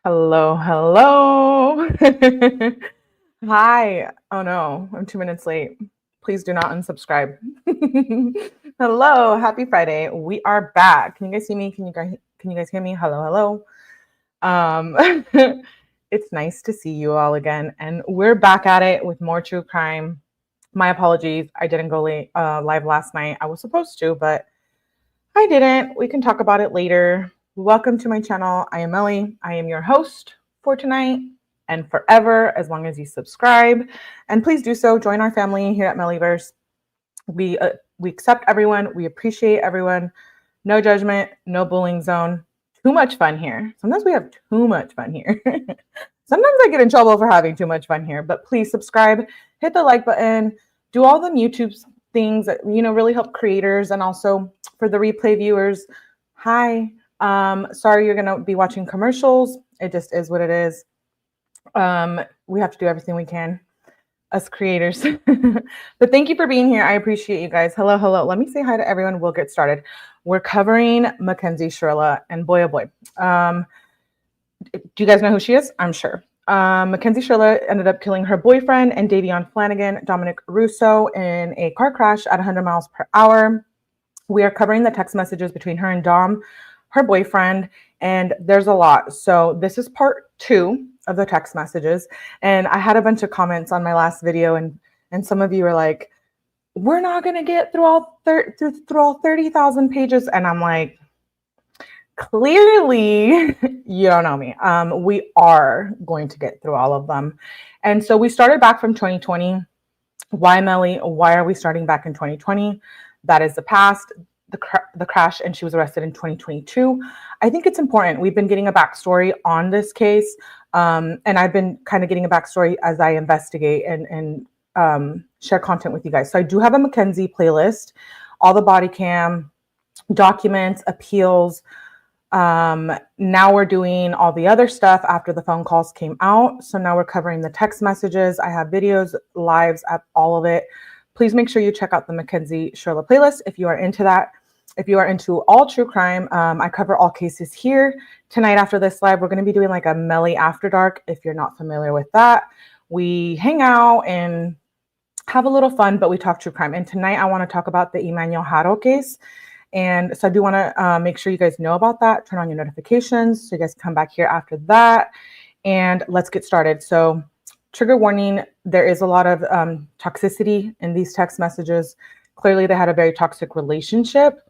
Hello, hello. Hi. Oh no, I'm 2 minutes late. Please do not unsubscribe. Hello, happy Friday. We are back. Can you guys see me? Can you guys hear me? Hello, hello. It's nice to see you all again, and we're back at it with more true crime. My apologies. I didn't go live last night. I was supposed to, but I didn't. We can talk about it later. Welcome to my channel. I am Melly. I am your host for tonight and forever, as long as you subscribe. And please do so. Join our family here at Mellyverse. We accept everyone. We appreciate everyone. No judgment, no bullying zone. Too much fun here. Sometimes we have too much fun here. Sometimes I get in trouble for having too much fun here, but please subscribe, hit the like button, do all the YouTube things that, really help creators. And also for the replay viewers, hi. Sorry, you're going to be watching commercials. It just is what it is. We have to do everything we can, us creators. But thank you for being here. I appreciate you guys. Hello, hello. Let me say hi to everyone. We'll get started. We're covering Mackenzie Shirilla, and boy, oh boy. Do you guys know who she is? I'm sure. Mackenzie Shirilla ended up killing her boyfriend and Davion Flanagan, Dominic Russo, in a car crash at 100 miles per hour. We are covering the text messages between her and Dom, her boyfriend, and there's a lot. So this is part 2 of the text messages. And I had a bunch of comments on my last video, and some of you were like, we're not going to get through all 30,000 pages. And I'm like, clearly you don't know me. We are going to get through all of them. And so we started back from 2020. Why, Melly? Why are we starting back in 2020? That is the past. The crash, and she was arrested in 2022. I think it's important. We've been getting a backstory on this case, and I've been kind of getting a backstory as I investigate and share content with you guys. So I do have a Mackenzie playlist, all the body cam, documents, appeals. Now we're doing all the other stuff after the phone calls came out. So now we're covering the text messages. I have videos, lives, all of it. Please make sure you check out the Mackenzie Shirilla playlist if you are into that. If you are into all true crime, I cover all cases here. Tonight after this live, we're going to be doing like a Melly After Dark. If you're not familiar with that, we hang out and have a little fun, but we talk true crime. And tonight I want to talk about the Emmanuel Haro case. And so I do want to make sure you guys know about that. Turn on your notifications so you guys come back here after that. And let's get started. So trigger warning, there is a lot of toxicity in these text messages. Clearly, they had a very toxic relationship.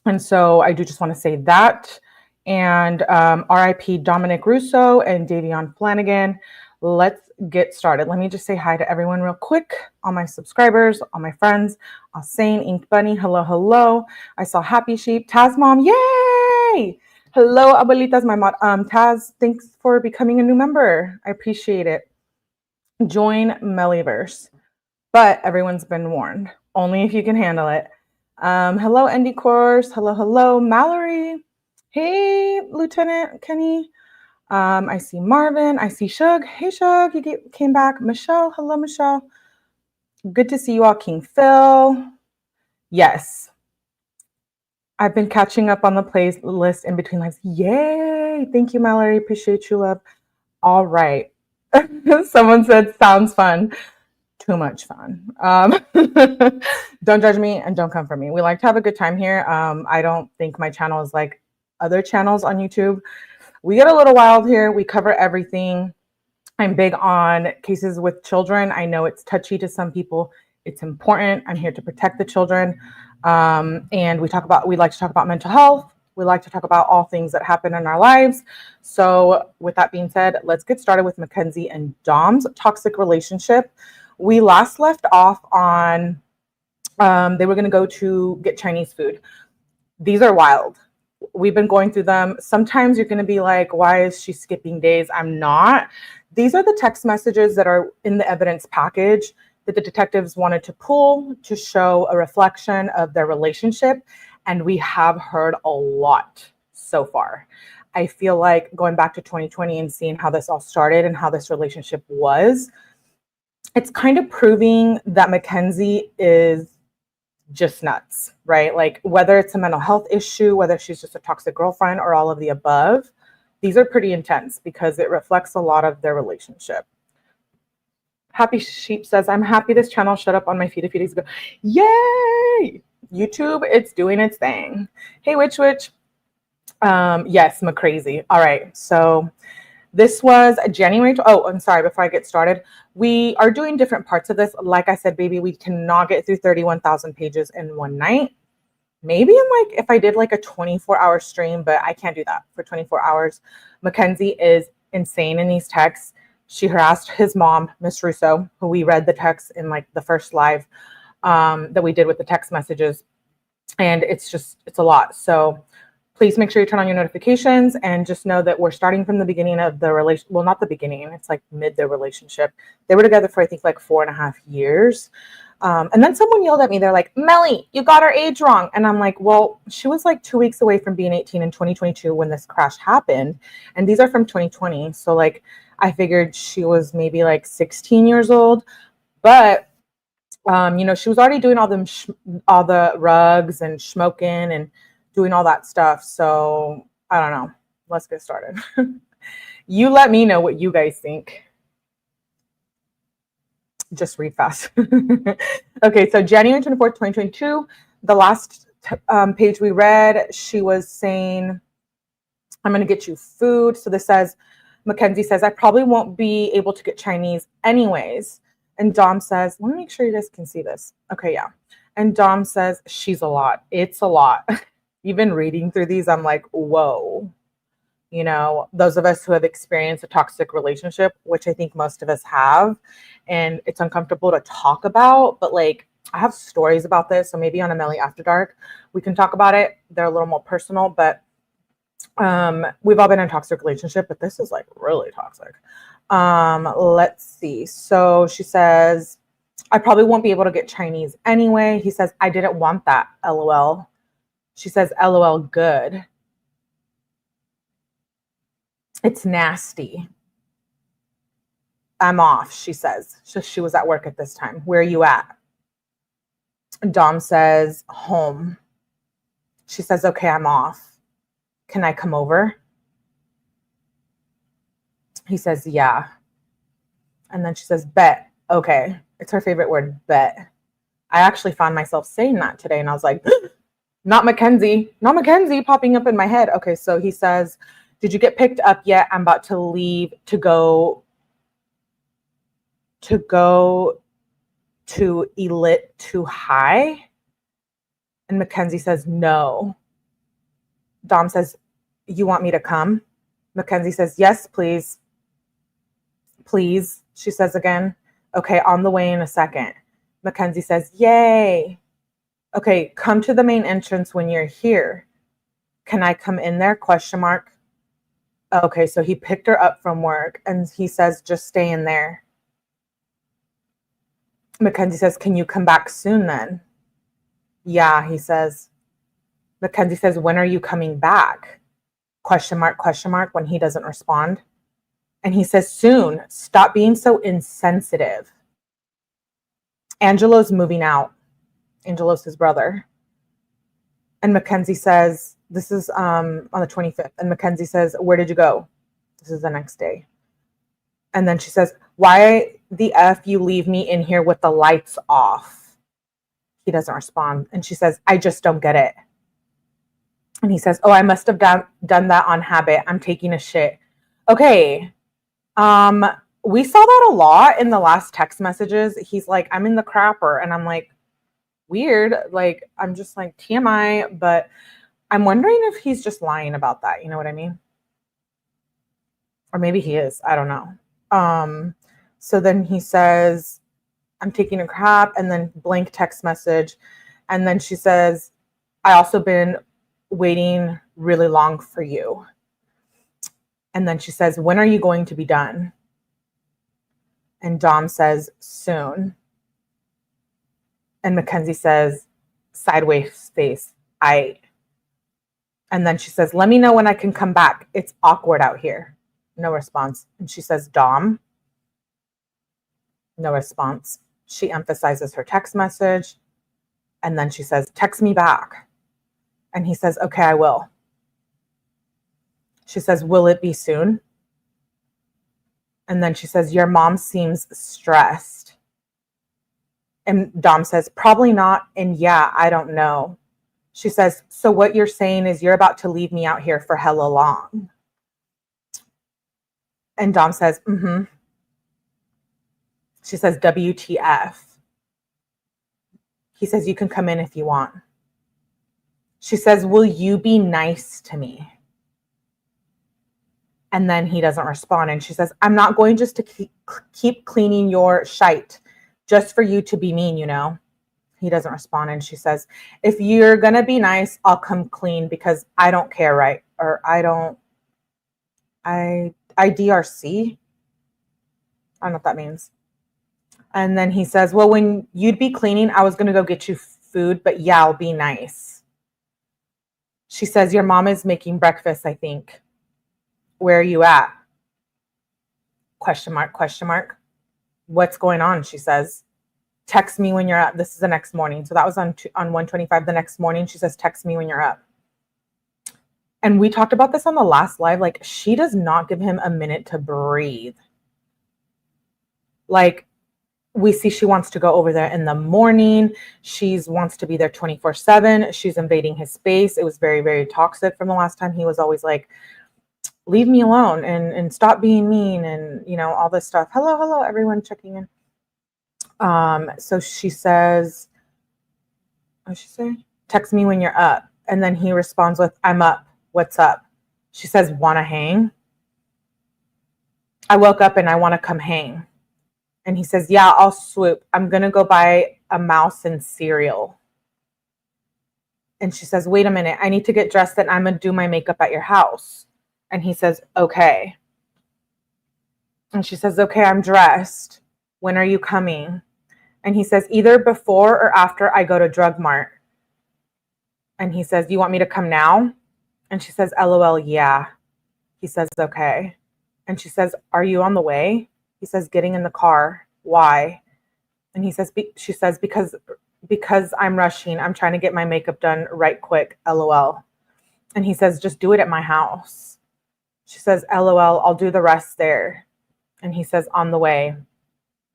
And so I do just want to say that. And RIP Dominic Russo and Davion Flanagan. Let's get started. Let me just say hi to everyone real quick. All my subscribers, all my friends. Alsane, Ink Bunny, hello, hello. I saw Happy Sheep. Taz Mom, yay! Hello, Abuelitas, my mod. Taz, thanks for becoming a new member. I appreciate it. Join Mellyverse. But everyone's been warned. Only if you can handle it. Hello, Andy Course. Hello, hello, Mallory. Hey, Lieutenant Kenny. I see Marvin. I see Shug. Hey, Shug, you came back. Michelle. Hello, Michelle. Good to see you all. King Phil. Yes. I've been catching up on the playlist in between lives. Yay. Thank you, Mallory. Appreciate you, love. All right. Someone said, sounds fun. Too much fun. Don't judge me and don't come for me. We like to have a good time here. I don't think my channel is like other channels on YouTube. We get a little wild here. We cover everything. I'm big on cases with children. I know it's touchy to some people. It's important. I'm here to protect the children. And we like to talk about mental health. We like to talk about all things that happen in our lives. So with that being said, let's get started with Mackenzie and Dom's toxic relationship. We last left off on They were going to go to get Chinese food. These are wild. We've been going through them. Sometimes you're going to be like, why is she skipping days? I'm not. These are the text messages that are in the evidence package that the detectives wanted to pull to show a reflection of their relationship. And we have heard a lot so far. I feel like going back to 2020 and seeing how this all started and how this relationship was, it's kind of proving that Mackenzie is just nuts, right? Like whether it's a mental health issue, whether she's just a toxic girlfriend or all of the above, these are pretty intense because it reflects a lot of their relationship. Happy Sheep says, I'm happy this channel shut up on my feed a few days ago. Yay! YouTube, it's doing its thing. Hey, Witch. Yes, McCrazy. All right, so this was January. Oh, I'm sorry. Before I get started, we are doing different parts of this. Like I said, baby, we cannot get through 31,000 pages in one night. Maybe if I did like a 24-hour stream, but I can't do that for 24 hours. Mackenzie is insane in these texts. She harassed his mom, Miss Russo, who we read the text in like the first live that we did with the text messages. And it's a lot. So please make sure you turn on your notifications and just know that we're starting from the beginning of the relation. Well, not the beginning. It's like mid their relationship. They were together for, I think, like 4.5 years. And then someone yelled at me. They're like, Melly, you got her age wrong. And I'm like, well, she was like 2 weeks away from being 18 in 2022 when this crash happened. And these are from 2020. So like, I figured she was maybe like 16 years old. But, she was already doing all the rugs and smoking and doing all that stuff. So I don't know. Let's get started. You let me know what you guys think. Just read fast. Okay, so January 24th, 2022, the last page we read, she was saying, I'm going to get you food. So this says, Mackenzie says, I probably won't be able to get Chinese anyways. And Dom says, let me make sure you guys can see this. Okay, yeah. And Dom says, she's a lot. It's a lot. Even reading through these, I'm like, whoa. Those of us who have experienced a toxic relationship, which I think most of us have, and it's uncomfortable to talk about, but like I have stories about this. So maybe on a Melly After Dark, we can talk about it. They're a little more personal, but we've all been in a toxic relationship, but this is like really toxic. Let's see. So she says, I probably won't be able to get Chinese anyway. He says, I didn't want that. LOL. She says, LOL, good. It's nasty. I'm off, she says. She was at work at this time. Where are you at? Dom says, home. She says, okay, I'm off. Can I come over? He says, yeah. And then she says, bet. Okay. It's her favorite word, bet. I actually found myself saying that today. And I was like, not Mackenzie popping up in my head. Okay. So he says, did you get picked up yet? I'm about to leave to go to Elite to High. And Mackenzie says, no. Dom says, you want me to come? Mackenzie says, yes, please. Please, she says again. Okay, on the way in a second. Mackenzie says, yay. Okay, come to the main entrance when you're here. Can I come in there? Question mark. Okay, so he picked her up from work and he says, just stay in there. Mackenzie says, can you come back soon then? Yeah, he says. Mackenzie says, when are you coming back? Question mark, when he doesn't respond. And he says, soon. Stop being so insensitive. Angelo's moving out. Angelo's his brother. And Mackenzie says, this is on the 25th. And Mackenzie says, where did you go? This is the next day. And then she says, why the F you leave me in here with the lights off? He doesn't respond. And she says, I just don't get it. And he says, oh, I must have done that on habit. I'm taking a shit. Okay. We saw that a lot in the last text messages. He's like, I'm in the crapper. And I'm like, weird. Like, I'm just like TMI, but I'm wondering if he's just lying about that. You know what I mean? Or maybe he is. I don't know. So then he says, I'm taking a crap, and then blank text message. And then she says, I also been waiting really long for you. And then she says, when are you going to be done? And Dom says, soon. And Mackenzie says, sideways face, And then she says, let me know when I can come back. It's awkward out here. No response. And she says, Dom. No response. She emphasizes her text message. And then she says, text me back. And he says, okay, I will. She says, will it be soon? And then she says, your mom seems stressed. And Dom says, probably not. And yeah, I don't know. She says, so what you're saying is you're about to leave me out here for hella long. And Dom says, mm-hmm. She says, WTF. He says, you can come in if you want. She says, will you be nice to me? And then he doesn't respond. And she says, I'm not going just to keep cleaning your shite just for you to be mean, you know? He doesn't respond. And she says, if you're going to be nice, I'll come clean because I don't care, right? Or I DRC. I don't know what that means. And then he says, well, when you'd be cleaning, I was going to go get you food, but yeah, I'll be nice. She says, your mom is making breakfast, I think. Where are you at? Question mark, question mark. What's going on? She says, text me when you're up. This is the next morning. So that was on 125. The next morning, she says, text me when you're up. And we talked about this on the last live. Like, she does not give him a minute to breathe. Like, we see she wants to go over there in the morning. She wants to be there 24/7. She's invading his space. It was very, very toxic from the last time. He was always like, leave me alone and stop being mean and, you know, all this stuff. Hello, everyone checking in. So she says, what did she say? Text me when you're up. And then he responds with, I'm up. What's up? She says, want to hang? I woke up and I want to come hang. And he says, yeah, I'll swoop. I'm going to go buy a mouse and cereal. And she says, wait a minute. I need to get dressed and I'm going to do my makeup at your house. And he says, okay. And she says, okay, I'm dressed. When are you coming? And he says, either before or after I go to Drug Mart. And he says, you want me to come now? And she says, LOL, yeah. He says, okay. And she says, are you on the way? He says, getting in the car. Why? And he says, she says, because I'm rushing. I'm trying to get my makeup done right quick. LOL. And he says, just do it at my house. She says, LOL, I'll do the rest there. And he says, on the way.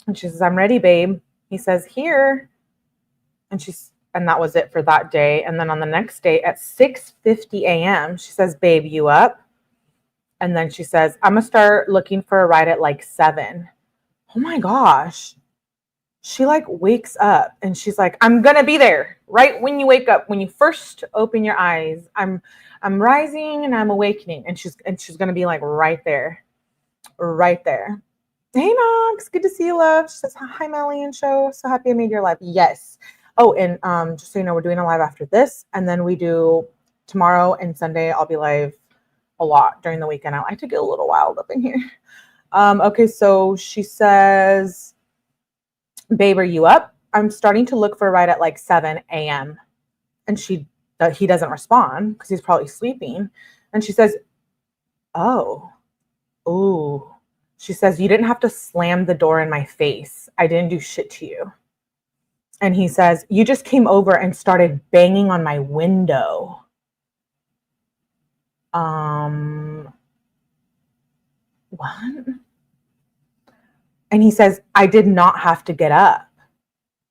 And she says, I'm ready, babe. He says, here. And that was it for that day. And then on the next day at 6:50 a.m., she says, babe, you up? And then she says, I'm going to start looking for a ride at like 7. Oh my gosh. She like wakes up and she's like, I'm going to be there right when you wake up. When you first open your eyes, I'm rising and I'm awakening. And she's going to be like right there. Right there. Hey, Knox. Good to see you, love. She says, hi, Melly and show. So happy I made your live. Yes. Oh, and just so you know, we're doing a live after this. And then we do tomorrow and Sunday. I'll be live a lot during the weekend. I like to get a little wild up in here. Okay, so she says, babe, are you up? I'm starting to look for a ride at like 7 a.m. And he doesn't respond because he's probably sleeping. And she says, oh. She says, you didn't have to slam the door in my face. I didn't do shit to you. And he says, you just came over and started banging on my window. What? And he says, I did not have to get up.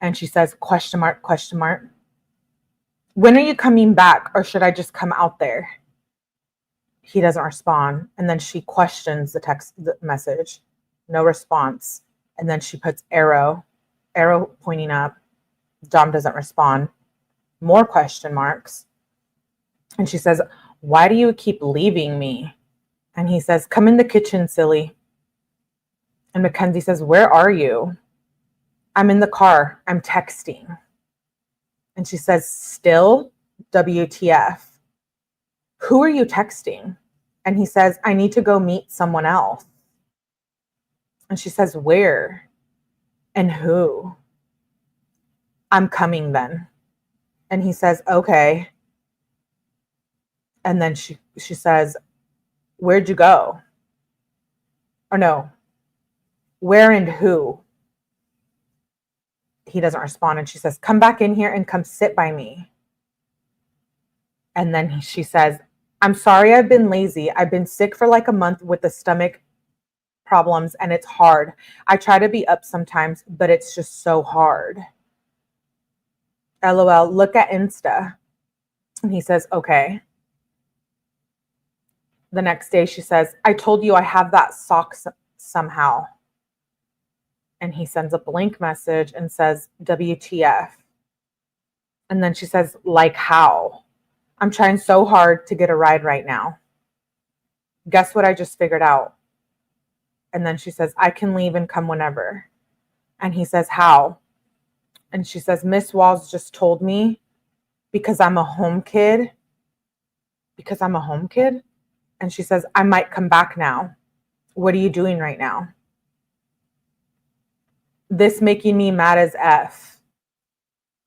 And she says, question mark, question mark. When are you coming back, or should I just come out there? He doesn't respond. And then she questions the message. No response. And then she puts arrow pointing up. Dom doesn't respond. More question marks. And she says, why do you keep leaving me? And he says, come in the kitchen, silly. And Mackenzie says, where are you? I'm in the car. I'm texting. And she says, still? WTF. Who are you texting? And he says, I need to go meet someone else. And she says, where? And who? I'm coming then. And he says, okay. And then she says, where'd you go? Or no, where and who? He doesn't respond. And she says, come back in here and come sit by me. And then she says, I'm sorry I've been lazy. I've been sick for like a month with the stomach problems and it's hard. I try to be up sometimes, but it's just so hard. LOL, look at Insta. And he says, okay. The next day she says, I told you I have that sock somehow. And he sends a blank message and says, WTF. And then she says, like how? I'm trying so hard to get a ride right now. Guess what I just figured out? And then she says, I can leave and come whenever. And he says, how? And she says, Miss Walls just told me because I'm a home kid. Because I'm a home kid? And she says, I might come back now. What are you doing right now? This making me mad as F.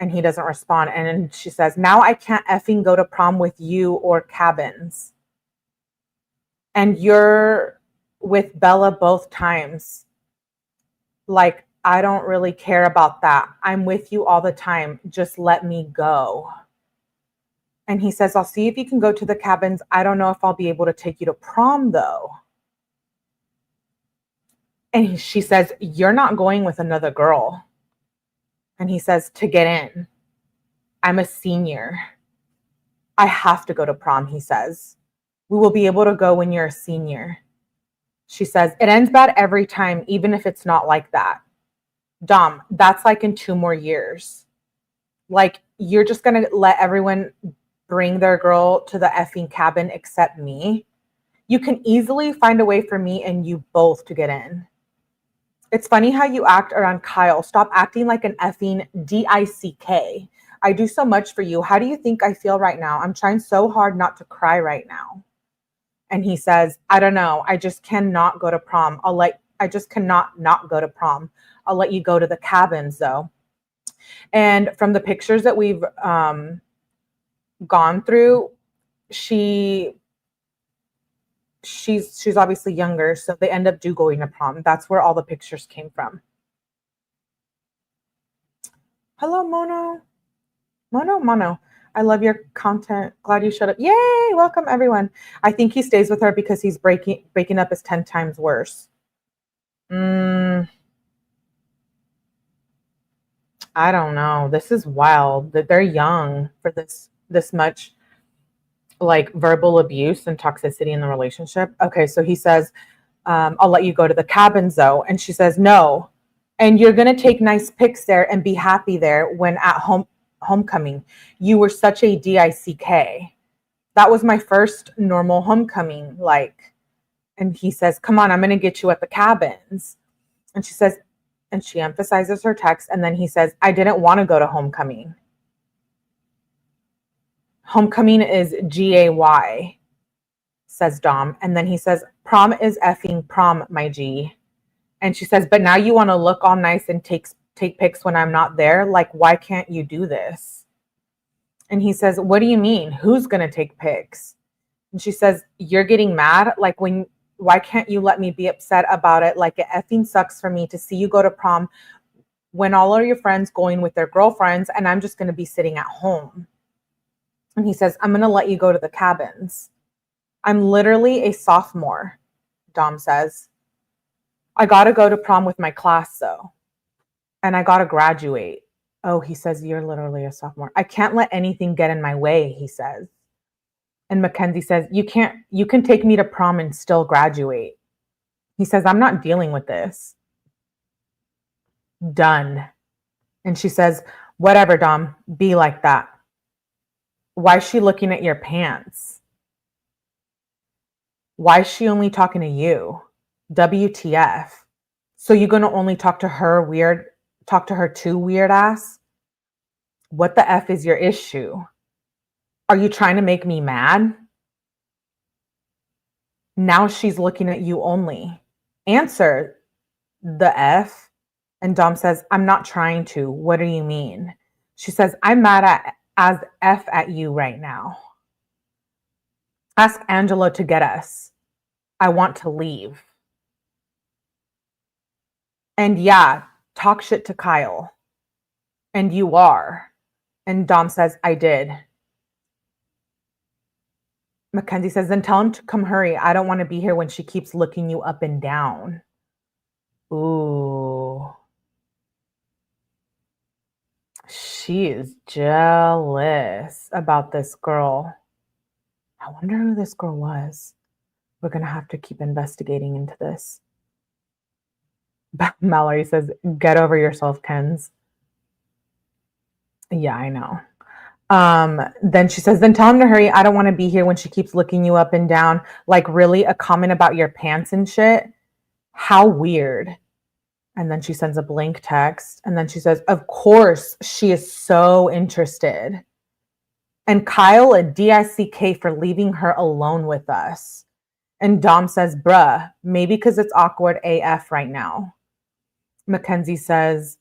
And he doesn't respond. And then she says, now I can't effing go to prom with you or cabins. And you're with Bella both times. Like, I don't really care about that. I'm with you all the time. Just let me go. And he says, I'll see if you can go to the cabins. I don't know if I'll be able to take you to prom though. And she says, you're not going with another girl. And he says, to get in. I'm a senior. I have to go to prom, he says. We will be able to go when you're a senior. She says, it ends bad every time, even if it's not like that. Dom, that's like in 2 more years. Like, you're just going to let everyone bring their girl to the effing cabin except me? You can easily find a way for me and you both to get in. It's funny how you act around Kyle. Stop acting like an effing DICK. I do so much for you. How do you think I feel right now? I'm trying so hard not to cry right now. And he says, I don't know. I just cannot go to prom. I just cannot not go to prom. I'll let you go to the cabins though. And from the pictures that we've gone through, she's obviously younger, so they end up going to prom. That's where all the pictures came from. Hello, Mono. I love your content. Glad you showed up. Yay! Welcome everyone. I think he stays with her because he's breaking up is 10 times worse. I don't know. This is wild that they're young for this much like verbal abuse and toxicity in the relationship. Okay, so he says, I'll let you go to the cabins though. And she says, no. And you're going to take nice pics there and be happy there when at homecoming. You were such a DICK. That was my first normal homecoming. And he says, come on, I'm going to get you at the cabins. And she says, and she emphasizes her text. And then he says, I didn't want to go to homecoming. Homecoming is GAY, says Dom. And then he says, prom is effing prom, my G. And she says, but now you want to look all nice and take pics when I'm not there? Like, why can't you do this? And he says, what do you mean? Who's going to take pics? And she says, you're getting mad? Like, why can't you let me be upset about it? Like, it effing sucks for me to see you go to prom when all of your friends going with their girlfriends and I'm just going to be sitting at home. And he says, I'm going to let you go to the cabins. I'm literally a sophomore, Dom says. I got to go to prom with my class, though. And I got to graduate. Oh, he says, you're literally a sophomore. I can't let anything get in my way, he says. And Mackenzie says, you can take me to prom and still graduate. He says, I'm not dealing with this. Done. And she says, whatever, Dom, be like that. Why is she looking at your pants? Why is she only talking to you? WTF. So you're going to only talk to her weird talk to her too, weird ass? What the F is your issue? Are you trying to make me mad? Now she's looking at you only. Answer, the F. And Dom says, I'm not trying to. What do you mean? She says, I'm mad at as F at you right now. Ask Angelo to get us. I want to leave. And yeah, talk shit to Kyle. And you are. And Dom says, I did. Mackenzie says, then tell him to come hurry. I don't want to be here when she keeps looking you up and down. Ooh. She is jealous about this girl. I wonder who this girl was. We're going to have to keep investigating into this. Mallory says, get over yourself, Kenz. Yeah, I know. Then she says, then tell him to hurry. I don't want to be here when she keeps looking you up and down. Like, really? A comment about your pants and shit? How weird. And then she sends a blank text. And then she says, of course, she is so interested. And Kyle a DICK for leaving her alone with us. And Dom says, bruh, maybe because it's awkward AF right now. Mackenzie says,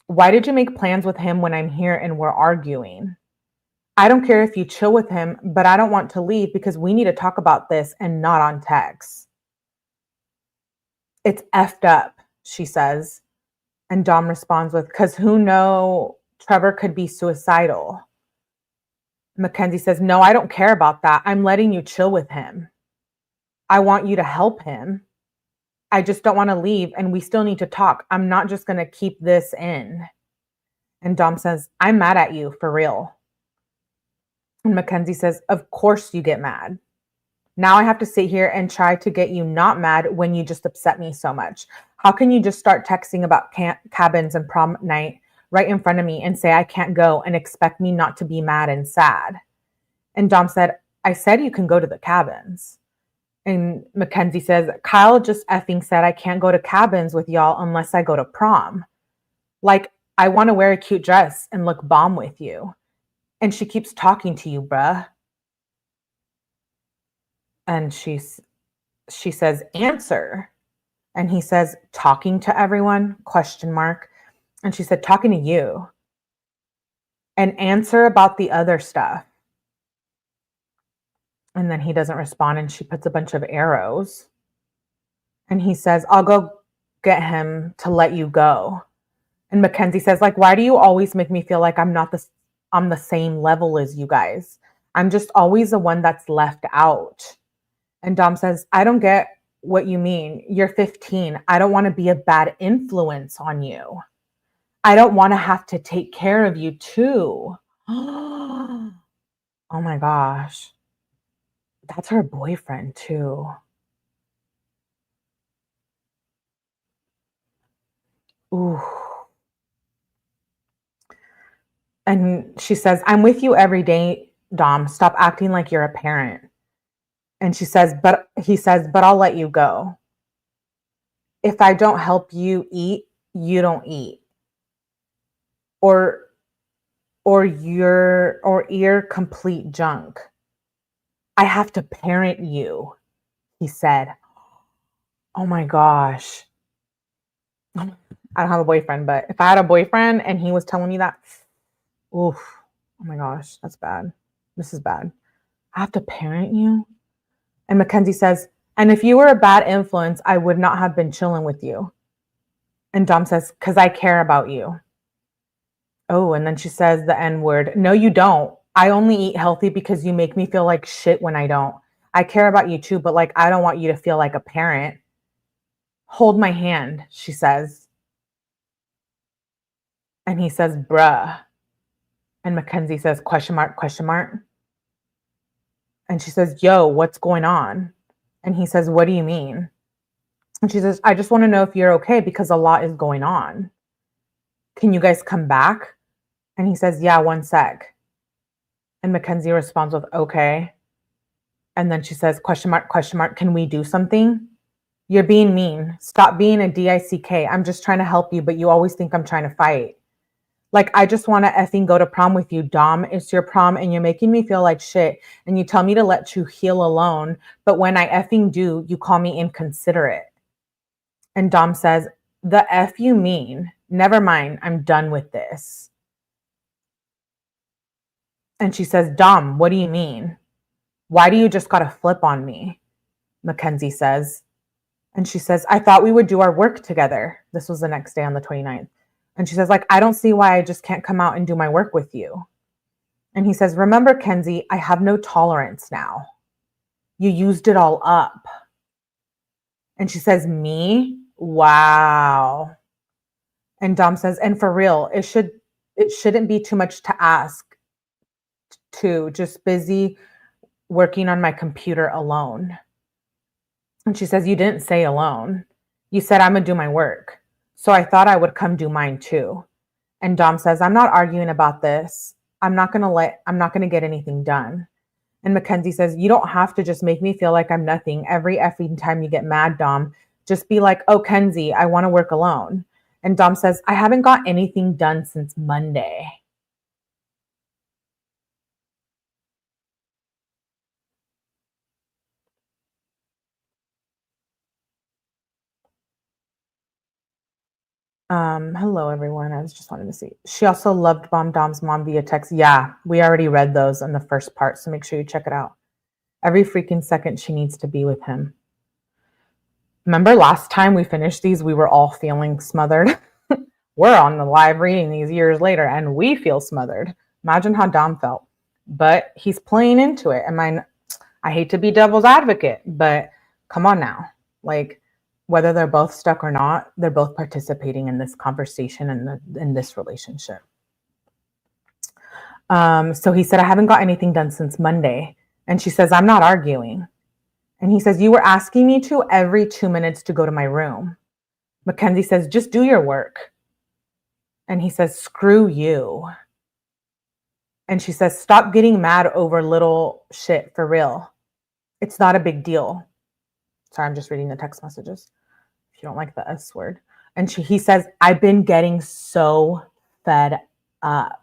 why did you make plans with him when I'm here and we're arguing? I don't care if you chill with him, but I don't want to leave because we need to talk about this and not on text. It's effed up, she says. And Dom responds with, because who know Trevor could be suicidal. Mackenzie says, no, I don't care about that. I'm letting you chill with him. I want you to help him. I just don't want to leave and we still need to talk. I'm not just going to keep this in. And Dom says, I'm mad at you, for real. And Mackenzie says, of course you get mad. Now I have to sit here and try to get you not mad when you just upset me so much. How can you just start texting about cabins and prom night right in front of me and say I can't go and expect me not to be mad and sad? And Dom said, I said you can go to the cabins. And Mackenzie says, Kyle just effing said I can't go to cabins with y'all unless I go to prom. Like, I want to wear a cute dress and look bomb with you. And she keeps talking to you, bruh. And she says, answer. And he says, talking to everyone, ? And she said, talking to you. And answer about the other stuff. And then he doesn't respond and she puts a bunch of arrows. And he says, I'll go get him to let you go. And Mackenzie says, like, why do you always make me feel like I'm on the same level as you guys? I'm just always the one that's left out. And Dom says, I don't get what you mean. You're 15. I don't want to be a bad influence on you. I don't want to have to take care of you too. Oh my gosh. That's her boyfriend too. Ooh. And she says, I'm with you every day, Dom. Stop acting like you're a parent. And he says, but I'll let you go. If I don't help you eat, you don't eat. Or you're complete junk. I have to parent you, he said. Oh my gosh. I don't have a boyfriend, but if I had a boyfriend and he was telling me that, oof, oh my gosh, that's bad. This is bad. I have to parent you? And Mackenzie says, and if you were a bad influence, I would not have been chilling with you. And Dom says, because I care about you. Oh, and then she says the N word. No, you don't. I only eat healthy because you make me feel like shit when I don't. I care about you too, but like, I don't want you to feel like a parent. Hold my hand, she says. And he says, bruh. And Mackenzie says, ? And she says, yo, what's going on? And he says, what do you mean? And she says, I just want to know if you're okay because a lot is going on. Can you guys come back? And he says, yeah, one sec. And Mackenzie responds with, okay. And then she says, ? Can we do something? You're being mean. Stop being a DICK. I'm just trying to help you, but you always think I'm trying to fight. Like, I just want to effing go to prom with you, Dom. It's your prom and you're making me feel like shit. And you tell me to let you heal alone. But when I effing do, you call me inconsiderate. And Dom says, the F you mean? Never mind. I'm done with this. And she says, Dom, what do you mean? Why do you just got to flip on me? Mackenzie says. And she says, I thought we would do our work together. This was the next day on the 29th. And she says, like, I don't see why I just can't come out and do my work with you. And he says, remember, Kenzie, I have no tolerance now. You used it all up. And she says, me? Wow. And Dom says, and for real, it shouldn't be too much to ask to just busy working on my computer alone. And she says, you didn't say alone. You said I'm gonna do my work. So I thought I would come do mine too. And Dom says, I'm not arguing about this. I'm not gonna get anything done. And Mackenzie says, you don't have to just make me feel like I'm nothing every effing time you get mad, Dom. Just be like, oh, Kenzie, I want to work alone. And Dom says, I haven't got anything done since Monday. Hello, everyone. I was just wanting to see. She also loved Bomb Dom's mom via text. Yeah, we already read those in the first part, so make sure you check it out. Every freaking second she needs to be with him. Remember last time we finished these, we were all feeling smothered. We're on the live reading these years later, and we feel smothered. Imagine how Dom felt. But he's playing into it. I hate to be devil's advocate, but come on now. Like, whether they're both stuck or not, they're both participating in this conversation and in this relationship. So he said, I haven't got anything done since Monday. And she says, I'm not arguing. And he says, you were asking me to every 2 minutes to go to my room. Mackenzie says, just do your work. And he says, screw you. And she says, stop getting mad over little shit for real. It's not a big deal. Sorry, I'm just reading the text messages. If you don't like the S word. And he says, I've been getting so fed up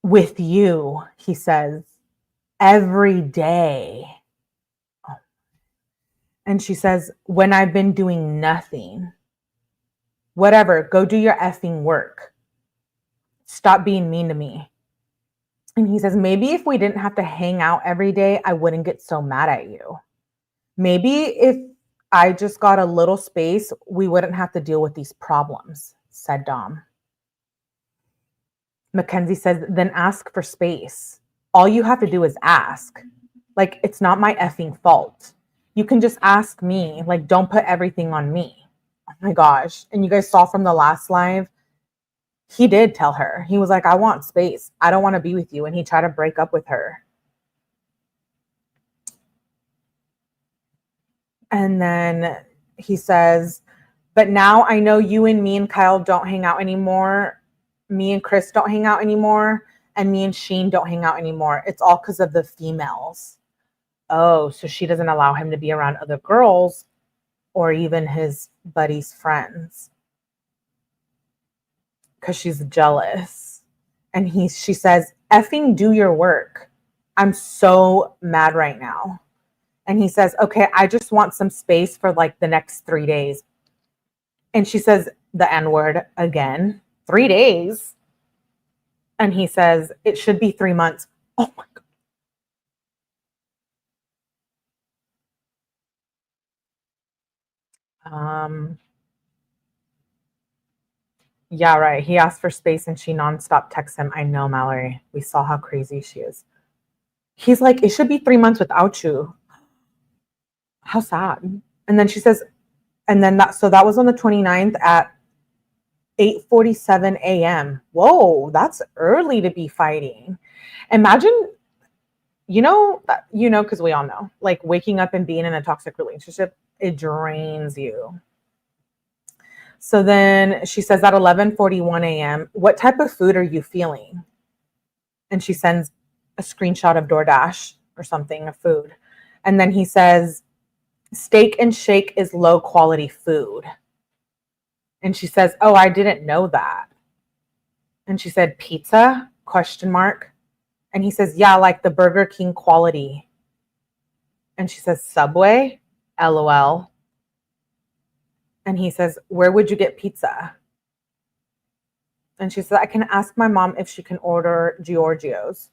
with you, he says, every day. Oh. And she says, when I've been doing nothing. Whatever, go do your effing work. Stop being mean to me. And he says, maybe if we didn't have to hang out every day, I wouldn't get so mad at you. Maybe if I just got a little space, we wouldn't have to deal with these problems, said Dom. Mackenzie says, then ask for space. All you have to do is ask. Like, it's not my effing fault. You can just ask me. Like, don't put everything on me. Oh my gosh. And you guys saw from the last live, he did tell her. He was like, I want space. I don't want to be with you. And he tried to break up with her. And then he says, but now I know you and me and Kyle don't hang out anymore. Me and Chris don't hang out anymore. And me and Sheen don't hang out anymore. It's all because of the females. Oh, so she doesn't allow him to be around other girls or even his buddy's friends. Because she's jealous. And she says, effing do your work. I'm so mad right now. And he says, okay, I just want some space for like the next 3 days. And she says the N-word again, 3 days. And he says, it should be 3 months. Oh my God. Yeah, right. He asked for space and she nonstop texts him. I know, Mallory. We saw how crazy she is. He's like, it should be 3 months without you. How sad. And then she says, and then that was on the 29th at 8:47 a.m. Whoa, that's early to be fighting. Imagine, because we all know, like waking up and being in a toxic relationship, it drains you. So then she says at 11:41 a.m., what type of food are you feeling? And she sends a screenshot of DoorDash or something of food. And then he says, Steak and Shake is low quality food. And she says, oh, I didn't know that. And she said, pizza? ? And he says, yeah, like the Burger King quality. And she says, Subway? LOL. And he says, where would you get pizza? And she says, I can ask my mom if she can order Giorgio's.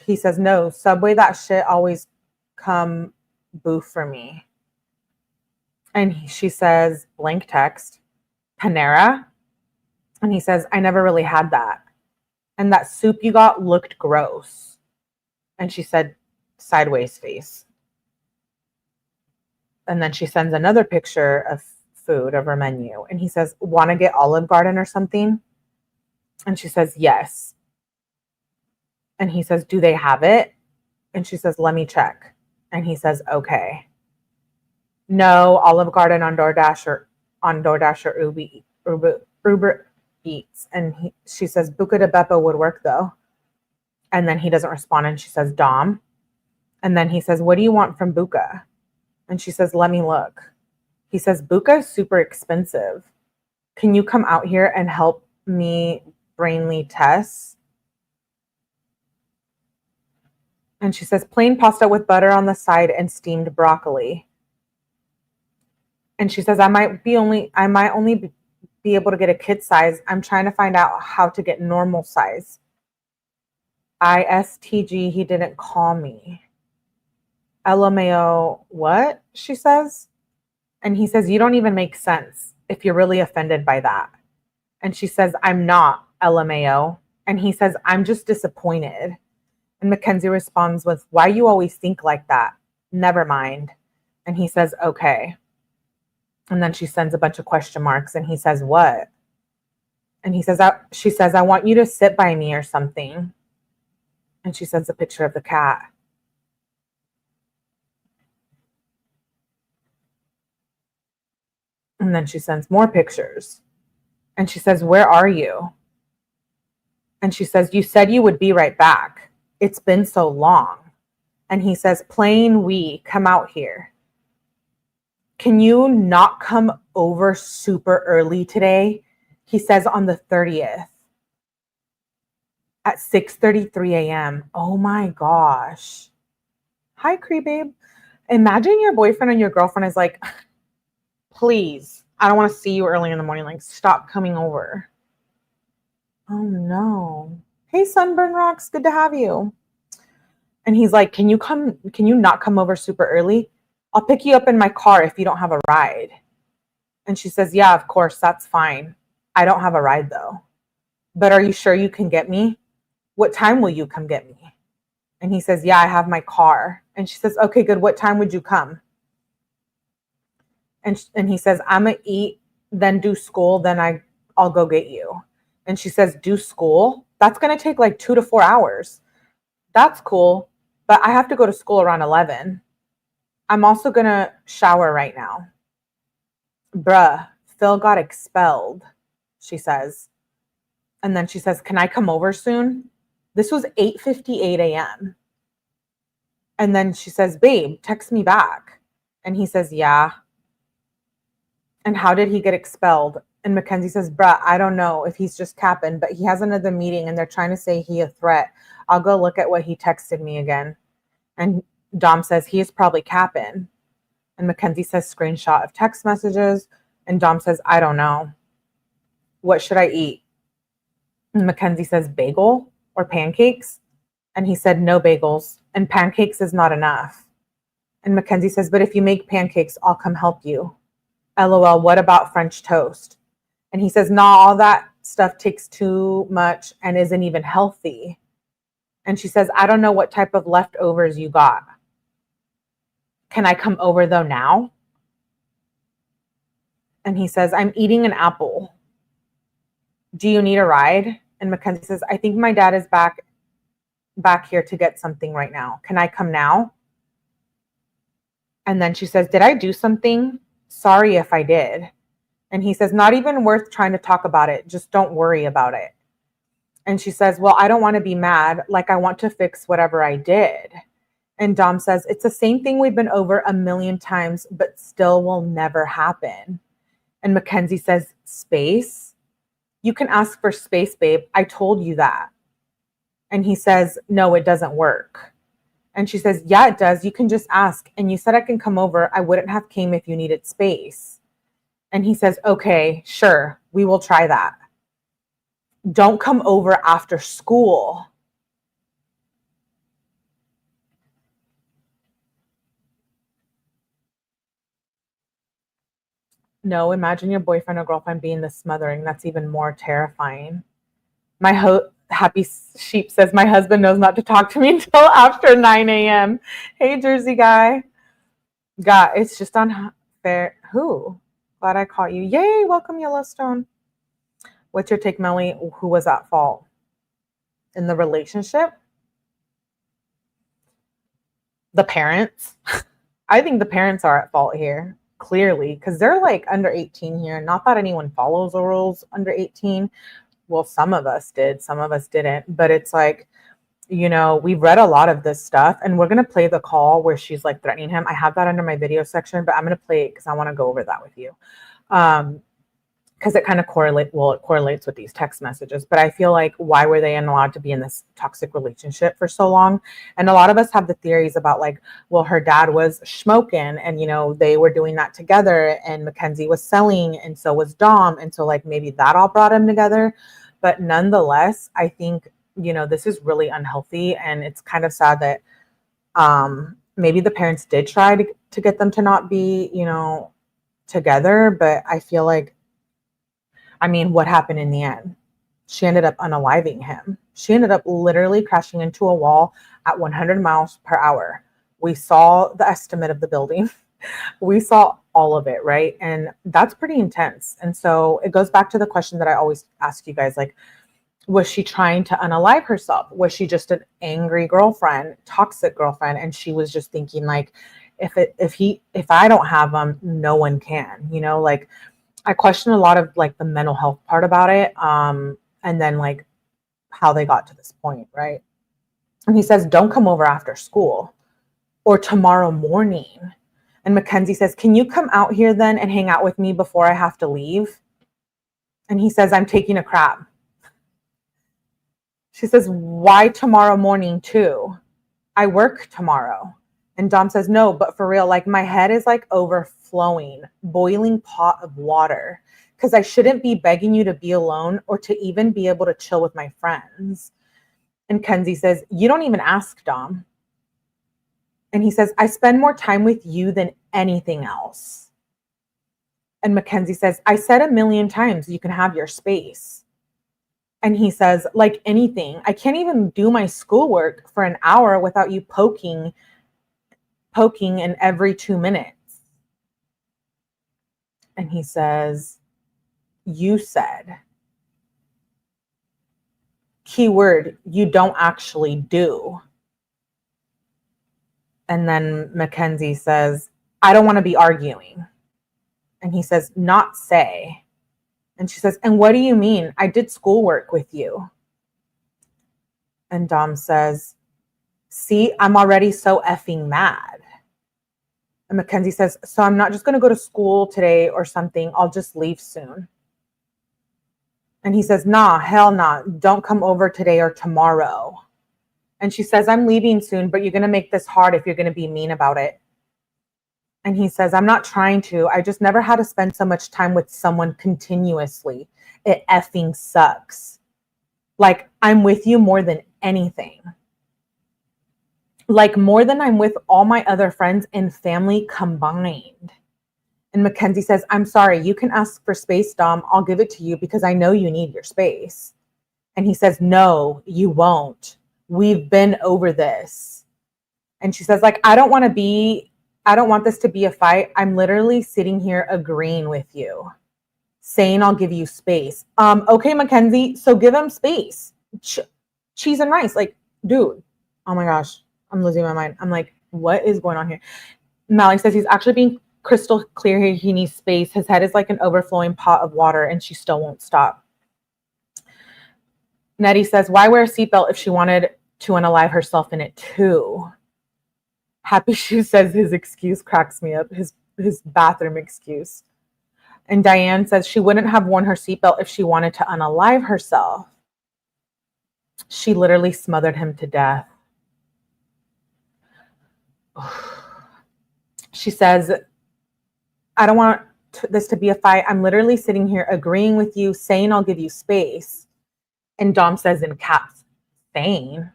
He says, no, Subway, that shit always come boof for me. And she says, blank text, Panera? And he says, I never really had that. And that soup you got looked gross. And she said, sideways face. And then she sends another picture of food, of her menu. And he says, want to get Olive Garden or something? And she says, yes. And he says, do they have it? And she says, let me check. And he says, okay. No, Olive Garden on DoorDash or Uber Eats. And she says, Buca de Beppo would work though. And then he doesn't respond. And she says, Dom. And then he says, what do you want from Buca? And she says, let me look. He says, Buca is super expensive. Can you come out here and help me brainly test? And she says, plain pasta with butter on the side and steamed broccoli. And she says, I might only be able to get a kid size. I'm trying to find out how to get normal size. ISTG, he didn't call me. LMAO, what? She says. And he says, you don't even make sense if you're really offended by that. And she says, I'm not, LMAO. And he says, I'm just disappointed. And Mackenzie responds with, why you always think like that? Never mind. And he says, okay. And then she sends a bunch of question marks. And he says, what? And he says, she says, I want you to sit by me or something. And she sends a picture of the cat. And then she sends more pictures. And she says, where are you? And she says, you said you would be right back. It's been so long. And he says, plain we, come out here. Can you not come over super early today? He says on the 30th at 6:33 a.m. Oh my gosh. Hi, Cree babe. Imagine your boyfriend and your girlfriend is like, please, I don't want to see you early in the morning. Like, stop coming over. Oh no. Hey, Sunburn Rocks, good to have you. And he's like, can you not come over super early? I'll pick you up in my car if you don't have a ride. And she says, yeah, of course, that's fine. I don't have a ride though. But are you sure you can get me? What time will you come get me? And he says, yeah, I have my car. And she says, okay, good. What time would you come? And he says, I'm going to eat, then do school, then I'll go get you. And she says, do school? That's going to take like 2 to 4 hours. That's cool, but I have to go to school around 11. I'm also going to shower right now. Bruh, Phil got expelled, she says. And then she says, can I come over soon? This was 8:58 a.m. And then she says, babe, text me back. And he says, yeah. And how did he get expelled? And Mackenzie says, bruh, I don't know if he's just capping, but he has another meeting and they're trying to say he a threat. I'll go look at what he texted me again. And Dom says, he is probably capping. And Mackenzie says, screenshot of text messages. And Dom says, I don't know. What should I eat? And Mackenzie says, bagel or pancakes? And he said, no bagels. And pancakes is not enough. And Mackenzie says, but if you make pancakes, I'll come help you. LOL, what about French toast? And he says, nah, all that stuff takes too much and isn't even healthy. And she says, I don't know what type of leftovers you got. Can I come over though now? And he says, I'm eating an apple. Do you need a ride? And Mackenzie says, I think my dad is back here to get something right now. Can I come now? And then she says, did I do something? Sorry if I did. And he says, not even worth trying to talk about it. Just don't worry about it. And she says, well, I don't want to be mad. Like, I want to fix whatever I did. And Dom says, it's the same thing we've been over a million times, but still will never happen. And Mackenzie says, space? You can ask for space, babe. I told you that. And he says, no, it doesn't work. And she says, yeah, it does. You can just ask. And you said I can come over. I wouldn't have came if you needed space. And he says, okay, sure, we will try that. Don't come over after school. No, imagine your boyfriend or girlfriend being this smothering. That's even more terrifying. My happy sheep says, my husband knows not to talk to me until after 9 a.m. Hey, Jersey guy. God, it's just unfair. Who? Glad I caught you. Yay, welcome Yellowstone. What's your take, Melly? Who was at fault? In the relationship? The parents. I think the parents are at fault here, clearly, because they're like under 18 here. Not that anyone follows the rules under 18. Well, some of us did, some of us didn't. But it's like, you know, we've read a lot of this stuff, and we're going to play the call where she's like threatening him. I have that under my video section, but I'm going to play it because I want to go over that with you. Because it kind of correlates with these text messages. But I feel like, why were they allowed to be in this toxic relationship for so long? And a lot of us have the theories about like, well, her dad was smoking, and, you know, they were doing that together, and Mackenzie was selling, and so was Dom. And so like maybe that all brought them together. But nonetheless, I think, you know, this is really unhealthy. And it's kind of sad that maybe the parents did try to get them to not be, you know, together. But I feel like, I mean, what happened in the end? She ended up unaliving him. She ended up literally crashing into a wall at 100 miles per hour. We saw the estimate of the building. We saw all of it, right? And that's pretty intense. And so it goes back to the question that I always ask you guys, like, was she trying to unalive herself? Was she just an angry girlfriend, toxic girlfriend? And she was just thinking like, if I don't have him, no one can, you know, like, I question a lot of like the mental health part about it. And then like how they got to this point, right? And he says, don't come over after school or tomorrow morning. And Mackenzie says, can you come out here then and hang out with me before I have to leave? And he says, I'm taking a crap. She says, why tomorrow morning too? I work tomorrow. And Dom says, no, but for real, like my head is like overflowing, boiling pot of water, because I shouldn't be begging you to be alone or to even be able to chill with my friends. And Kenzie says, you don't even ask, Dom. And he says, I spend more time with you than anything else. And Mackenzie says, I said a million times you can have your space. And he says, like anything, I can't even do my schoolwork for an hour without you poking in every 2 minutes. And he says, you said, keyword, you don't actually do. And then Mackenzie says, I don't want to be arguing. And he says, not say. And she says, and what do you mean? I did schoolwork with you. And Dom says, see, I'm already so effing mad. And Mackenzie says, so I'm not just going to go to school today or something. I'll just leave soon. And he says, nah, hell nah. Don't come over today or tomorrow. And she says, I'm leaving soon, but you're going to make this hard if you're going to be mean about it. And he says, I'm not trying to. I just never had to spend so much time with someone continuously. It effing sucks. Like, I'm with you more than anything. Like, more than I'm with all my other friends and family combined. And Mackenzie says, I'm sorry, you can ask for space, Dom. I'll give it to you because I know you need your space. And he says, no, you won't. We've been over this. And she says, like, I don't want this to be a fight. I'm literally sitting here agreeing with you, saying I'll give you space. Okay, Mackenzie, so give him space. Cheese and rice. Like, dude, oh my gosh, I'm losing my mind. I'm like, what is going on here? Mally says he's actually being crystal clear here. He needs space. His head is like an overflowing pot of water, and she still won't stop. Nettie says, why wear a seatbelt if she wanted to unalive herself in it too? Happy Shoe says his excuse cracks me up, his bathroom excuse. And Diane says she wouldn't have worn her seatbelt if she wanted to unalive herself. She literally smothered him to death. She says, I don't want this to be a fight. I'm literally sitting here agreeing with you, saying I'll give you space. And Dom says in caps, sane.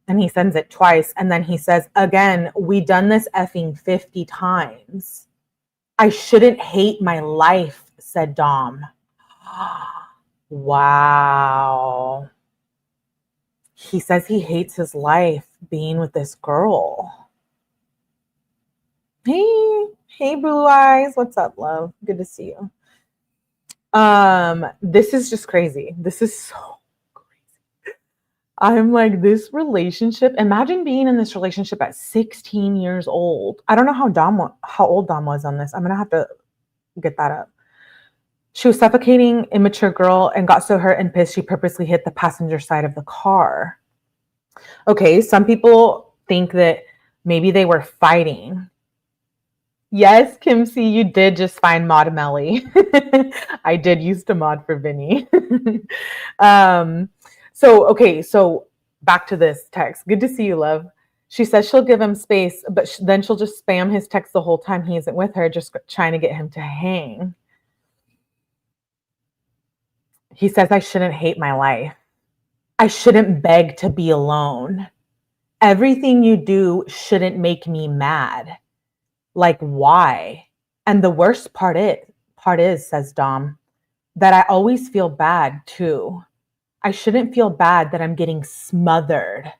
And he sends it twice. And then he says, again, we done this effing 50 times. I shouldn't hate my life, said Dom. Wow. He says he hates his life being with this girl. Hey, Blue Eyes. What's up, love? Good to see you. This is just crazy. This is so crazy. I'm like, this relationship, imagine being in this relationship at 16 years old. I don't know how old Dom was on this. I'm going to have to get that up. She was suffocating, immature girl, and got so hurt and pissed she purposely hit the passenger side of the car. Okay, some people think that maybe they were fighting. Yes, Kim C, you did just find Mod Melly. I did used to mod for Vinny. So back to this text. Good to see you, love. She says she'll give him space, but then she'll just spam his text the whole time he isn't with her, just trying to get him to hang. He says, I shouldn't hate my life. I shouldn't beg to be alone. Everything you do shouldn't make me mad. Like, why? And the worst part is, says Dom, that I always feel bad too. I shouldn't feel bad that I'm getting smothered.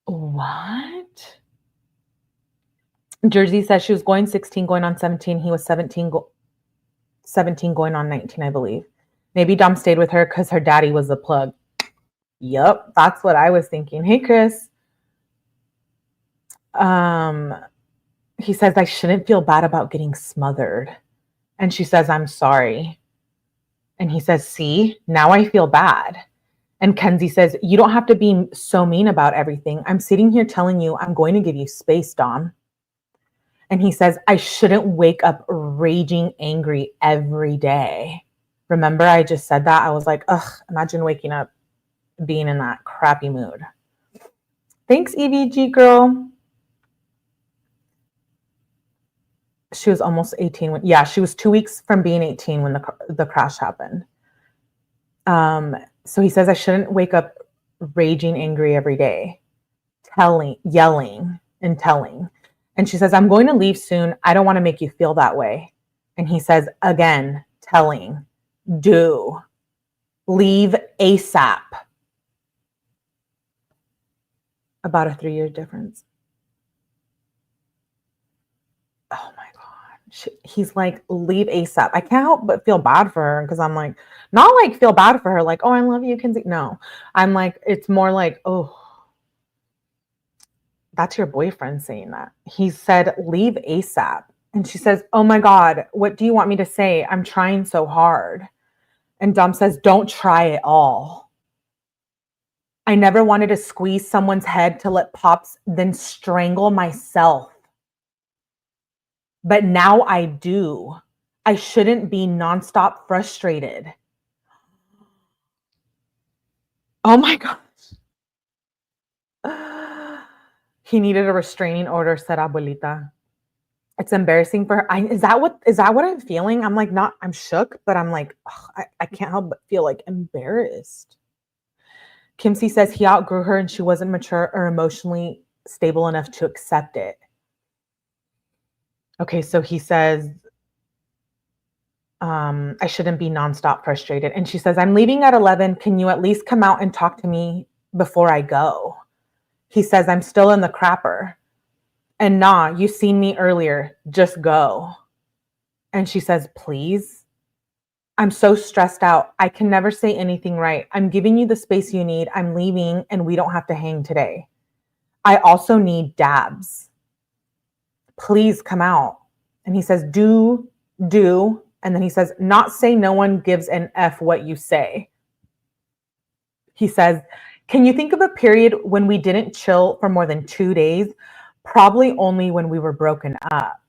What? Jersey says she was going 16, going on 17. He was 17 going on 19, I believe. Maybe Dom stayed with her because her daddy was the plug. Yep, that's what I was thinking. Hey, Chris. He says, I shouldn't feel bad about getting smothered. And she says, I'm sorry. And he says, see, now I feel bad. And Kenzie says, you don't have to be so mean about everything. I'm sitting here telling you I'm going to give you space, Dom. And he says, I shouldn't wake up raging angry every day. Remember, I just said that? I was like, ugh, imagine waking up being in that crappy mood. Thanks, EVG girl. She was almost 18. She was 2 weeks from being 18 when the crash happened. So he says, I shouldn't wake up raging angry every day, yelling and telling. And she says, I'm going to leave soon. I don't want to make you feel that way. And he says, again, telling, do, leave ASAP. About a 3-year difference. Oh my God. He's like, leave ASAP. I can't help but feel bad for her because I'm like, not like feel bad for her, like, oh, I love you, Kenzie. No, I'm like, it's more like, oh, that's your boyfriend saying that. He said, leave ASAP. And she says, oh my God, what do you want me to say? I'm trying so hard. And Dom says, don't try at all. I never wanted to squeeze someone's head till it pops, then strangle myself. But now I do. I shouldn't be nonstop frustrated. Oh my gosh. He needed a restraining order, said Abuelita. It's embarrassing for her. Is that what I'm feeling? I'm like, I'm shook, but I'm like, I can't help but feel like embarrassed. Kim C says he outgrew her and she wasn't mature or emotionally stable enough to accept it. Okay, so he says, I shouldn't be nonstop frustrated. And she says, I'm leaving at 11. Can you at least come out and talk to me before I go? He says, I'm still in the crapper. And nah, you seen me earlier. Just go. And she says, please. I'm so stressed out. I can never say anything right. I'm giving you the space you need. I'm leaving and we don't have to hang today. I also need dabs. Please come out. And he says, do. And then he says, not say no one gives an F what you say. He says, Can you think of a period when we didn't chill for more than 2 days? Probably only when we were broken up.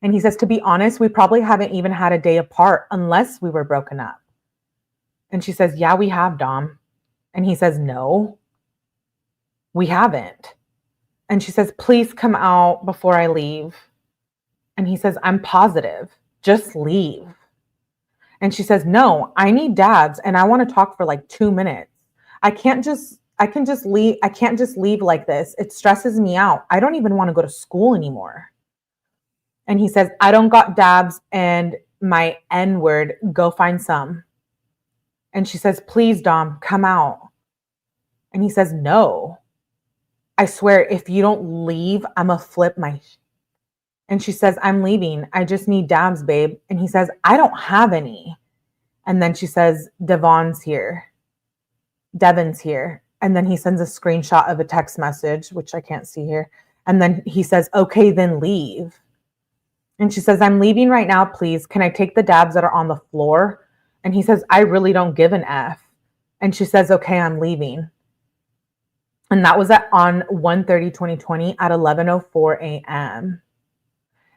And he says, to be honest, we probably haven't even had a day apart unless we were broken up. And she says, yeah, we have, Dom. And he says, no, we haven't. And she says, please come out before I leave. And he says, I'm positive, just leave. And she says, no, I need dabs and I want to talk for like 2 minutes. I can't just leave like this. It stresses me out. I don't even want to go to school anymore. And he says, I don't got dabs and my N word, go find some. And she says, please, Dom, come out. And he says, no, I swear, if you don't leave, I'm gonna flip my. And she says, I'm leaving. I just need dabs, babe. And he says, I don't have any. And then she says, Devon's here. Devin's here. And then he sends a screenshot of a text message, which I can't see here. And then he says, okay, then leave. And she says, I'm leaving right now, please. Can I take the dabs that are on the floor? And he says, I really don't give an F. And she says, okay, I'm leaving. And that was on 1/30/2020 at 11:04 a.m.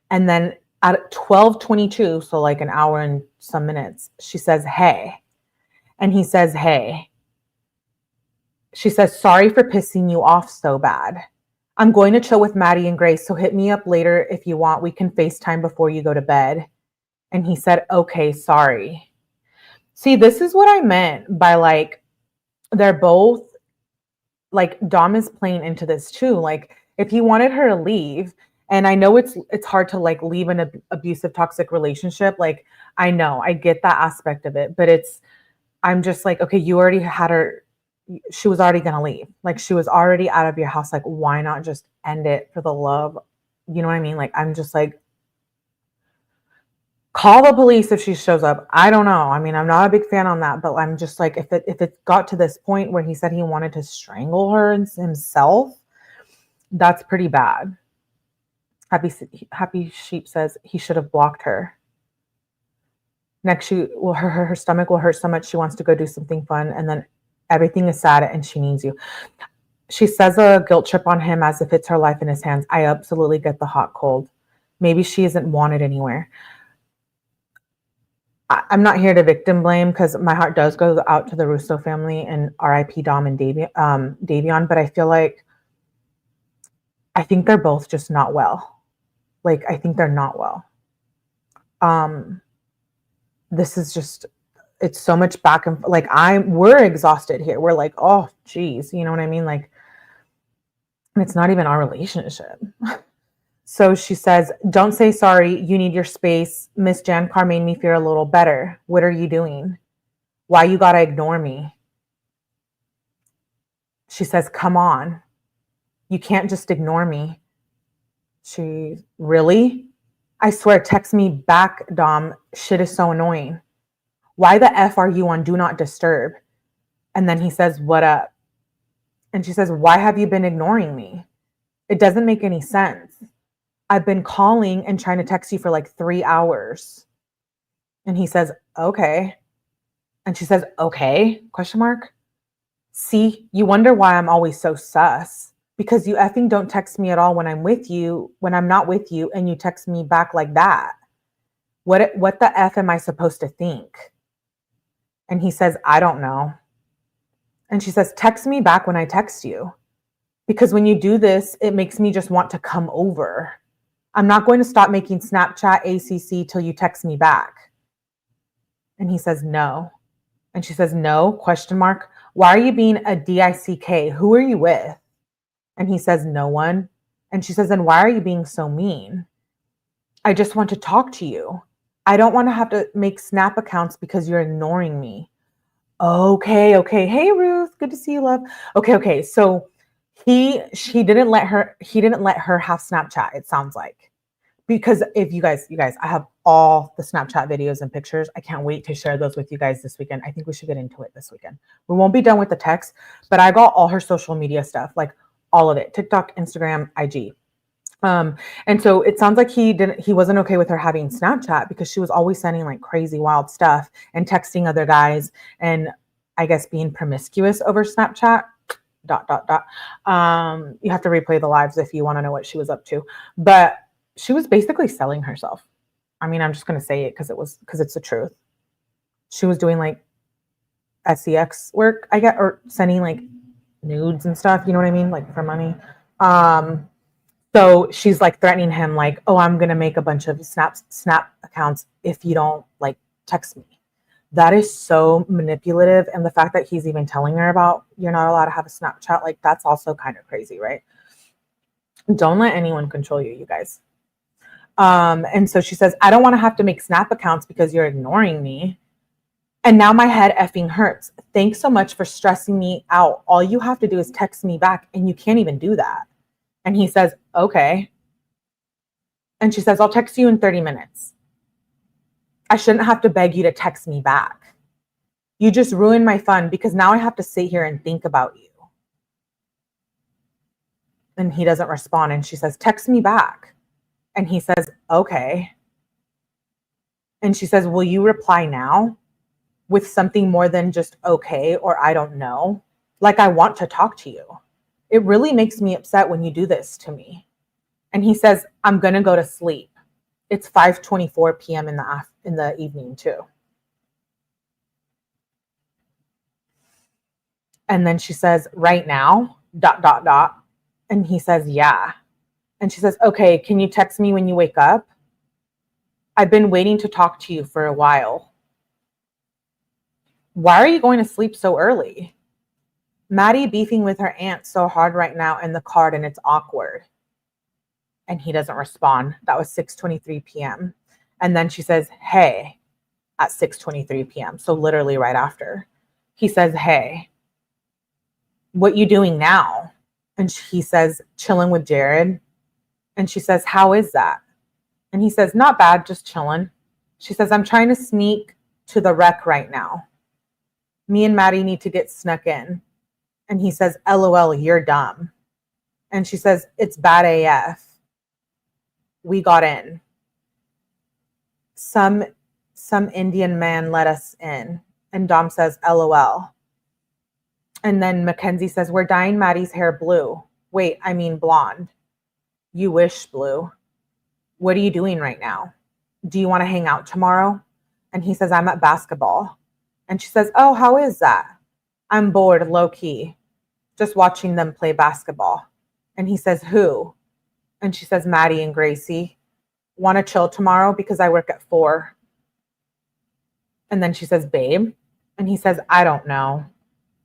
And then at 12:22, so like an hour and some minutes, she says, hey. And he says, hey. She says, sorry for pissing you off so bad. I'm going to chill with Maddie and Grace, so hit me up later if you want. We can FaceTime before you go to bed. And he said, okay, sorry. See, this is what I meant by like, they're both, like Dom is playing into this too. Like if he wanted her to leave, and I know it's hard to like leave an abusive, toxic relationship. Like I know, I get that aspect of it, but I'm just like, okay, you already had her. She was already going to leave. Like she was already out of your house. Like, why not just end it for the love? You know what I mean? Like, I'm just like, call the police if she shows up. I don't know. I mean, I'm not a big fan on that, but I'm just like, if it got to this point where he said he wanted to strangle her himself, that's pretty bad. Happy Sheep says he should have blocked her. Next, her stomach will hurt so much she wants to go do something fun, and then everything is sad and she needs you. She says a guilt trip on him as if it's her life in his hands. I absolutely get the hot cold. Maybe she isn't wanted anywhere. I'm not here to victim blame because my heart does go out to the Russo family and RIP Dom and Davion, but I feel like I think they're both just not well. Like I think they're not well. This is just, it's so much back and like we're exhausted here. We're like, oh geez, you know what I mean? Like, and it's not even our relationship. So she says, don't say sorry. You need your space. Miss Jan Carr made me feel a little better. What are you doing? Why you gotta ignore me? She says, come on. You can't just ignore me. Really? I swear, text me back, Dom. Shit is so annoying. Why the F are you on Do Not Disturb? And then he says, what up? And she says, why have you been ignoring me? It doesn't make any sense. I've been calling and trying to text you for like 3 hours. And he says, okay. And she says, okay, question mark. See, you wonder why I'm always so sus. Because you effing don't text me at all when I'm with you, when I'm not with you, and you text me back like that. What the F am I supposed to think? And he says, I don't know. And she says, text me back when I text you. Because when you do this, it makes me just want to come over. I'm not going to stop making Snapchat ACC till you text me back. And he says, no. And she says, no, question mark. Why are you being a DICK? Who are you with? And he says, no one. And she says, then why are you being so mean? I just want to talk to you. I don't want to have to make Snap accounts because you're ignoring me. Okay. Hey, Ruth, good to see you, love. Okay. So he didn't let her have Snapchat, it sounds like. Because if you guys, I have all the Snapchat videos and pictures. I can't wait to share those with you guys this weekend. I think we should get into it this weekend. We won't be done with the text, but I got all her social media stuff, like all of it, TikTok, Instagram, IG. And so it sounds like he wasn't okay with her having Snapchat because she was always sending like crazy wild stuff and texting other guys. And I guess, being promiscuous over Snapchat. ... You have to replay the lives if you want to know what she was up to. But she was basically selling herself. I mean, I'm just going to say it because it's the truth. She was doing like sex work, I get, or sending like nudes and stuff, you know what I mean? Like for money. So she's like threatening him, like, oh, I'm gonna make a bunch of snap accounts if you don't like text me. That is so manipulative. And the fact that he's even telling her about you're not allowed to have a Snapchat, like that's also kind of crazy, right? Don't let anyone control you, you guys. And so she says, I don't want to have to make Snap accounts because you're ignoring me. And now my head effing hurts. Thanks so much for stressing me out. All you have to do is text me back, and you can't even do that. And he says, okay. And she says, I'll text you in 30 minutes. I shouldn't have to beg you to text me back. You just ruined my fun because now I have to sit here and think about you. And he doesn't respond. And she says, text me back. And he says, okay. And she says, will you reply now with something more than just okay or I don't know? Like, I want to talk to you. It really makes me upset when you do this to me. And he says, I'm going to go to sleep. It's 5:24 p.m. in the evening too. And then she says, right now, ... And he says, yeah. And she says, okay, can you text me when you wake up? I've been waiting to talk to you for a while. Why are you going to sleep so early? Maddie beefing with her aunt so hard right now in the car, and it's awkward. And he doesn't respond. That was 6:23 p.m. And then she says, hey, at 6:23 p.m. So literally right after. He says, hey, what you doing now? And he says, chilling with Jared. And she says, how is that? And he says, not bad, just chilling. She says, I'm trying to sneak to the wreck right now. Me and Maddie need to get snuck in. And he says, LOL, you're dumb. And she says, it's bad AF. We got in. Some Indian man let us in. And Dom says, LOL. And then Mackenzie says, we're dyeing Maddie's hair blue. Wait, I mean blonde. You wish, Blue. What are you doing right now? Do you want to hang out tomorrow? And he says, I'm at basketball. And she says, oh, how is that? I'm bored, low key, just watching them play basketball. And he says, who? And she says, Maddie and Gracie. Want to chill tomorrow because I work at 4. And then she says, babe. And he says, I don't know.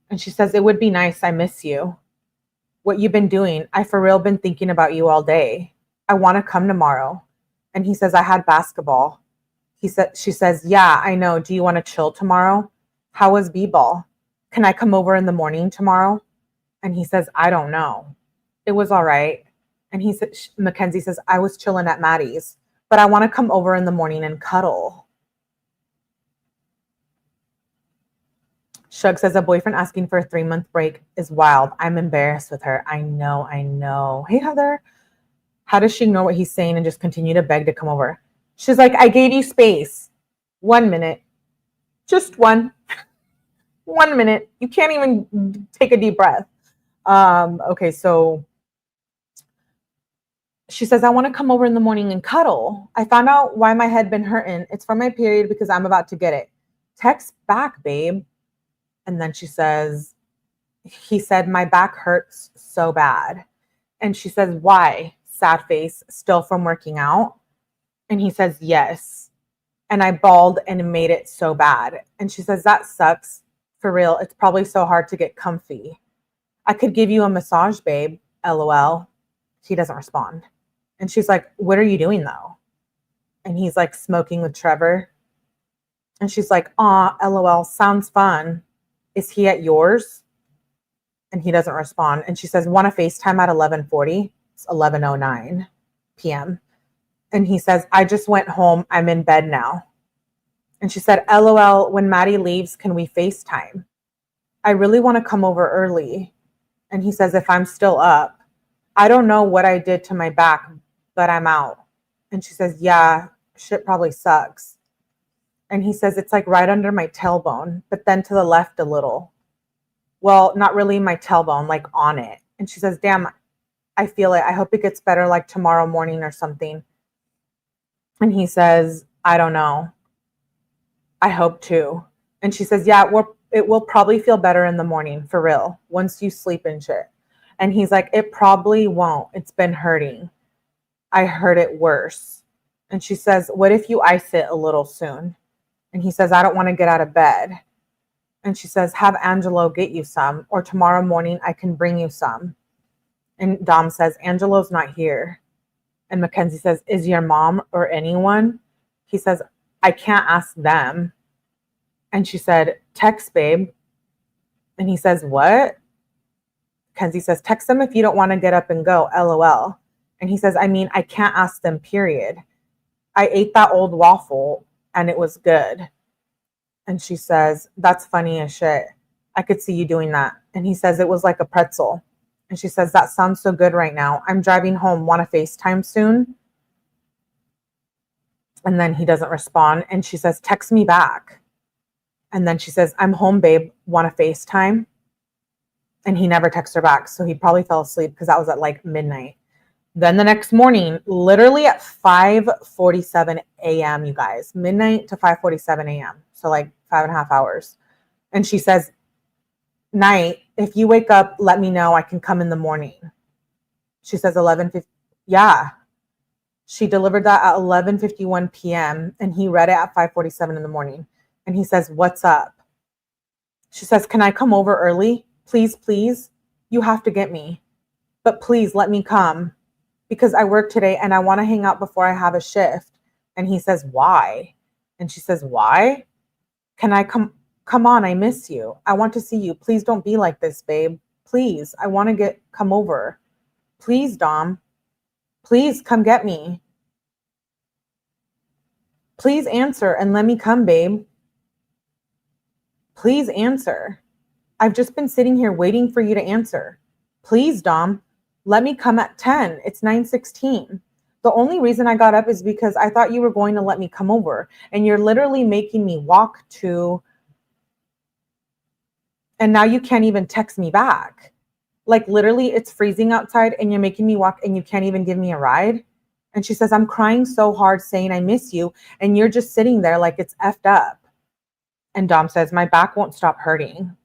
And she says, it would be nice. I miss you. What you been doing? I for real been thinking about you all day. I want to come tomorrow. And he says, I had basketball. She says, yeah, I know. Do you want to chill tomorrow? How was b-ball? Can I come over in the morning tomorrow? And he says, I don't know. It was all right. And he said, Mackenzie says, I was chilling at Maddie's, but I want to come over in the morning and cuddle. Shug says, a boyfriend asking for a 3-month break is wild. I'm embarrassed with her. I know. Hey, Heather. How does she ignore what he's saying and just continue to beg to come over? She's like, I gave you space. 1 minute. Just 1 minute. You can't even take a deep breath. Okay, so she says, I want to come over in the morning and cuddle. I found out why my head been hurting. It's for my period because I'm about to get it. Text back, babe. And then she says, he said, my back hurts so bad. And she says, why? Sad face, still from working out? And he says, yes. And I bawled and it made it so bad. And she says, that sucks. For real, it's probably so hard to get comfy. I could give you a massage, babe. LOL. He doesn't respond. And she's like, what are you doing though? And he's like, smoking with Trevor. And she's like, aw, LOL, sounds fun. Is he at yours? And he doesn't respond. And she says, want to FaceTime at 11:40? It's 11:09 p.m. And he says, I just went home. I'm in bed now. And she said, LOL, when Maddie leaves, can we FaceTime? I really want to come over early. And he says, if I'm still up, I don't know what I did to my back, but I'm out. And she says, yeah, shit probably sucks. And he says, it's like right under my tailbone, but then to the left a little. Well, not really my tailbone, like on it. And she says, damn, I feel it. I hope it gets better like tomorrow morning or something. And he says, I don't know. I hope to. And she says, yeah, it will probably feel better in the morning, for real, once you sleep and shit. And he's like, it probably won't. It's been hurting. I heard it worse. And she says, what if you ice it a little soon? And he says, I don't want to get out of bed. And she says, have Angelo get you some, or tomorrow morning I can bring you some. And Dom says, Angelo's not here. And Mackenzie says, is your mom or anyone? He says, I can't ask them. And she said, text, babe. And he says, what? Mackenzie says, text them if you don't want to get up and go, LOL. And he says, I mean, I can't ask them, period. I ate that old waffle and it was good. And she says, that's funny as shit. I could see you doing that. And he says, it was like a pretzel. And she says, that sounds so good right now. I'm driving home. Want to FaceTime soon? And then he doesn't respond. And she says, text me back. And then she says, I'm home, babe. Want to FaceTime? And he never texts her back. So he probably fell asleep because that was at like midnight. Then the next morning, literally at 5:47 a.m., you guys, midnight to 5:47 a.m. So like 5.5 hours. And she says, night, if you wake up, let me know. I can come in the morning. She says 11:50. Yeah. She delivered that at 11:51 p.m. and he read it at 5:47 in the morning. And he says, what's up? She says, can I come over early? Please, please. You have to get me. But please let me come because I work today and I want to hang out before I have a shift. And he says, why? And she says, why? Can I come? Come on, I miss you. I want to see you. Please don't be like this, babe. Please, I want to come over. Please, Dom. Please come get me. Please answer and let me come, babe. Please answer. I've just been sitting here waiting for you to answer. Please, Dom, let me come at 10. It's 9:16. The only reason I got up is because I thought you were going to let me come over. And you're literally making me walk to... And now you can't even text me back. Like literally it's freezing outside and you're making me walk and you can't even give me a ride. And she says, I'm crying so hard saying I miss you. And you're just sitting there like it's effed up. And Dom says, my back won't stop hurting.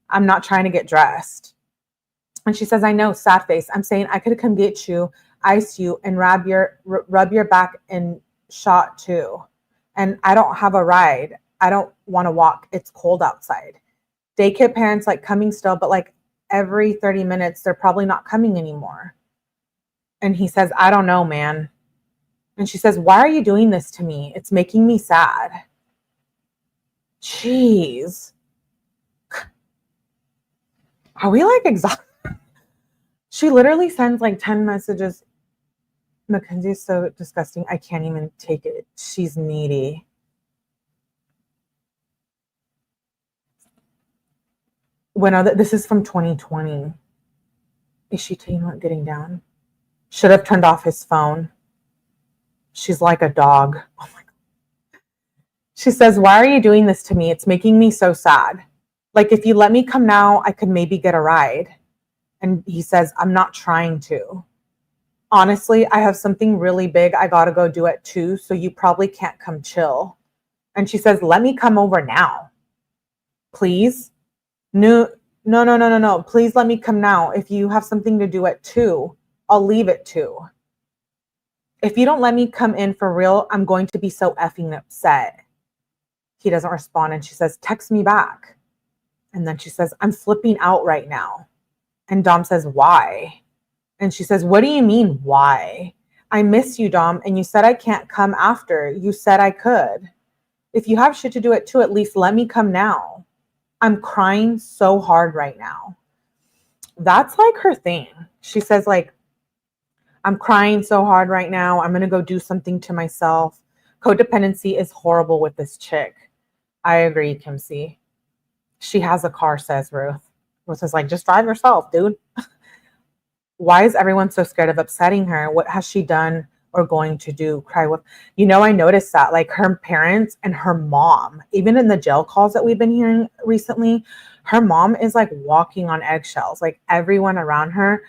I'm not trying to get dressed. And she says, I know, sad face. I'm saying I could come get you, ice you, and rub your back and shot too. And I don't have a ride. I don't want to walk. It's cold outside. Daycare parents like coming still, but like every 30 minutes, they're probably not coming anymore. And he says, I don't know, man. And she says, why are you doing this to me? It's making me sad. Jeez. Are we like exhausted? She literally sends like 10 messages. Mackenzie is so disgusting. I can't even take it. She's needy. This is from 2020. Is she not getting down? Should have turned off his phone. She's like a dog. Oh my God. She says, why are you doing this to me? It's making me so sad. Like, if you let me come now, I could maybe get a ride. And he says, I'm not trying to. Honestly, I have something really big I got to go do at 2, so you probably can't come chill. And she says, let me come over now. Please? No. Please let me come now. If you have something to do at 2, I'll leave at 2. If you don't let me come in for real, I'm going to be so effing upset. He doesn't respond. And she says, text me back. And then she says, I'm flipping out right now. And Dom says, why? And she says, what do you mean, why? I miss you, Dom. And you said I can't come after. You said I could. If you have shit to do at 2, at least let me come now. I'm crying so hard right now. That's like her thing. She says like, I'm crying so hard right now. I'm going to go do something to myself. Codependency is horrible with this chick. I agree, Kim C. She has a car, says Ruth. Ruth is like, just drive yourself, dude. Why is everyone so scared of upsetting her? What has she done or going to do cry wolf. You know, I noticed that like her parents and her mom, even in the jail calls that we've been hearing recently, her mom is like walking on eggshells. Like everyone around her,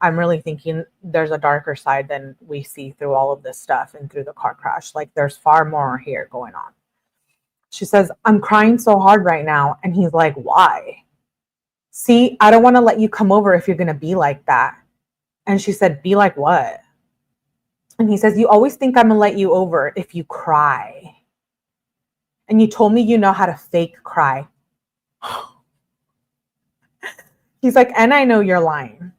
I'm really thinking there's a darker side than we see through all of this stuff and through the car crash. Like there's far more here going on. She says, I'm crying so hard right now. And he's like, why? See, I don't want to let you come over if you're going to be like that. And she said, be like what? And he says, you always think I'm going to let you over if you cry. And you told me you know how to fake cry. He's like, and I know you're lying.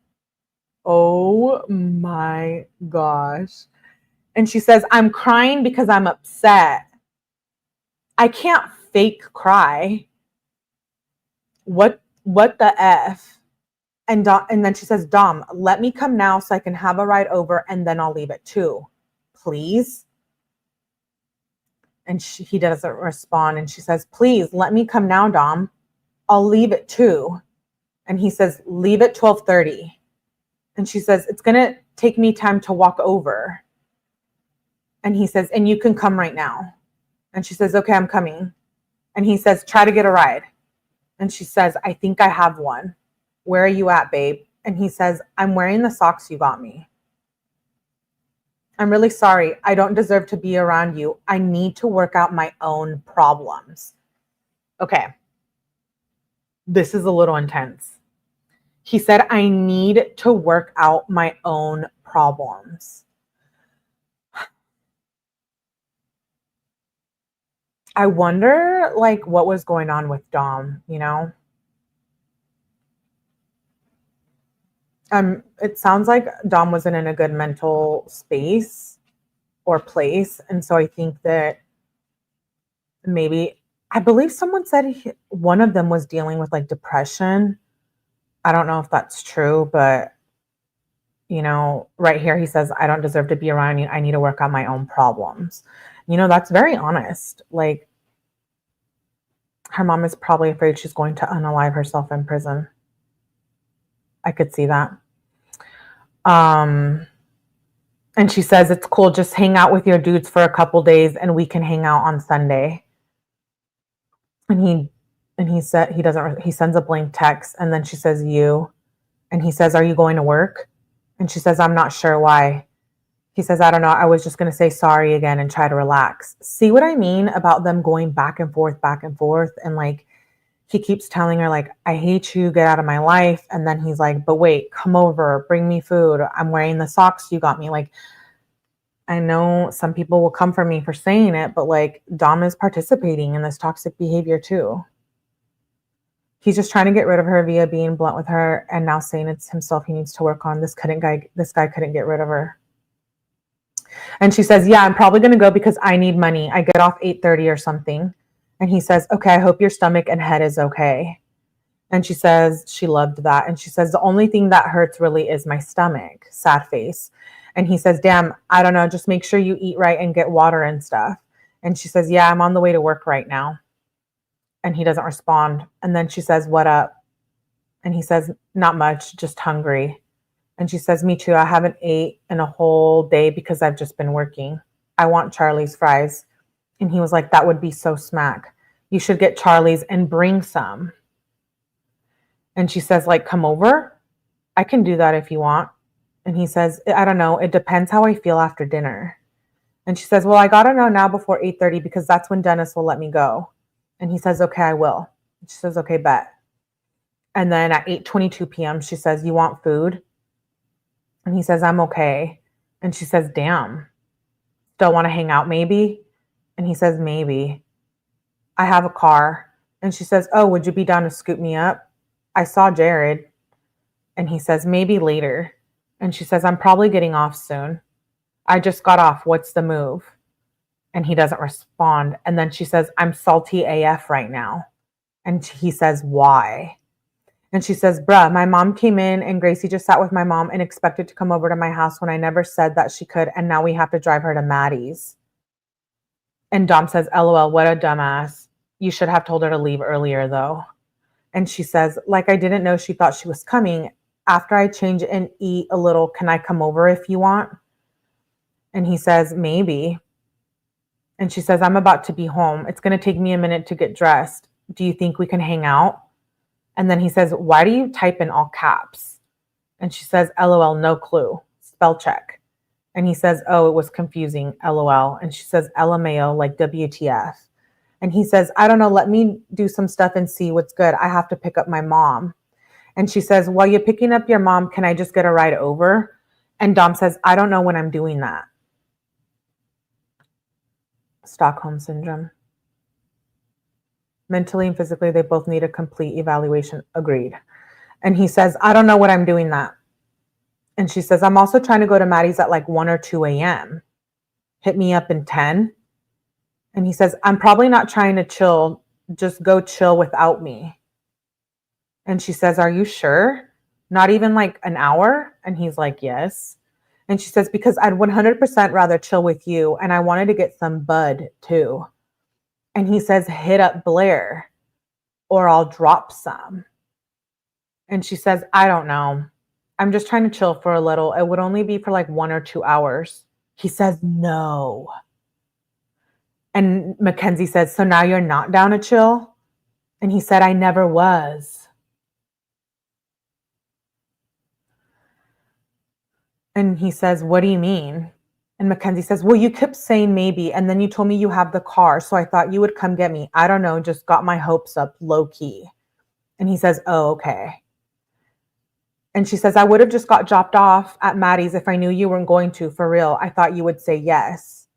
Oh my gosh. And she says, I'm crying because I'm upset. I can't fake cry. What the F? And then she says, Dom, let me come now so I can have a ride over and then I'll leave at 2. Please. And he doesn't respond. And she says, please let me come now, Dom. I'll leave at 2. And he says, leave at 12:30. And she says, it's going to take me time to walk over. And he says, and you can come right now. And she says, okay, I'm coming. And he says, try to get a ride. And she says, I think I have one. Where are you at, babe? And he says, I'm wearing the socks you got me. I'm really sorry. I don't deserve to be around you. I need to work out my own problems. Okay. This is a little intense. He said, I need to work out my own problems. I wonder, like, what was going on with Dom, you know? It sounds like Dom wasn't in a good mental space or place. And so I think that maybe, I believe someone said one of them was dealing with like depression. I don't know if that's true, but you know, right here he says, I don't deserve to be around you. I need to work on my own problems. You know, that's very honest. Like, her mom is probably afraid she's going to unalive herself in prison. I could see that. And she says, it's cool. Just hang out with your dudes for a couple days and we can hang out on Sunday. And he said, he sends a blank text. And then she says, you, and he says, are you going to work? And she says, I'm not sure why. He says, I don't know. I was just going to say sorry again and try to relax. See what I mean about them going back and forth. And like, he keeps telling her like, I hate you, get out of my life. And then he's like, but wait, come over, bring me food. I'm wearing the socks you got me. Like, I know some people will come for me for saying it, but like Dom is participating in this toxic behavior too. He's just trying to get rid of her via being blunt with her and now saying it's himself he needs to work on. This guy couldn't get rid of her. And she says, yeah, I'm probably going to go because I need money. I get off 8:30 or something. And he says, okay, I hope your stomach and head is okay. And she says she loved that. And she says, the only thing that hurts really is my stomach, sad face. And he says, damn, I don't know, just make sure you eat right and get water and stuff. And she says, yeah, I'm on the way to work right now. And he doesn't respond. And then she says, what up? And he says, not much, just hungry. And she says, me too. I haven't ate in a whole day because I've just been working. I want Charlie's fries. And he was like, that would be so smack. You should get Charlie's and bring some. And she says, like, come over? I can do that if you want. And he says, I don't know. It depends how I feel after dinner. And she says, well, I got to know now before 8:30 because that's when Dennis will let me go. And he says, okay, I will. She says, okay, bet. And then at 8:22 p.m., she says, you want food? And he says, I'm okay. And she says, damn. Still want to hang out maybe? And he says, maybe. I have a car. And she says, oh, would you be down to scoop me up? I saw Jared. And he says, maybe later. And she says, I'm probably getting off soon. I just got off. What's the move? And he doesn't respond. And then she says, I'm salty AF right now. And he says, why? And she says, bruh, my mom came in and Gracie just sat with my mom and expected to come over to my house when I never said that she could. And now we have to drive her to Maddie's. And Dom says, LOL, what a dumbass. You should have told her to leave earlier though. And she says, like, I didn't know she thought she was coming. After I change and eat a little, can I come over if you want? And he says, maybe. And she says, I'm about to be home. It's going to take me a minute to get dressed. Do you think we can hang out? And then he says, why do you type in all caps? And she says, LOL, no clue. Spell check. And he says, oh, it was confusing. LOL. And she says, LMAO, like WTF. And he says, I don't know. Let me do some stuff and see what's good. I have to pick up my mom. And she says, while you're picking up your mom, can I just get a ride over? And Dom says, I don't know when I'm doing that. Stockholm syndrome. Mentally and physically, they both need a complete evaluation. Agreed. And he says, I don't know what I'm doing that. And she says, I'm also trying to go to Maddie's at like 1 or 2 a.m. Hit me up in 10. And he says, I'm probably not trying to chill. Just go chill without me. And she says, are you sure? Not even like an hour? And he's like, yes. And she says, because I'd 100% rather chill with you. And I wanted to get some bud too. And he says, hit up Blair or I'll drop some. And she says, I don't know. I'm just trying to chill for a little. It would only be for like 1 or 2 hours. He says, no. And Mackenzie says, so now you're not down to chill? And he said, I never was. And he says, what do you mean? And Mackenzie says, well, you kept saying maybe, and then you told me you have the car, so I thought you would come get me. I don't know, just got my hopes up low key. And he says, oh, okay. And she says, I would have just got dropped off at Maddie's if I knew you weren't going to, for real. I thought you would say yes.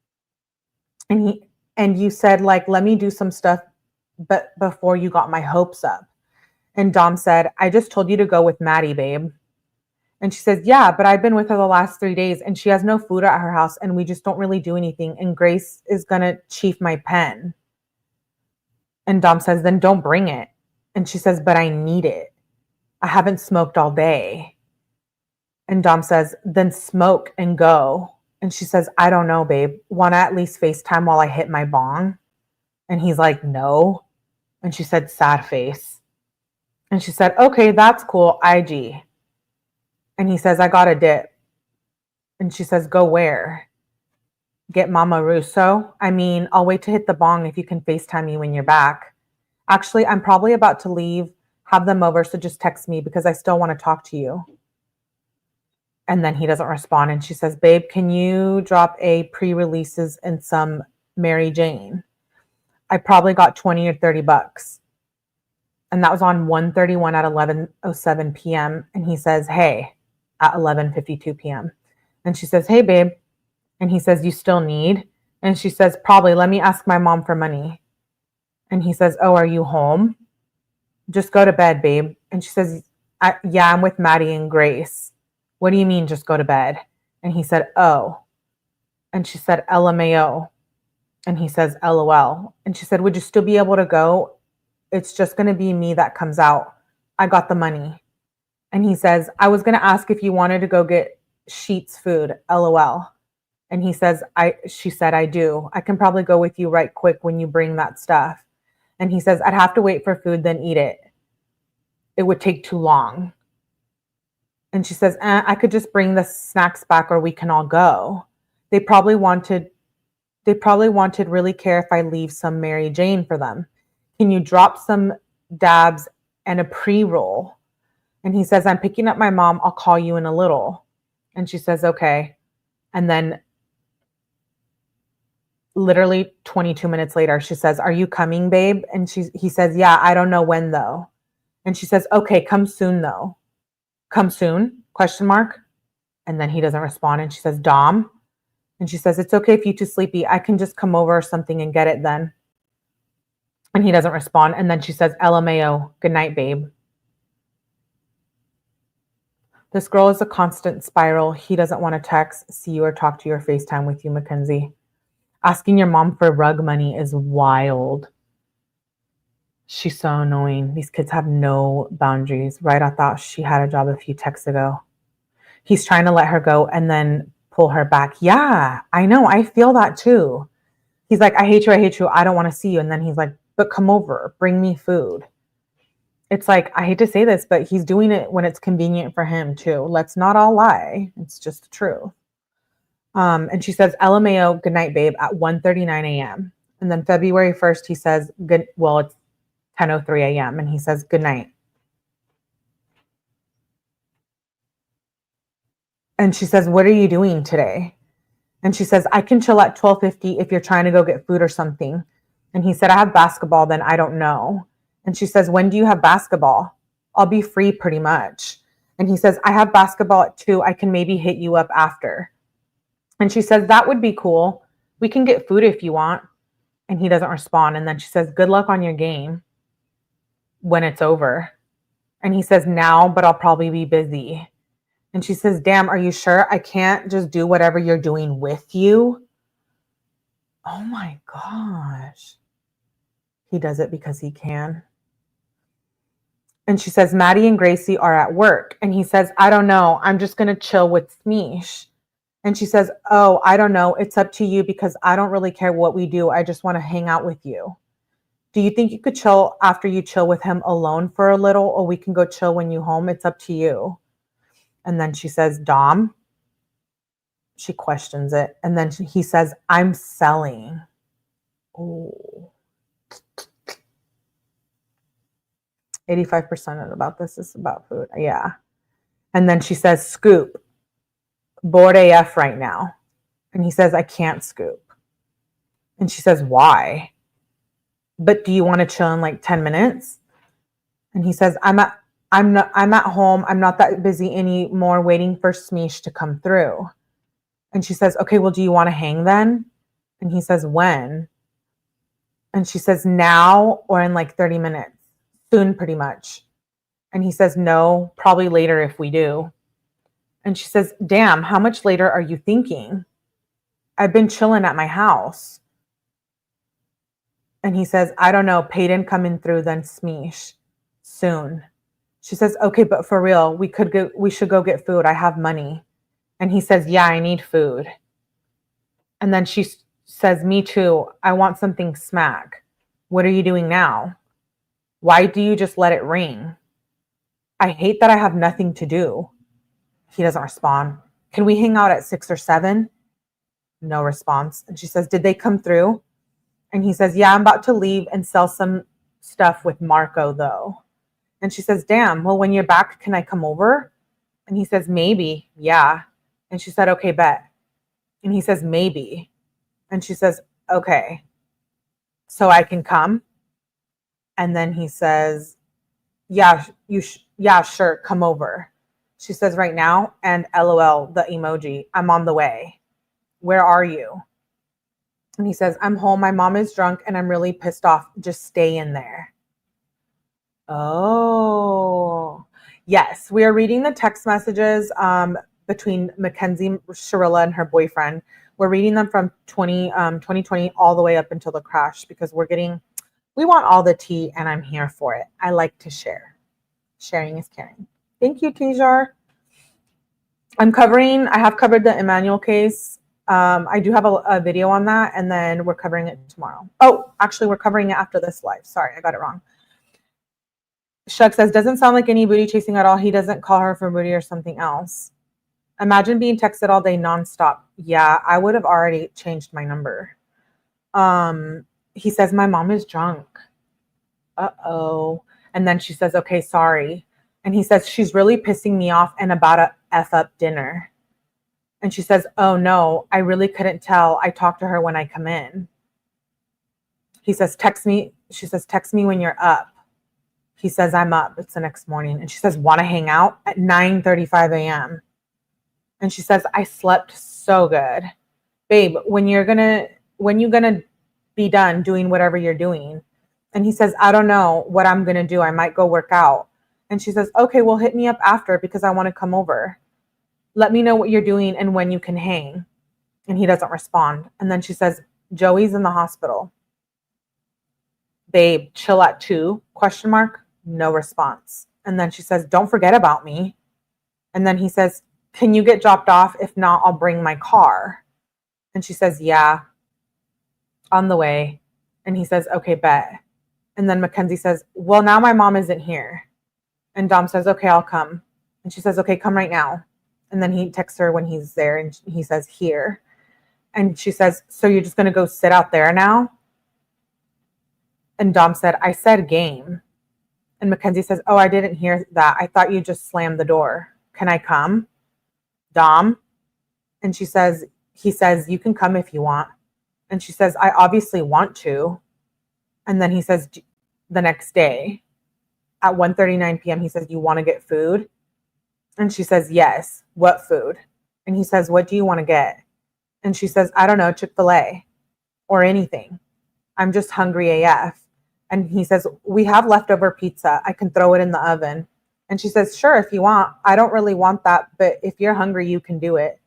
And you said, like, let me do some stuff but before you got my hopes up. And Dom said, I just told you to go with Maddie, babe. And she says, yeah, but I've been with her the last 3 days and she has no food at her house and we just don't really do anything. And Grace is going to chief my pen. And Dom says, then don't bring it. And she says, but I need it. I haven't smoked all day. And Dom says, then smoke and go. And she says, I don't know, babe. Want to at least FaceTime while I hit my bong? And he's like, no. And she said, sad face. And she said, okay, that's cool. IG. And he says, I got a dip. And she says, go where? Get Mama Russo? I mean, I'll wait to hit the bong if you can FaceTime me when you're back. Actually, I'm probably about to leave, have them over, so just text me because I still want to talk to you. And then he doesn't respond. And she says, babe, can you drop a pre-releases and some Mary Jane? I probably got 20 or 30 bucks. And that was on 1:31 at 11:07 p.m. And he says, hey, at 11:52 p.m. And she says, hey, babe. And he says, you still need? And she says, probably. Let me ask my mom for money. And he says, oh, are you home? Just go to bed, babe. And she says, yeah, I'm with Maddie and Grace. What do you mean, just go to bed? And he said, oh. And she said, LMAO. And he says, LOL. And she said, would you still be able to go? It's just going to be me that comes out. I got the money. And he says, I was going to ask if you wanted to go get Sheets food, LOL. And he says, she said, I do. I can probably go with you right quick when you bring that stuff. And he says, I'd have to wait for food, then eat it. It would take too long. And she says, I could just bring the snacks back or we can all go. They probably wanted really care if I leave some Mary Jane for them. Can you drop some dabs and a pre-roll? And he says, I'm picking up my mom. I'll call you in a little. And she says, okay. And then literally 22 minutes later, she says, are you coming, babe? And he says, yeah, I don't know when though. And she says, okay, come soon though. Come soon? Question mark. And then he doesn't respond. And she says, Dom. And she says, it's okay if you're too sleepy. I can just come over or something and get it then. And he doesn't respond. And then she says, LMAO, good night, babe. This girl is a constant spiral. He doesn't want to text, see you, or talk to you or FaceTime with you, Mackenzie. Asking your mom for rug money is wild. She's so annoying. These kids have no boundaries. Right? I thought she had a job a few texts ago. He's trying to let her go and then pull her back. Yeah, I know. I feel that too. He's like, I hate you. I hate you. I don't want to see you. And then he's like, but come over. Bring me food. It's like, I hate to say this, but he's doing it when it's convenient for him too. Let's not all lie. It's just the truth. And she says, LMAO, good night, babe, at 1:39 a.m. And then February 1st, he says, good, well, it's 10:03 a.m. And he says, good night. And she says, what are you doing today? And she says, I can chill at 12:50 if you're trying to go get food or something. And he said, I have basketball, then I don't know. And she says, when do you have basketball? I'll be free pretty much. And he says, I have basketball at 2. I can maybe hit you up after. And she says, that would be cool. We can get food if you want. And he doesn't respond. And then she says, good luck on your game when it's over. And he says, now, but I'll probably be busy. And she says, damn, are you sure I can't just do whatever you're doing with you? Oh my gosh. He does it because he can. And she says, Maddie and Gracie are at work. And he says, I don't know. I'm just going to chill with Smeesh. And she says, oh, I don't know. It's up to you because I don't really care what we do. I just want to hang out with you. Do you think you could chill after you chill with him alone for a little, or we can go chill when you home? It's up to you. And then she says, Dom. She questions it. And then he says, I'm selling. Oh. 85% about this is about food. Yeah. And then she says, scoop. Bored AF right now. And he says, I can't scoop. And she says, why? But do you want to chill in like 10 minutes? And he says, I'm at home. I'm not that busy anymore waiting for Smeesh to come through. And she says, okay, well, do you want to hang then? And he says, when? And she says, now or in like 30 minutes. Soon, pretty much. And he says, no, probably later if we do. And she says, damn, how much later are you thinking? I've been chilling at my house. And he says, I don't know, Peyton coming through, then Smeesh. Soon. She says, okay, but for real, we should go get food. I have money. And he says, yeah, I need food. And then she says, me too. I want something smack. What are you doing now? Why do you just let it ring? I hate that I have nothing to do. He doesn't respond. Can we hang out at 6 or 7? No response. And she says, did they come through? And he says, yeah, I'm about to leave and sell some stuff with Marco though. And she says, damn, well, when you're back, can I come over? And he says, maybe, yeah. And she said, okay, bet. And he says, maybe. And she says, okay, so I can come? And then he says, yeah, yeah, sure, come over. She says, right now, and LOL, the emoji, I'm on the way. Where are you? And he says, I'm home. My mom is drunk and I'm really pissed off. Just stay in there. Oh, yes. We are reading the text messages between Mackenzie Shirilla and her boyfriend. We're reading them from 2020 all the way up until the crash because we want all the tea and I'm here for it. I like to share. Sharing is caring. Thank you, Tijar. I have covered the Emmanuel case. I do have a video on that, and then we're covering it tomorrow. Oh, actually, we're covering it after this live. Sorry, I got it wrong. Shug says, doesn't sound like any booty chasing at all. He doesn't call her for booty or something else. Imagine being texted all day nonstop. Yeah, I would have already changed my number. He says, my mom is drunk. Uh-oh. And then she says, okay, sorry. And he says, she's really pissing me off and about to F up dinner. And she says, oh no, I really couldn't tell. I talk to her when I come in. He says, text me. She says, text me when you're up. He says, I'm up. It's the next morning. And she says, want to hang out at 9:35 a.m. And she says, I slept so good. Babe, when you gonna be done doing whatever you're doing? And he says, I don't know what I'm going to do. I might go work out. And she says, okay, well, hit me up after because I want to come over. Let me know what you're doing and when you can hang. And he doesn't respond. And then she says, Joey's in the hospital. Babe, chill at 2? ? No response. And then she says, don't forget about me. And then he says, can you get dropped off? If not, I'll bring my car. And she says, yeah, on the way. And he says, okay, bet. And then Mackenzie says, well, now my mom isn't here. And Dom says, okay, I'll come. And she says, okay, come right now. And then he texts her when he's there, and he says, here. And she says, so you're just going to go sit out there now? And Dom said, I said game. And Mackenzie says, oh, I didn't hear that. I thought you just slammed the door. Can I come? Dom? And he says, you can come if you want. And she says, I obviously want to. And then he says, the next day at 1:39 p.m., he says, you want to get food? And she says, yes. What food? And he says, what do you want to get? And she says, I don't know, Chick-fil-A or anything. I'm just hungry AF. And he says, we have leftover pizza. I can throw it in the oven. And she says, sure, if you want. I don't really want that, but if you're hungry, you can do it.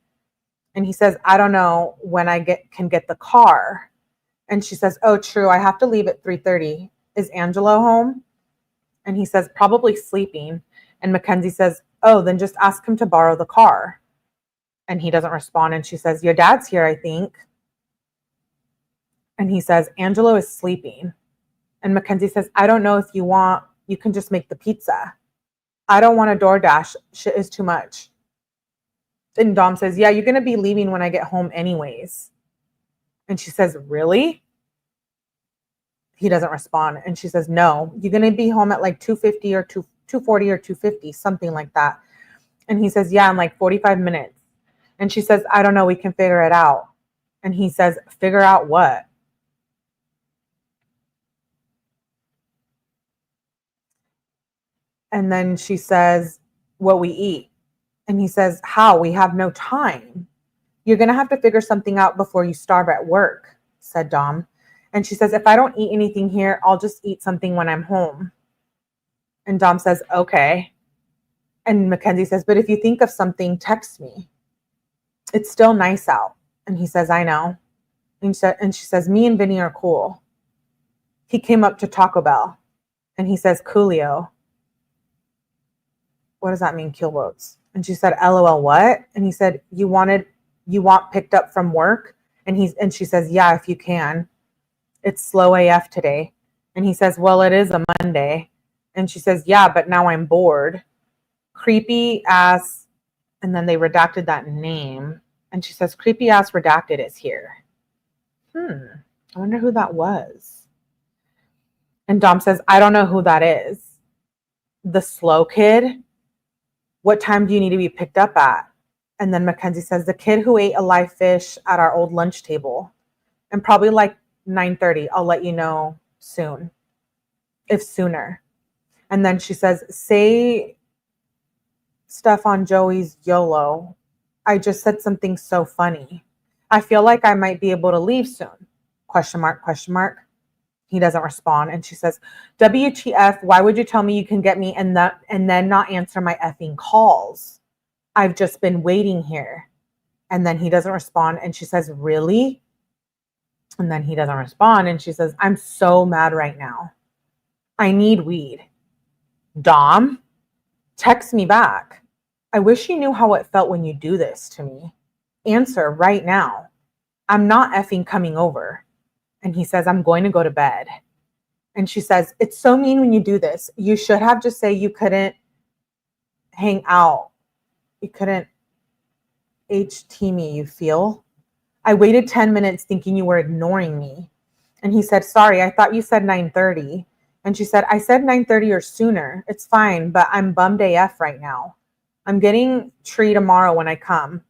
And he says, I don't know when I can get the car. And she says, oh, true. I have to leave at 3:30. Is Angelo home? And he says, probably sleeping. And Mackenzie says, oh, then just ask him to borrow the car. And he doesn't respond. And she says, your dad's here, I think. And he says, Angelo is sleeping. And Mackenzie says, I don't know if you want, you can just make the pizza. I don't want a DoorDash. Shit is too much. And Dom says, yeah, you're going to be leaving when I get home anyways. And she says, really? He doesn't respond. And she says, no, you're going to be home at like 2:50 or 2:40 or 2:50, something like that. And he says, yeah, in like 45 minutes. And she says, I don't know, we can figure it out. And he says, figure out what? And then she says, what we eat. And he says, how? We have no time. You're going to have to figure something out before you starve at work, said Dom. And she says, if I don't eat anything here, I'll just eat something when I'm home. And Dom says, okay. And Mackenzie says, but if you think of something, text me. It's still nice out. And he says, I know. And she says, me and Vinny are cool. He came up to Taco Bell. And he says, Coolio. What does that mean, keelboats? And she said, LOL, what? And he said, you want picked up from work? And she says, yeah, if you can. It's slow AF today. And he says, well, it is a Monday. And she says, yeah, but now I'm bored. Creepy ass. And then they redacted that name. And she says, creepy ass redacted is here. I wonder who that was. And Dom says, I don't know who that is. The slow kid? What time do you need to be picked up at? And then Mackenzie says, the kid who ate a live fish at our old lunch table. And probably like 9:30. I'll let you know soon, if sooner. And then she says, say stuff on Joey's YOLO. I just said something so funny. I feel like I might be able to leave soon. Question mark, question mark. He doesn't respond. And she says, WTF, why would you tell me you can get me and then not answer my effing calls? I've just been waiting here. And then he doesn't respond. And she says, really? And then he doesn't respond. And she says, I'm so mad right now. I need weed. Dom, text me back. I wish you knew how it felt when you do this to me. Answer right now. I'm not effing coming over. And he says, I'm going to go to bed. And she says, it's so mean when you do this. You should have just say you couldn't hang out. You couldn't HT me, you feel? I waited 10 minutes thinking you were ignoring me. And he said, sorry, I thought you said 9:30. And she said, I said 9:30 or sooner. It's fine, but I'm bummed AF right now. I'm getting tree tomorrow when I come.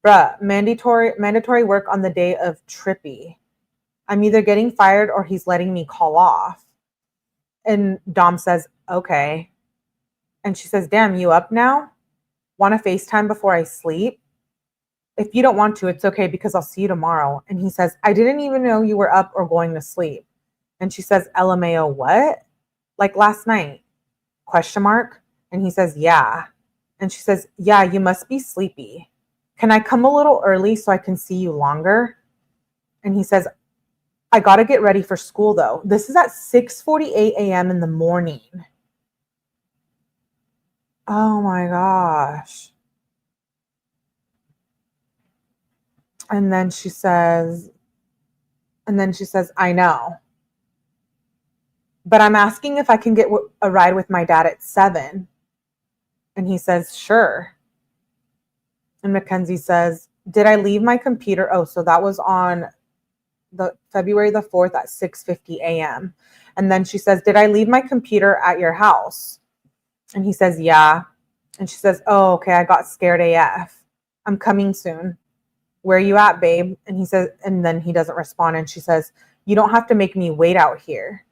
Bruh, mandatory work on the day of trippy. I'm either getting fired or he's letting me call off. And Dom says, okay. And she says, damn, you up now? Want to FaceTime before I sleep? If you don't want to, it's okay because I'll see you tomorrow. And he says, I didn't even know you were up or going to sleep. And she says, LMAO, what? Like last night? Question mark. And he says, yeah. And she says, yeah, you must be sleepy. Can I come a little early so I can see you longer? And he says, I got to get ready for school though. This is at 6:48 a.m. in the morning. Oh my gosh. And then she says, I know. But I'm asking if I can get a ride with my dad at 7. And he says, sure. And Mackenzie says, did I leave my computer? Oh, so that was on the February the 4th at 6:50 a.m. And then she says, did I leave my computer at your house? And he says, yeah. And she says, oh, okay, I got scared AF. I'm coming soon. Where are you at, babe? And he says, and then he doesn't respond. And she says, you don't have to make me wait out here.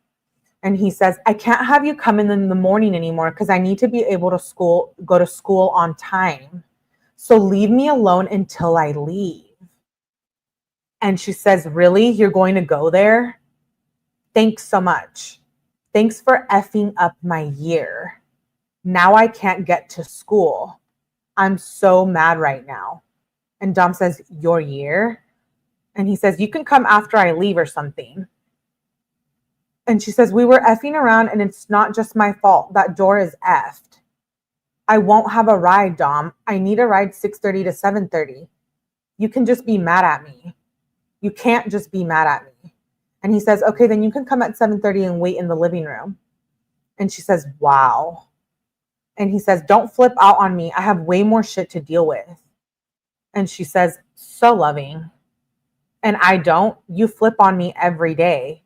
And he says, I can't have you come in the morning anymore because I need to be able to go to school on time. So leave me alone until I leave. And she says, really? You're going to go there? Thanks so much. Thanks for effing up my year. Now I can't get to school. I'm so mad right now. And Dom says, your year? And he says, you can come after I leave or something. And she says, we were effing around and it's not just my fault. That door is effed. I won't have a ride, Dom. I need a ride 6:30 to 7:30. You can just be mad at me. You can't just be mad at me. And he says, okay, then you can come at 7:30 and wait in the living room. And she says, wow. And he says, don't flip out on me. I have way more shit to deal with. And she says, so loving. And I don't. You flip on me every day.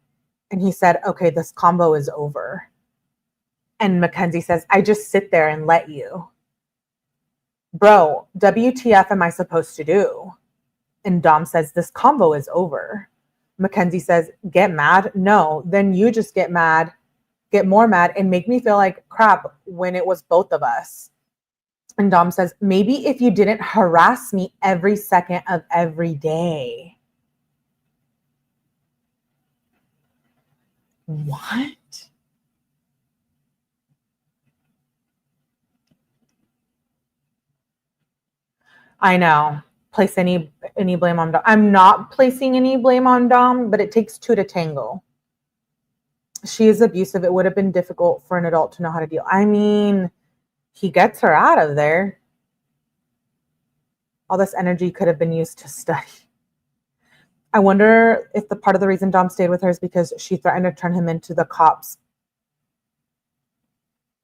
And he said, okay, this combo is over. And Mackenzie says, I just sit there and let you. Bro, WTF am I supposed to do? And Dom says, this combo is over. Mackenzie says, get mad? No, then you just get mad, get more mad, and make me feel like crap when it was both of us. And Dom says, maybe if you didn't harass me every second of every day. What? I know. Place any blame on Dom. I'm not placing any blame on Dom, but it takes two to tango. She is abusive. It would have been difficult for an adult to know how to deal. I mean, he gets her out of there. All this energy could have been used to study. I wonder if the part of the reason Dom stayed with her is because she threatened to turn him into the cops.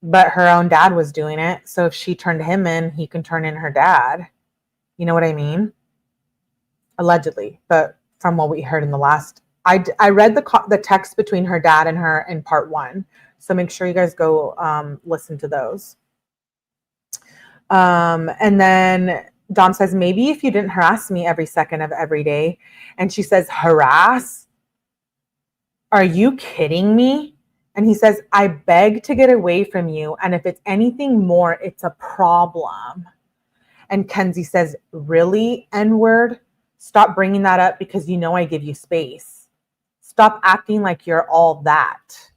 But her own dad was doing it. So if she turned him in, he can turn in her dad. You know what I mean? Allegedly. But from what we heard in the last, I read the text between her dad and her in part 1. So make sure you guys go listen to those. And then Dom says, maybe if you didn't harass me every second of every day. And she says, harass? Are you kidding me? And he says, I beg to get away from you. And if it's anything more, it's a problem. And Kenzie says, really, N-word? Stop bringing that up because you know I give you space. Stop acting like you're all that.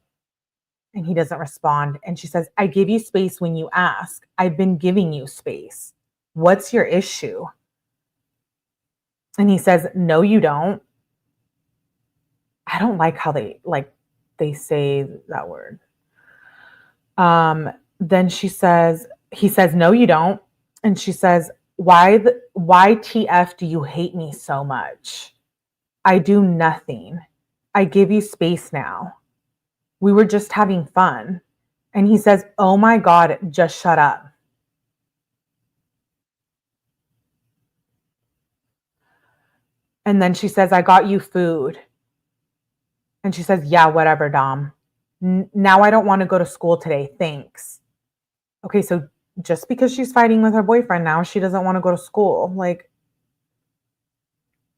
And he doesn't respond. And she says, I give you space when you ask. I've been giving you space. What's your issue? And he says, no, you don't. I don't like how they say that word. Then he says, no, you don't. And she says, why TF do you hate me so much? I do nothing. I give you space now. We were just having fun. And he says, oh my God, just shut up. And then she says, I got you food. And she says, yeah, whatever, Dom. Now I don't want to go to school today. Thanks. Okay, so just because she's fighting with her boyfriend now, she doesn't want to go to school. Like,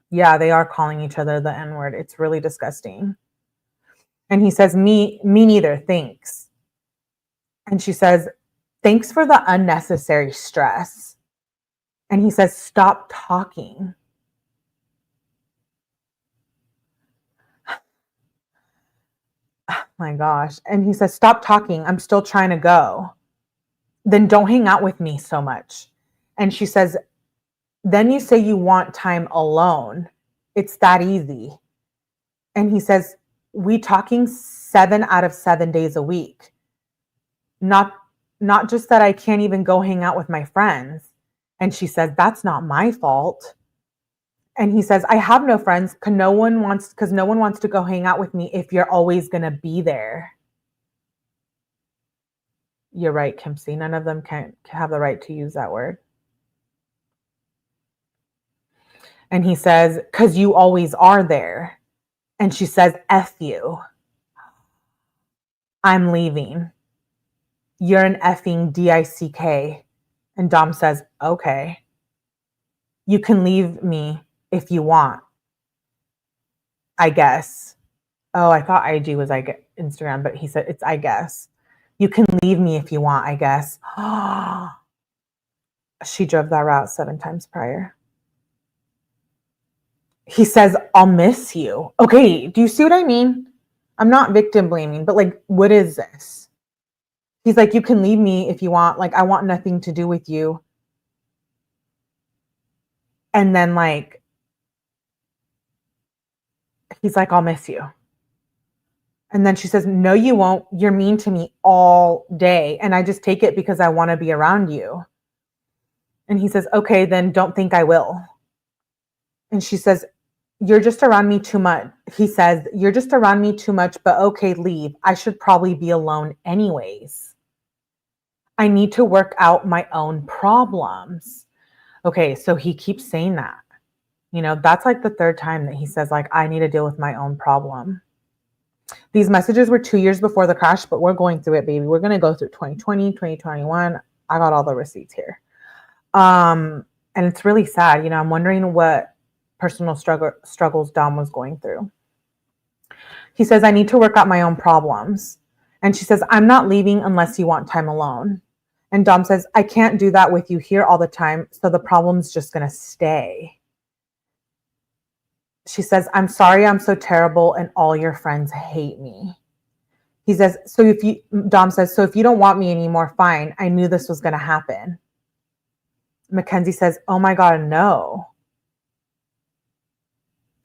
yeah, they are calling each other the N-word. It's really disgusting. And he says, me neither, thanks. And she says, thanks for the unnecessary stress. And he says, stop talking. Oh my gosh. And he says, stop talking. I'm still trying to go. Then don't hang out with me so much. And she says, then you say you want time alone. It's that easy. And he says, we talking 7 out of 7 days a week. Not just that I can't even go hang out with my friends. And she says, that's not my fault. And he says, I have no friends because no one wants to go hang out with me if you're always going to be there. You're right, Kimsey. None of them can have the right to use that word. And he says, because you always are there. And she says, F you. I'm leaving. You're an effing DICK. And Dom says, okay. You can leave me if you want, I guess. Oh, I thought IG was Instagram, but he said it's I guess. You can leave me if you want, I guess. She drove that route 7 times prior. He says, I'll miss you. Okay, do you see what I mean? I'm not victim blaming, but like, what is this? He's like, you can leave me if you want. Like, I want nothing to do with you. And then like, he's like, I'll miss you. And then she says, no, you won't. You're mean to me all day. And I just take it because I want to be around you. And he says, okay, then don't think I will. And she says, you're just around me too much. He says, you're just around me too much, but okay, leave. I should probably be alone anyways. I need to work out my own problems. Okay, so he keeps saying that. You know, that's like the 3rd time that he says, like, I need to deal with my own problem. These messages were 2 years before the crash, but we're going through it, baby. We're going to go through 2020, 2021. I got all the receipts here. And it's really sad. You know, I'm wondering what personal struggles Dom was going through. He says, I need to work out my own problems. And she says, I'm not leaving unless you want time alone. And Dom says, I can't do that with you here all the time. So the problem's just going to stay. She says, I'm sorry, I'm so terrible and all your friends hate me. He says, Dom says, so if you don't want me anymore, fine. I knew this was going to happen. Mackenzie says, oh my God, no.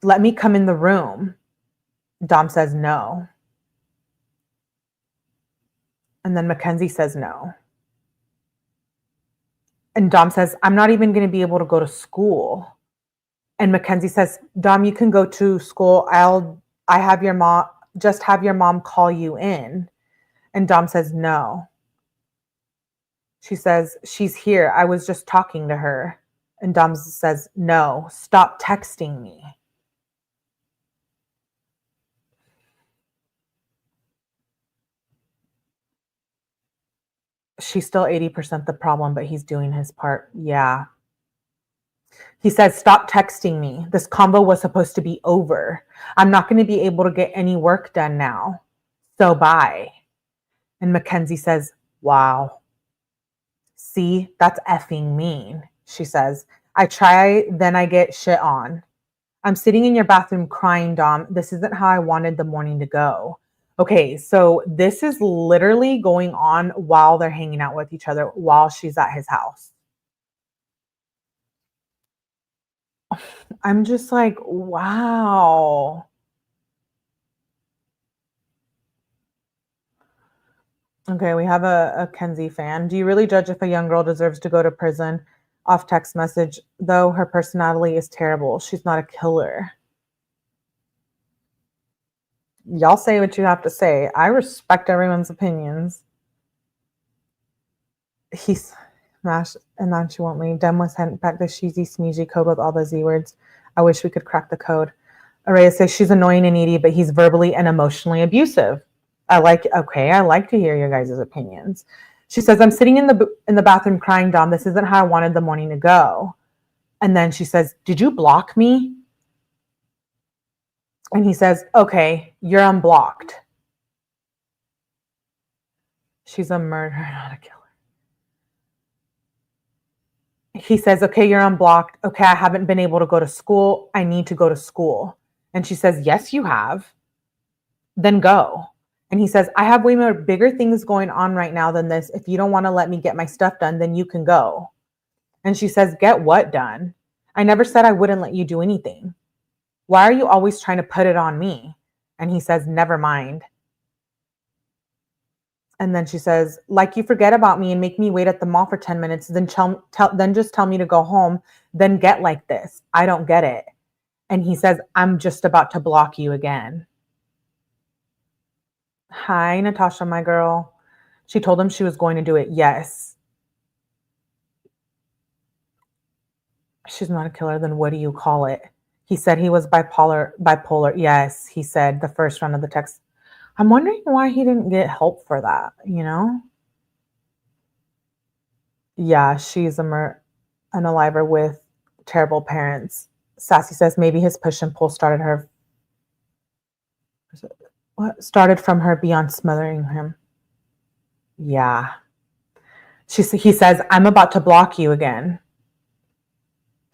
Let me come in the room. Dom says, no. And then Mackenzie says, no. And Dom says, I'm not even going to be able to go to school. And Mackenzie says, Dom, you can go to school. Have your mom call you in. And Dom says, no. She says, she's here. I was just talking to her. And Dom says, no, stop texting me. She's still 80% the problem, but he's doing his part. Yeah. He says, stop texting me. This convo was supposed to be over. I'm not going to be able to get any work done now. So bye. And Mackenzie says, wow. See, that's effing mean. She says, I try, then I get shit on. I'm sitting in your bathroom crying, Dom. This isn't how I wanted the morning to go. Okay, so this is literally going on while they're hanging out with each other, while she's at his house. I'm just like, wow. Okay, we have a Kenzie fan. Do you really judge if a young girl deserves to go to prison? Off text message, though her personality is terrible. She's not a killer. Y'all say what you have to say. I respect everyone's opinions. He's smashed, and then she won't leave. Dem was sent back the cheesy, smeezy code with all the Z words. I wish we could crack the code. Araya says she's annoying and needy, but he's verbally and emotionally abusive. I like to hear your guys' opinions. She says, I'm sitting in the bathroom crying, Dom. This isn't how I wanted the morning to go. And then she says, did you block me? And he says, okay, you're unblocked. She's a murderer, not a killer. He says, okay, you're unblocked. Okay, I haven't been able to go to school. I need to go to school. And she says, yes, you have. Then go. And he says, I have way more bigger things going on right now than this. If you don't want to let me get my stuff done, then you can go. And she says, get what done? I never said I wouldn't let you do anything. Why are you always trying to put it on me? And he says, never mind. And then she says, like you forget about me and make me wait at the mall for 10 minutes, then just tell me to go home, then get like this. I don't get it. And he says, I'm just about to block you again. Hi, Natasha, my girl. She told him she was going to do it. Yes. She's not a killer. Then what do you call it? He said he was bipolar. Yes, he said the first round of the text. I'm wondering why he didn't get help for that, you know? Yeah, she's an aliver with terrible parents. Sassy says maybe his push and pull started from her beyond smothering him. Yeah. He says, I'm about to block you again.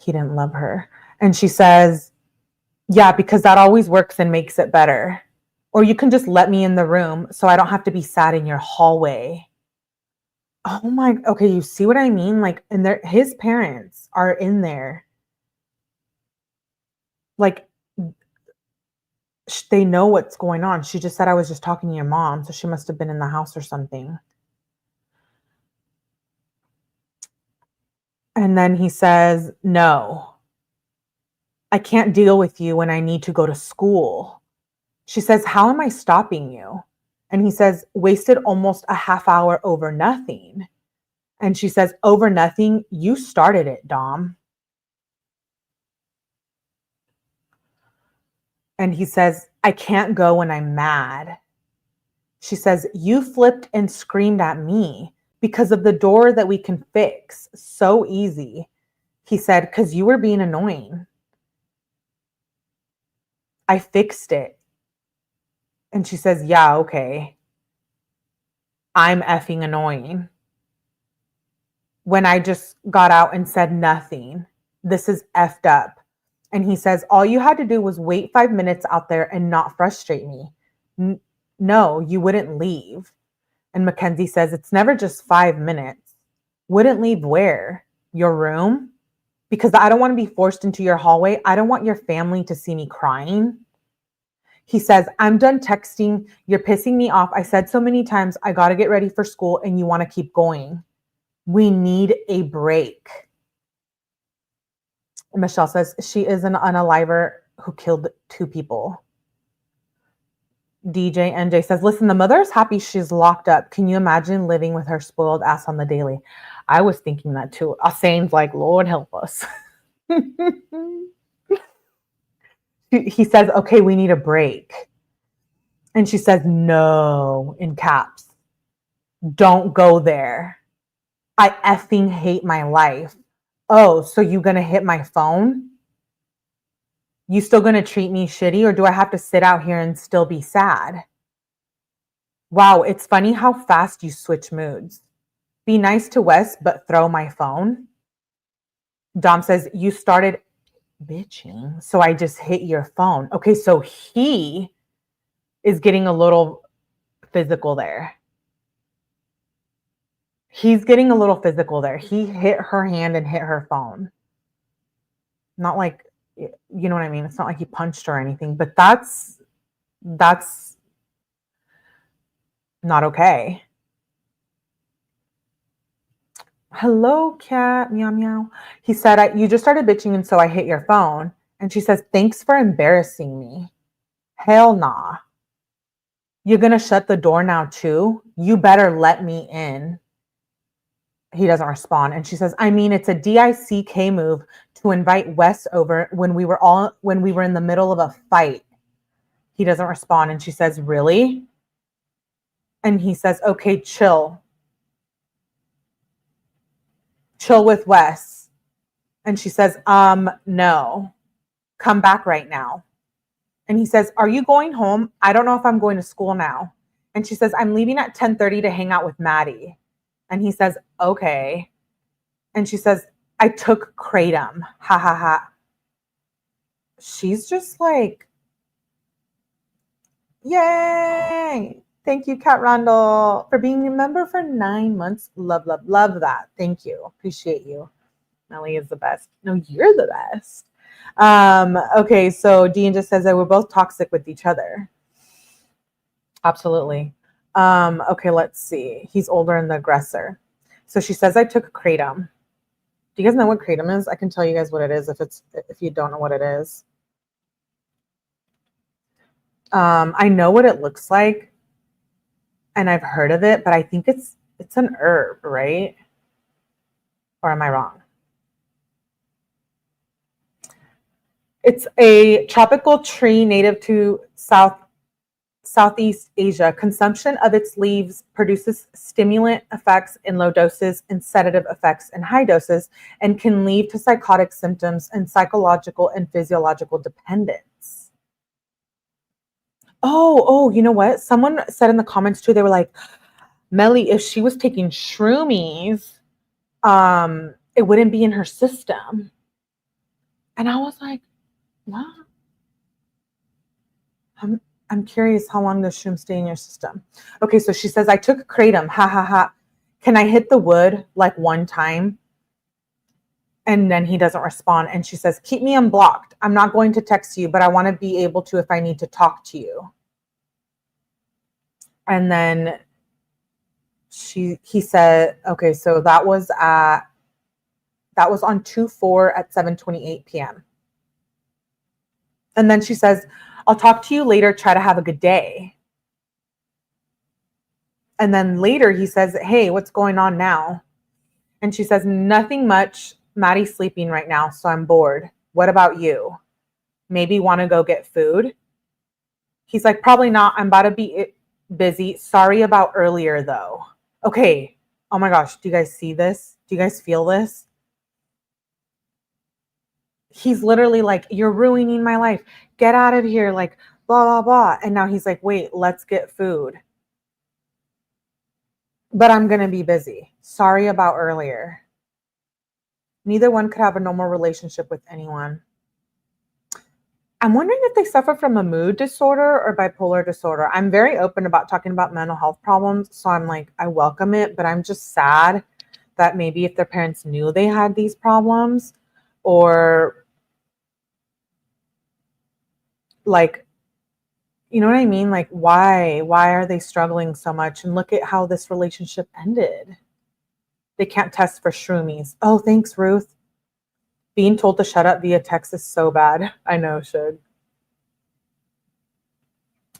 He didn't love her. And she says, yeah, because that always works and makes it better. Or you can just let me in the room so I don't have to be sat in your hallway. Oh my, okay, you see what I mean? Like, and his parents are in there. Like, they know what's going on. She just said, I was just talking to your mom, so she must have been in the house or something. And then he says, no, I can't deal with you when I need to go to school. She says, how am I stopping you? And he says, wasted almost a half hour over nothing. And she says, over nothing, you started it, Dom. And he says, I can't go when I'm mad. She says, you flipped and screamed at me because of the door that we can fix so easy. He said, because you were being annoying. I fixed it. And she says, yeah, okay. I'm effing annoying. When I just got out and said nothing, this is effed up. And he says, all you had to do was wait 5 minutes out there and not frustrate me. No, you wouldn't leave. And Mackenzie says, it's never just 5 minutes. Wouldn't leave where? Your room? Because I don't want to be forced into your hallway. I don't want your family to see me crying. He says, I'm done texting. You're pissing me off. I said so many times, I got to get ready for school and you want to keep going. We need a break. Michelle says, she is an unaliver who killed 2 people. DJ NJ says, listen, the mother is happy she's locked up. Can you imagine living with her spoiled ass on the daily? I was thinking that too. Asane's like, Lord help us. He says, okay, we need a break. And she says, no, in caps. Don't go there. I effing hate my life. Oh, so you gonna hit my phone? You still gonna treat me shitty, or do I have to sit out here and still be sad? Wow, it's funny how fast you switch moods. Be nice to Wes, but throw my phone. Dom says, you started bitching, so I just hit your phone. Okay, so he is getting a little physical there. He's getting a little physical there. He hit her hand and hit her phone. Not like, you know what I mean? It's not like he punched her or anything, but that's not okay. Hello, cat, meow, meow. He said, you just started bitching and so I hit your phone. And she says, thanks for embarrassing me. Hell nah. You're going to shut the door now too? You better let me in. He doesn't respond. And she says, I mean, it's a DICK move to invite Wes over when we were in the middle of a fight. He doesn't respond. And she says, really? And he says, okay, chill. Chill with Wes. And she says, no, come back right now. And he says, are you going home? I don't know if I'm going to school now. And she says, I'm leaving at 10:30 to hang out with Maddie. And he says, okay. And she says, I took kratom. Ha ha ha. She's just like, yay. Thank you, Kat Randall, for being a member for 9 months. Love, love, love that. Thank you. Appreciate you. Melly is the best. No, you're the best. Okay, so Dean just says that we're both toxic with each other. Absolutely. Okay, let's see. He's older and the aggressor. So she says I took kratom. Do you guys know what kratom is? I can tell you guys what it is if you don't know what it is. I know what it looks like, and I've heard of it, but I think it's an herb, right? Or am I wrong? It's a tropical tree native to Southeast Asia. Consumption of its leaves produces stimulant effects in low doses and sedative effects in high doses, and can lead to psychotic symptoms and psychological and physiological dependence. Oh, you know what? Someone said in the comments too, they were like, Melly, if she was taking shroomies, it wouldn't be in her system. And I was like, what? I'm curious how long does shroom stay in your system? Okay, so she says, I took kratom. Ha ha ha. Can I hit the wood like one time? And then he doesn't respond. And she says, keep me unblocked. I'm not going to text you, but I want to be able to if I need to talk to you. And then he said, okay, so that was on 2/4 at 7:28 p.m. And then she says, I'll talk to you later. Try to have a good day. And then later he says, hey, what's going on now? And she says, nothing much. Maddie's sleeping right now, so I'm bored. What about you? Maybe want to go get food? He's like, probably not. I'm about to be busy. Sorry about earlier, though. Okay. Oh my gosh. Do you guys see this? Do you guys feel this? He's literally like, you're ruining my life. Get out of here. Like, blah, blah, blah. And now he's like, wait, let's get food. But I'm going to be busy. Sorry about earlier. Neither one could have a normal relationship with anyone. I'm wondering if they suffer from a mood disorder or bipolar disorder. I'm very open about talking about mental health problems. So I'm like, I welcome it, but I'm just sad that maybe if their parents knew they had these problems, or like, you know what I mean? Like, why are they struggling so much? And look at how this relationship ended. They can't test for shroomies. Oh, thanks, Ruth. Being told to shut up via text is so bad. I know, should.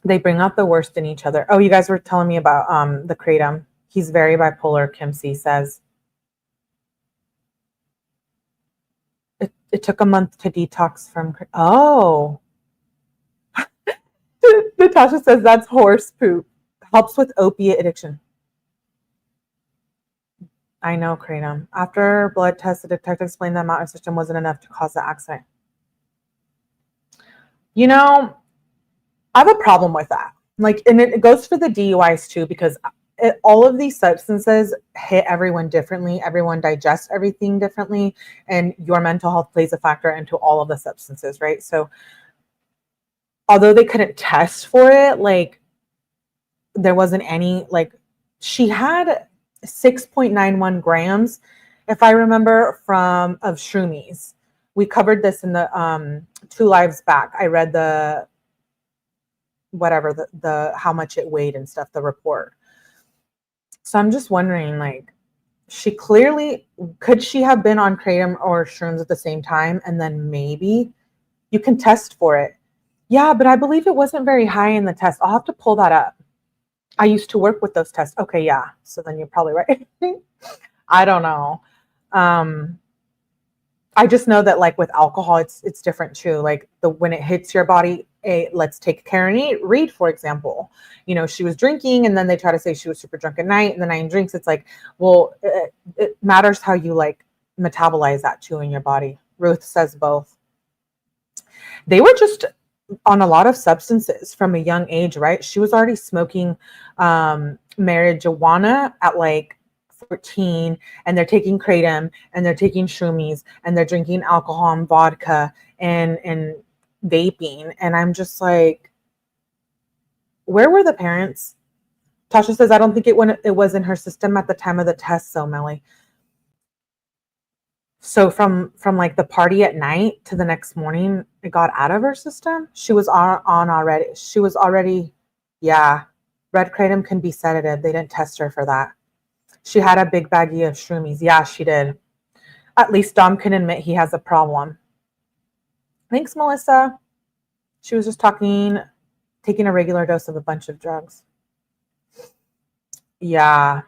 They bring out the worst in each other. Oh, you guys were telling me about the kratom. He's very bipolar, Kim C says. It took a month to detox from. Oh. Natasha says that's horse poop. Helps with opiate addiction. I know, kratom. After blood test, the detective explained the amount of system wasn't enough to cause the accident. You know, I have a problem with that. Like, and it goes for the DUIs too, because all of these substances hit everyone differently. Everyone digests everything differently, and your mental health plays a factor into all of the substances, right? So although they couldn't test for it, like there wasn't any, like she had 6.91 grams, if I remember, of shroomies. We covered this in the 2 lives back. I read the how much it weighed and stuff, the report. So I'm just wondering, like, could she have been on kratom or shrooms at the same time? And then maybe you can test for it. Yeah, but I believe it wasn't very high in the test. I'll have to pull that up. I used to work with those tests. Okay, yeah. So then you're probably right. I don't know. I just know that, like, with alcohol, it's different too. Like when it hits your body, let's take Karen Reed, for example. You know, she was drinking, and then they try to say she was super drunk at night, and the 9 drinks. It's like, well, it matters how you like metabolize that too in your body. Ruth says both. They were just on a lot of substances from a young age, right? She was already smoking marijuana at like 14, and they're taking kratom, and they're taking shroomies, and they're drinking alcohol and vodka and vaping. And I'm just like, where were the parents? Tasha says, I don't think it was in her system at the time of the test. So Melly. So from like the party at night to the next morning, it got out of her system. She was on already. She was already, yeah. Red kratom can be sedative. They didn't test her for that. She had a big baggie of shroomies. Yeah, she did. At least Dom can admit he has a problem. Thanks, Melissa. She was just taking a regular dose of a bunch of drugs. Yeah.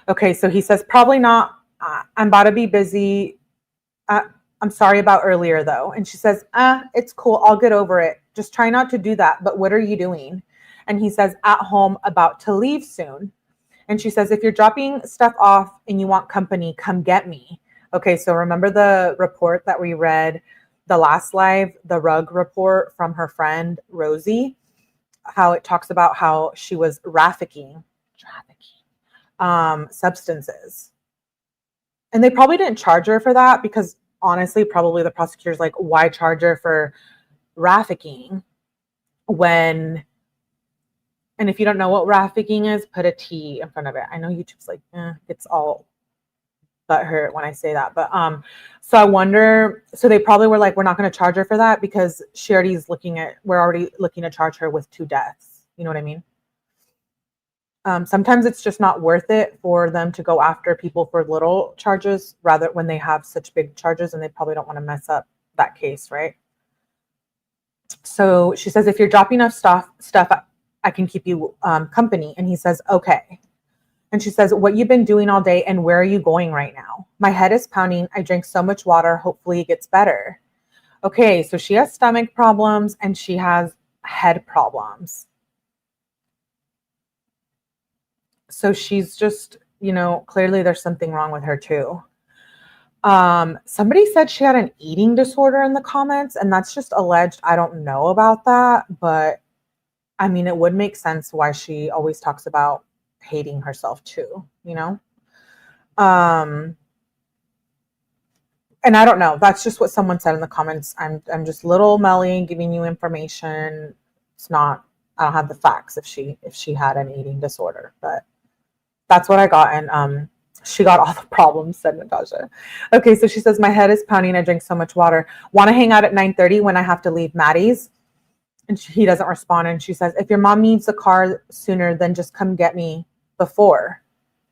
Okay, so he says, probably not. I'm about to be busy. I'm sorry about earlier though. And she says, it's cool. I'll get over it. Just try not to do that. But what are you doing? And he says, at home, about to leave soon. And she says, if you're dropping stuff off and you want company, come get me. Okay, so remember the report that we read the last live, the rug report from her friend Rosie, how it talks about how she was trafficking substances. And they probably didn't charge her for that because honestly, probably the prosecutor's like, why charge her for trafficking when, and if you don't know what trafficking is, put a T in front of it. I know YouTube's like, it's all butthurt when I say that. But so I wonder, so they probably were like, we're not going to charge her for that because we're already looking to charge her with 2 deaths. You know what I mean? Sometimes it's just not worth it for them to go after people for little charges rather when they have such big charges, and they probably don't want to mess up that case, right? So she says, if you're dropping off stuff, I can keep you company. And he says, okay. And she says, what you've been doing all day and where are you going right now? My head is pounding. I drank so much water. Hopefully it gets better. Okay, so she has stomach problems and she has head problems. So she's just, clearly there's something wrong with her too. Somebody said she had an eating disorder in the comments, and that's just alleged. I don't know about that, but I mean, it would make sense why she always talks about hating herself too, And I don't know. That's just what someone said in the comments. I'm just little Melly giving you information. It's not, I don't have the facts if she had an eating disorder, but that's what I got. And she got all the problems, said Natasha. Okay, so she says, my head is pounding. I drink so much water. Want to hang out at 9:30 when I have to leave Maddie's? And he doesn't respond. And she says, if your mom needs the car sooner, then just come get me before.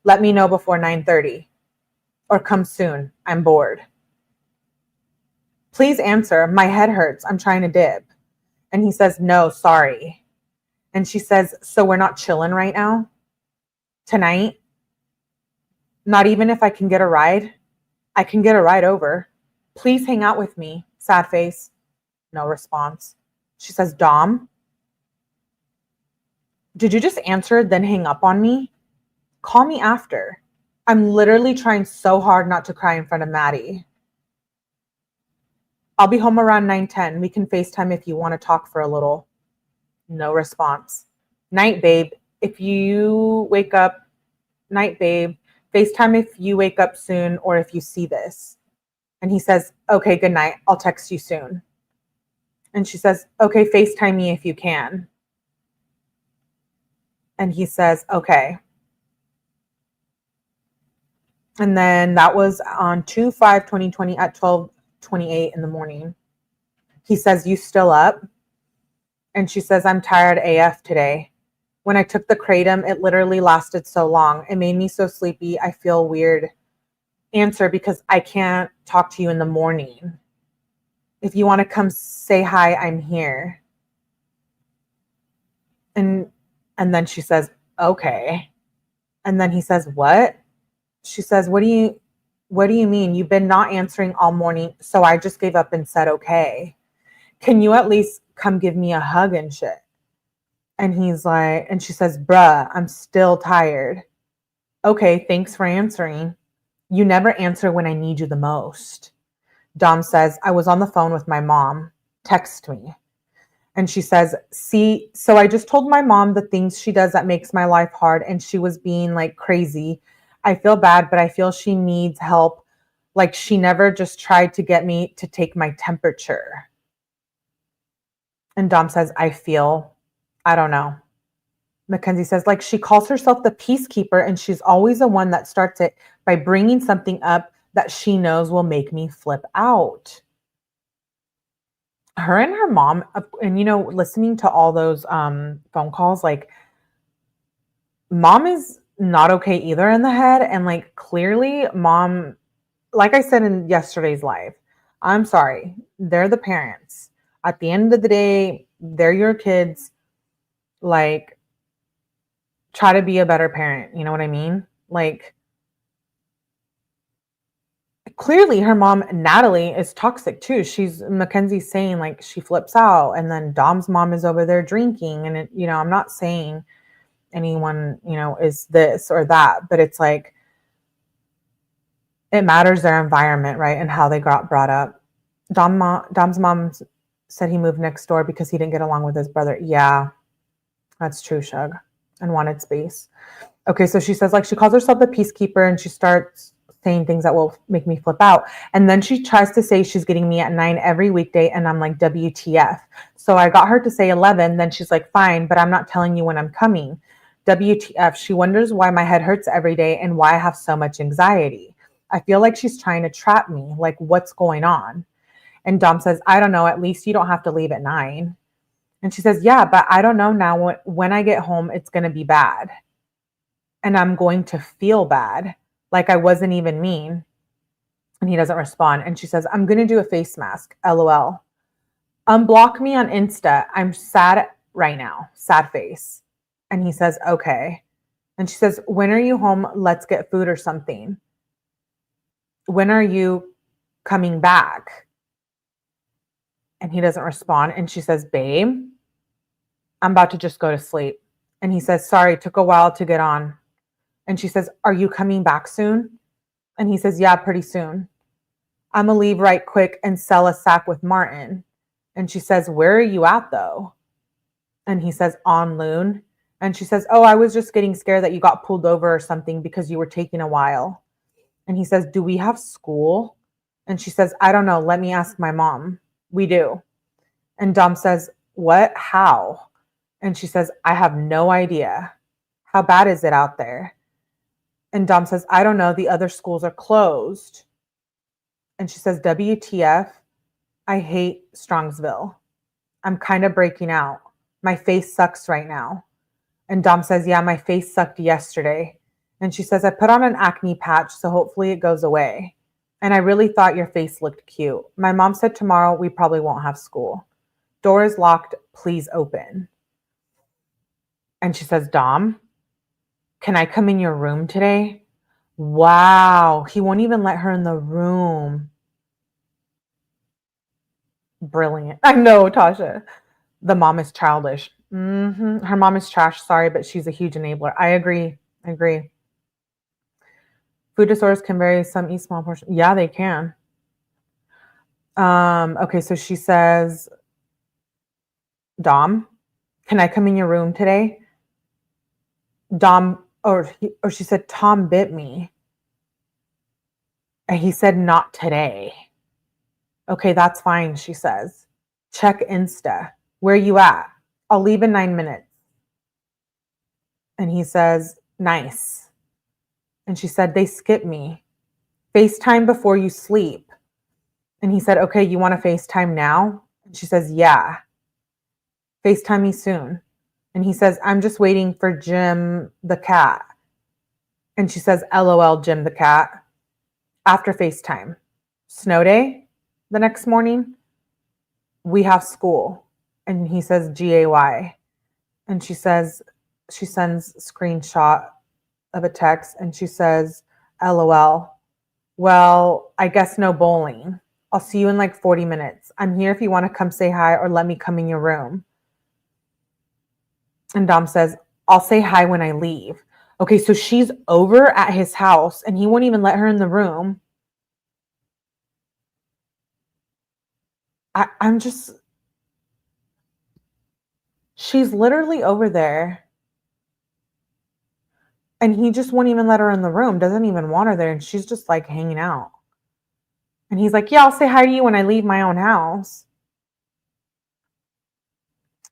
Let me know before 9:30 or come soon. I'm bored. Please answer. My head hurts. I'm trying to dip. And he says, no, sorry. And she says, so we're not chilling right now? Tonight? Not even if I can get a ride? I can get a ride over. Please hang out with me. Sad face. No response. She says, Dom? Did you just answer then hang up on me? Call me after. I'm literally trying so hard not to cry in front of Maddie. I'll be home around 9:10. We can FaceTime if you want to talk for a little. No response. Night, babe. If you wake up, night, babe. FaceTime if you wake up soon or if you see this. And he says, okay, good night. I'll text you soon. And she says, okay, FaceTime me if you can. And he says, okay. And then that was on 2/5/2020 at 12:28 in the morning. He says, you still up? And she says, I'm tired AF today. When I took the kratom, it literally lasted so long. It made me so sleepy. I feel weird. Answer, because I can't talk to you in the morning. If you want to come say hi, I'm here. And then she says, okay. And then he says, what? She says, what do you mean? You've been not answering all morning, so I just gave up and said, okay. Can you at least come give me a hug and shit? And he's like, and she says, bruh, I'm still tired. Okay, thanks for answering. You never answer when I need you the most. Dom says, I was on the phone with my mom. Text me. And she says, see, so I just told my mom the things she does that makes my life hard, and she was being like crazy. I feel bad, but I feel she needs help. Like she never just tried to get me to take my temperature. And Dom says, I don't know. Mackenzie says, like she calls herself the peacekeeper, and she's always the one that starts it by bringing something up that she knows will make me flip out. Her and her mom, and listening to all those phone calls, like mom is not okay either in the head. And like clearly mom, like I said in yesterday's live, I'm sorry, they're the parents. At the end of the day, they're your kids. Like, try to be a better parent. You know what I mean? Like, clearly her mom, Natalie, is toxic too. Mackenzie's saying like she flips out, and then Dom's mom is over there drinking. And I'm not saying anyone, is this or that, but it's like, it matters their environment, right? And how they got brought up. Dom's mom said he moved next door because he didn't get along with his brother. Yeah, that's true, Shug, and wanted space. Okay, so she says, like, she calls herself the peacekeeper, and she starts saying things that will make me flip out. And then she tries to say she's getting me at 9 every weekday, and I'm like, WTF. So I got her to say 11. Then she's like, fine, but I'm not telling you when I'm coming. WTF. She wonders why my head hurts every day and why I have so much anxiety. I feel like she's trying to trap me. Like, what's going on? And Dom says, I don't know. At least you don't have to leave at 9. And she says, yeah, but I don't know now. When I get home, it's going to be bad. And I'm going to feel bad, like I wasn't even mean. And he doesn't respond. And she says, I'm going to do a face mask. LOL. Unblock me on Insta. I'm sad right now. Sad face. And he says, okay. And she says, when are you home? Let's get food or something. When are you coming back? And he doesn't respond. And she says, babe, I'm about to just go to sleep. And he says, sorry, took a while to get on. And she says, are you coming back soon? And he says, yeah, pretty soon. I'm going to leave right quick and sell a sack with Martin. And she says, where are you at though? And he says, on Loon. And she says, oh, I was just getting scared that you got pulled over or something because you were taking a while. And he says, do we have school? And she says, I don't know. Let me ask my mom. We do. And Dom says, what? How? And she says, I have no idea. How bad is it out there? And Dom says, I don't know. The other schools are closed. And she says, WTF? I hate Strongsville. I'm kind of breaking out. My face sucks right now. And Dom says, yeah, my face sucked yesterday. And she says, I put on an acne patch, so hopefully it goes away. And I really thought your face looked cute. My mom said tomorrow we probably won't have school. Door is locked. Please open. And she says, Dom, can I come in your room today? Wow. He won't even let her in the room. Brilliant. I know, Tasha. The mom is childish. Her mom is trash. Sorry, but she's a huge enabler. I agree. Food disorders can vary. Some eat small portions. Yeah, they can. Okay, so she says, Dom, can I come in your room today? Dom, or she said, Tom bit me. And he said, not today. Okay, that's fine, she says. Check Insta. Where you at? I'll leave in 9 minutes. And he says, nice. And she said, they skip me. FaceTime before you sleep. And he said, okay, you want to FaceTime now? And she says, yeah. FaceTime me soon. And he says, I'm just waiting for Jim the cat. And she says, LOL, Jim the cat. After FaceTime. Snow day the next morning. We have school. And he says, GAY. And she says, she sends a screenshot of a text. And she says, LOL. Well, I guess no bowling. I'll see you in like 40 minutes. I'm here if you want to come say hi or let me come in your room. And Dom says, I'll say hi when I leave. Okay, so she's over at his house and he won't even let her in the room. I'm just, she's literally over there. And he just won't even let her in the room, doesn't even want her there. And she's just like hanging out. And he's like, yeah, I'll say hi to you when I leave my own house.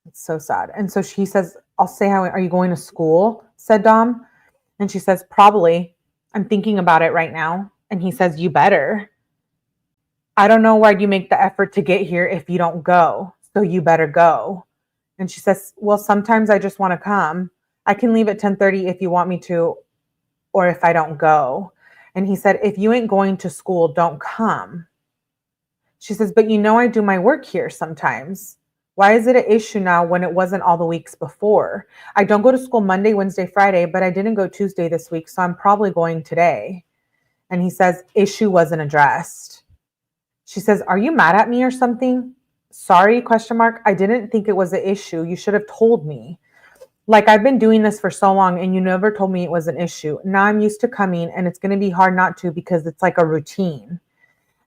It's so sad. And so she says, I'll say hi. Are you going to school? Said Dom. And she says, probably. I'm thinking about it right now. And he says, you better. I don't know why you make the effort to get here if you don't go. So you better go. And she says, well, sometimes I just want to come. I can leave at 10:30 if you want me to, or if I don't go. And he said, if you ain't going to school, don't come. She says, but you know I do my work here sometimes. Why is it an issue now when it wasn't all the weeks before? I don't go to school Monday, Wednesday, Friday, but I didn't go Tuesday this week, so I'm probably going today. And he says, issue wasn't addressed. She says, are you mad at me or something? Sorry, question mark. I didn't think it was an issue. You should have told me. Like, I've been doing this for so long and you never told me it was an issue. Now I'm used to coming and it's going to be hard not to because it's like a routine.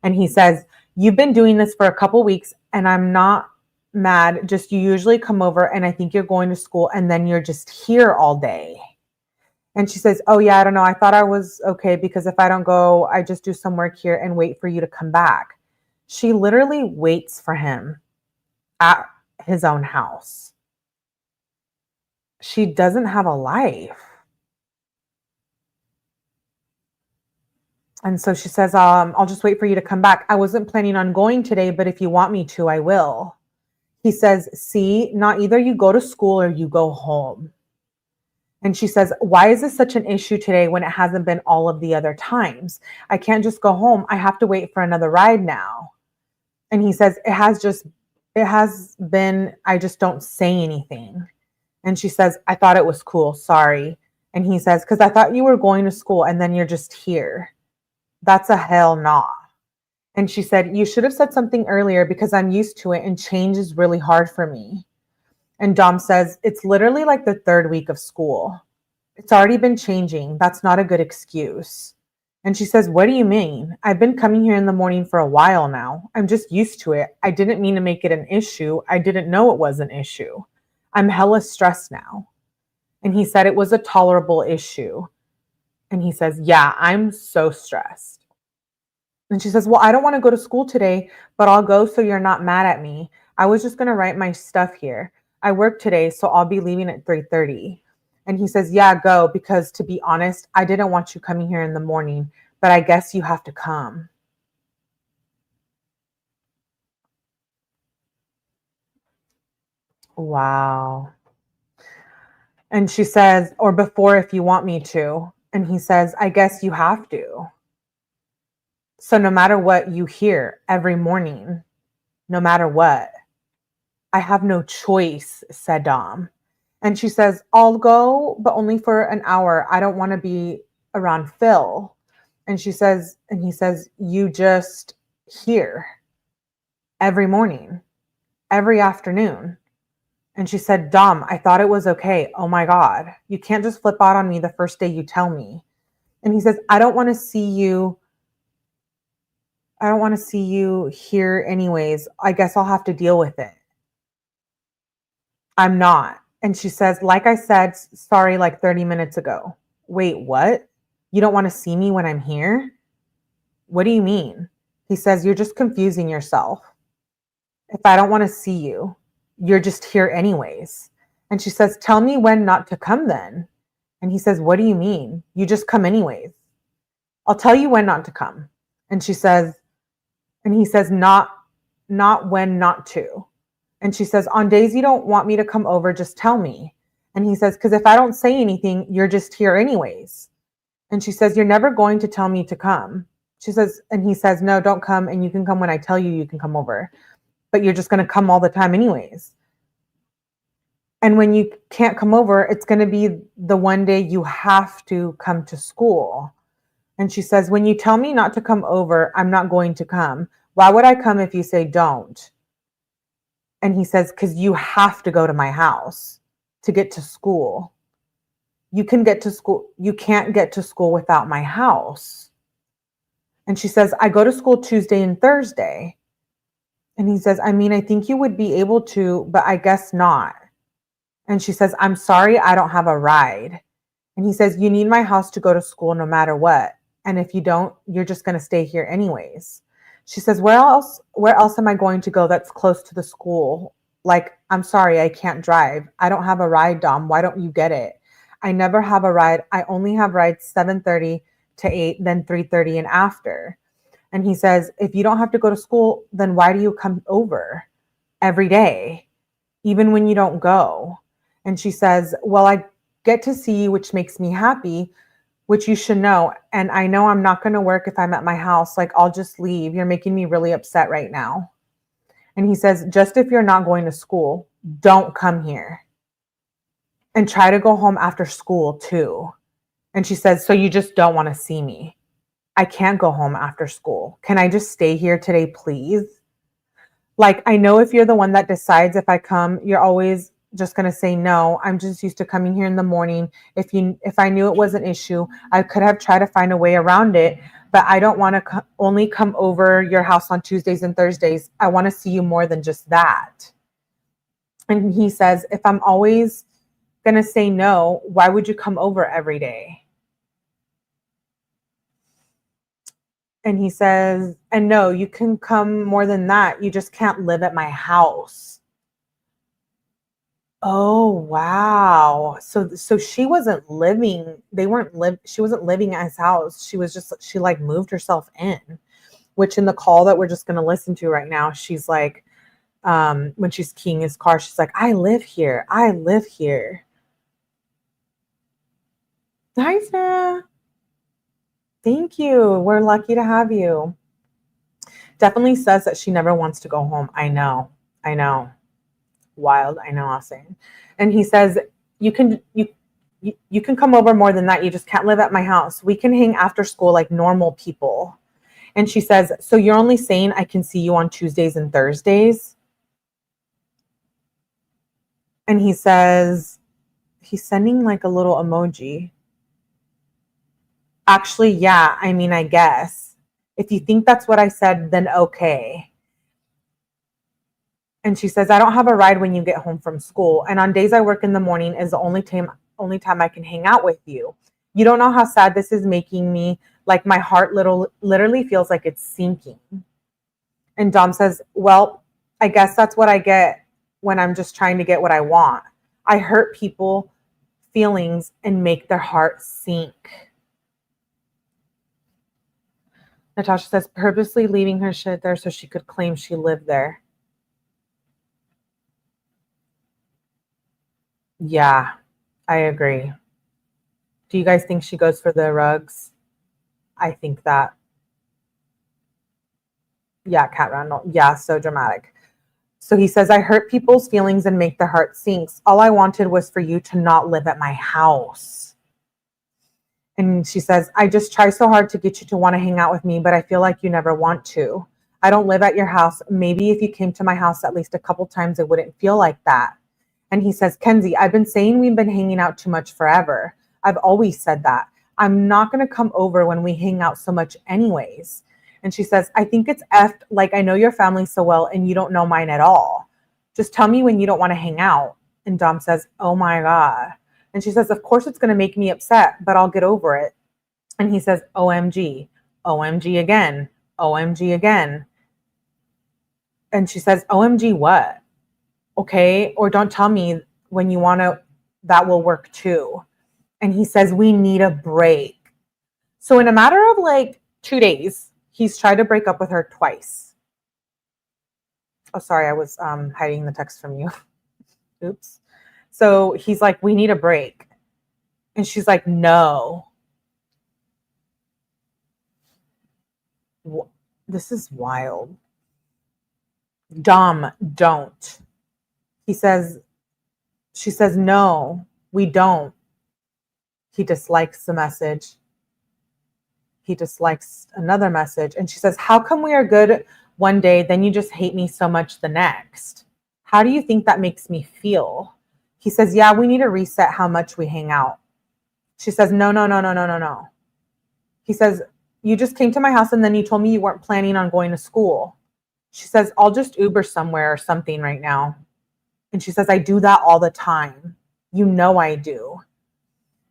And he says, you've been doing this for a couple weeks and I'm not mad. Just you usually come over and I think you're going to school and then you're just here all day. And she says, oh yeah, I don't know. I thought I was okay because if I don't go, I just do some work here and wait for you to come back. She literally waits for him at his own house. She doesn't have a life. And so she says, I'll just wait for you to come back. I wasn't planning on going today, but if you want me to, I will. He says, see, not either you go to school or you go home. And she says, why is this such an issue today when it hasn't been all of the other times? I can't just go home. I have to wait for another ride now. And he says, it has been, I just don't say anything. And she says, I thought it was cool. Sorry. And he says, because I thought you were going to school and then you're just here. That's a hell nah. And she said, you should have said something earlier because I'm used to it and change is really hard for me. And Dom says, it's literally like the third week of school. It's already been changing. That's not a good excuse. And she says, what do you mean? I've been coming here in the morning for a while now. I'm just used to it. I didn't mean to make it an issue. I didn't know it was an issue. I'm hella stressed now. And he said it was a tolerable issue. And he says, yeah, I'm so stressed. And she says, well, I don't want to go to school today, but I'll go so you're not mad at me. I was just going to write my stuff here. I work today, so I'll be leaving at 3:30. And he says, yeah, go, because to be honest, I didn't want you coming here in the morning, but I guess you have to come. Wow. And she says, or before if you want me to. And he says, I guess you have to. So no matter what you hear every morning, no matter what, I have no choice, said Dom. And she says, I'll go, but only for an hour. I don't want to be around Phil. And he says, you just here every morning, every afternoon. And she said, Dom, I thought it was okay. Oh my God. You can't just flip out on me the first day you tell me. And he says, I don't want to see you here anyways. I guess I'll have to deal with it. I'm not. And she says, like I said, sorry, like 30 minutes ago. Wait, what? You don't want to see me when I'm here? What do you mean? He says, you're just confusing yourself. If I don't want to see you, you're just here anyways. And she says, tell me when not to come then. And he says, what do you mean? You just come anyways. I'll tell you when not to come. And he says, not when not to. And she says, on days you don't want me to come over, just tell me. And he says, because if I don't say anything, you're just here anyways. And she says, you're never going to tell me to come. She says, and he says, no, don't come. And you can come when I tell you you can come over. But you're just going to come all the time anyways. And when you can't come over, it's going to be the one day you have to come to school. And she says, when you tell me not to come over, I'm not going to come. Why would I come if you say don't? And he says, because you have to go to my house to get to school. You can get to school. You can't get to school without my house. And she says, I go to school Tuesday and Thursday. And he says, I mean, I think you would be able to, but I guess not. And she says, I'm sorry, I don't have a ride. And he says, you need my house to go to school no matter what. And if you don't, you're just going to stay here anyways. She says, where else am I going to go that's close to the school? Like, I'm sorry, I can't drive. I don't have a ride, Dom. Why don't you get it? I never have a ride. I only have rides 7:30 to 8, then 3:30 and after. And he says, if you don't have to go to school, then why do you come over every day, even when you don't go? And she says, well, I get to see you, which makes me happy, which you should know. And I know I'm not going to work if I'm at my house. Like, I'll just leave. You're making me really upset right now. And he says, just if you're not going to school, don't come here. And try to go home after school too. And she says, so you just don't want to see me? I can't go home after school. Can I just stay here today, please? Like, I know if you're the one that decides if I come, you're always just going to say no. I'm just used to coming here in the morning. If I knew it was an issue, I could have tried to find a way around it, but I don't want to only come over your house on Tuesdays and Thursdays. I want to see you more than just that. And he says, if I'm always going to say no, why would you come over every day? And he says, and no, you can come more than that. You just can't live at my house. Oh, wow. So she wasn't living, she wasn't living at his house. She like moved herself in, which in the call that we're just going to listen to right now, she's like, when she's keying his car, she's like, I live here. I live here. Hi, Sarah. Thank you. We're lucky to have you. Definitely says that she never wants to go home. I know. Wild. I know, I'll say. And he says, you can come over more than that. You just can't live at my house. We can hang after school like normal people. And she says, so you're only saying I can see you on Tuesdays and Thursdays? And he says, he's sending like a little emoji. Actually, yeah, I mean, I guess. If you think that's what I said, then okay. And she says, I don't have a ride when you get home from school. And on days I work in the morning is the only time I can hang out with you. You don't know how sad this is making me. Like my heart literally feels like it's sinking. And Dom says, well, I guess that's what I get when I'm just trying to get what I want. I hurt people feelings and make their heart sink. Natasha says, purposely leaving her shit there so she could claim she lived there. Yeah, I agree. Do you guys think she goes for the rugs? I think that. Yeah, Cat Randall. Yeah, so dramatic. So he says, I hurt people's feelings and make their heart sinks. All I wanted was for you to not live at my house. And she says, I just try so hard to get you to want to hang out with me, but I feel like you never want to. I don't live at your house. Maybe if you came to my house at least a couple times, it wouldn't feel like that. And he says, Kenzie, I've been saying we've been hanging out too much forever. I've always said that. I'm not going to come over when we hang out so much anyways. And she says, I think it's effed. Like, I know your family so well and you don't know mine at all. Just tell me when you don't want to hang out. And Dom says, oh my God. And she says, of course it's going to make me upset, but I'll get over it. And he says, OMG, OMG again, OMG again. And she says, OMG what? Okay, or don't tell me when you want to, that will work too. And he says, we need a break. So in a matter of like 2 days, he's tried to break up with her twice. Oh, sorry, I was hiding the text from you. Oops. So he's like, we need a break. And she's like, no. This is wild. Dom, don't. She says, no, we don't. He dislikes the message. He dislikes another message. And she says, how come we are good one day, then you just hate me so much the next? How do you think that makes me feel? He says, yeah, we need to reset how much we hang out. She says, no. He says, you just came to my house and then you told me you weren't planning on going to school. She says, I'll just Uber somewhere or something right now. And she says, I do that all the time. You know I do.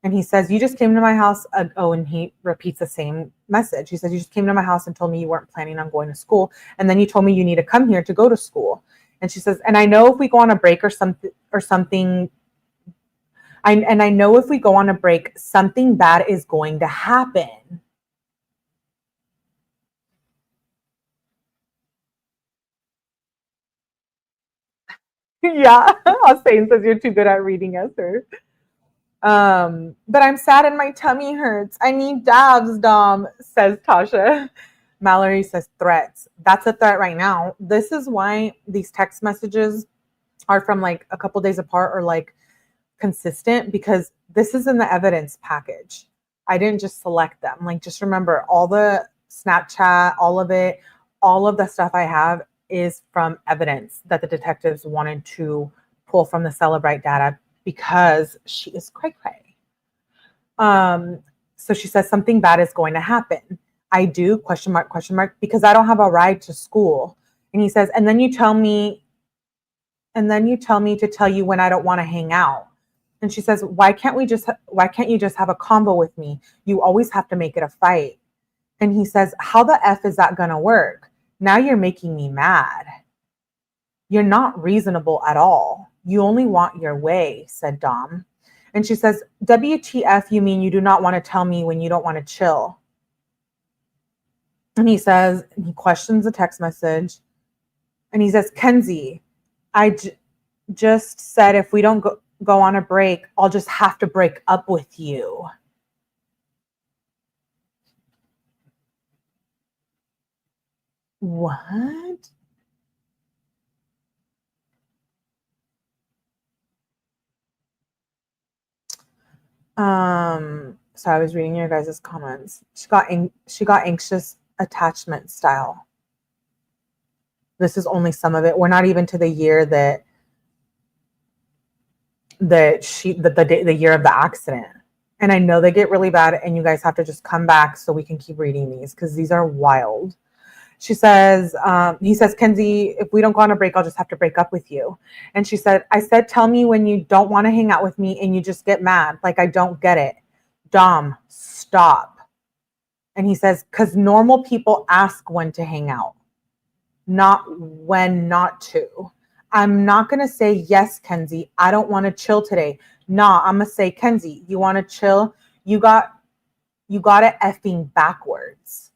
And he says, you just came to my house. And he repeats the same message. He says, you just came to my house and told me you weren't planning on going to school. And then you told me you need to come here to go to school. And she says, and I know if we go on a break or something, I know if we go on a break, something bad is going to happen. Yeah, Hossein says you're too good at reading Esther. But I'm sad and my tummy hurts. I need dabs, Dom, says Tasha. Mallory says threats. That's a threat right now. This is why these text messages are from like a couple days apart or like consistent, because this is in the evidence package. I didn't just select them. Like, just remember, all the Snapchat, all of it, all of the stuff I have is from evidence that the detectives wanted to pull from the Celebrite data because she is cray-cray. So she says something bad is going to happen. I do, question mark, because I don't have a ride to school. And he says, and then you tell me to tell you when I don't want to hang out. And she says, why can't you just have a convo with me? You always have to make it a fight. And he says, how the F is that going to work? Now you're making me mad. You're not reasonable at all. You only want your way, said Dom. And she says, WTF, you mean you do not want to tell me when you don't want to chill? And he says, he questions the text message. And he says, Kenzie, I just said if we don't go on a break, I'll just have to break up with you. What? So I was reading your guys' comments. She got anxious attachment style. This is only some of it. We're not even to the year the year of the accident. And I know they get really bad, and you guys have to just come back so we can keep reading these because these are wild. She says, he says, Kenzie, if we don't go on a break, I'll just have to break up with you. And she said, I said, tell me when you don't want to hang out with me and you just get mad. Like, I don't get it. Dom, stop. And he says, because normal people ask when to hang out, not when not to. I'm not going to say, yes, Kenzie, I don't want to chill today. Nah, I'm going to say, Kenzie, you want to chill? You got it effing backwards.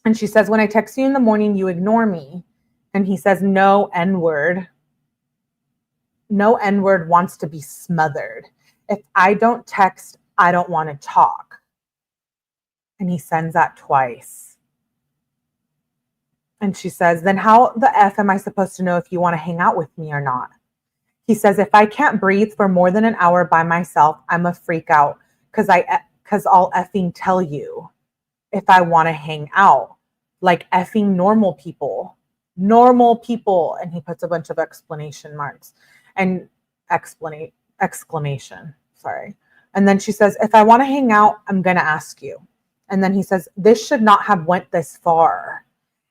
And she says, when I text you in the morning, you ignore me. And he says, no N-word. No N-word wants to be smothered. If I don't text, I don't want to talk. And he sends that twice. And she says, then how the F am I supposed to know if you want to hang out with me or not? He says, if I can't breathe for more than an hour by myself, I'm a freak out because I'll effing tell you if I want to hang out, like effing normal people. And he puts a bunch of exclamation marks and exclamation. Sorry. And then she says, if I want to hang out, I'm going to ask you. And then he says, this should not have went this far.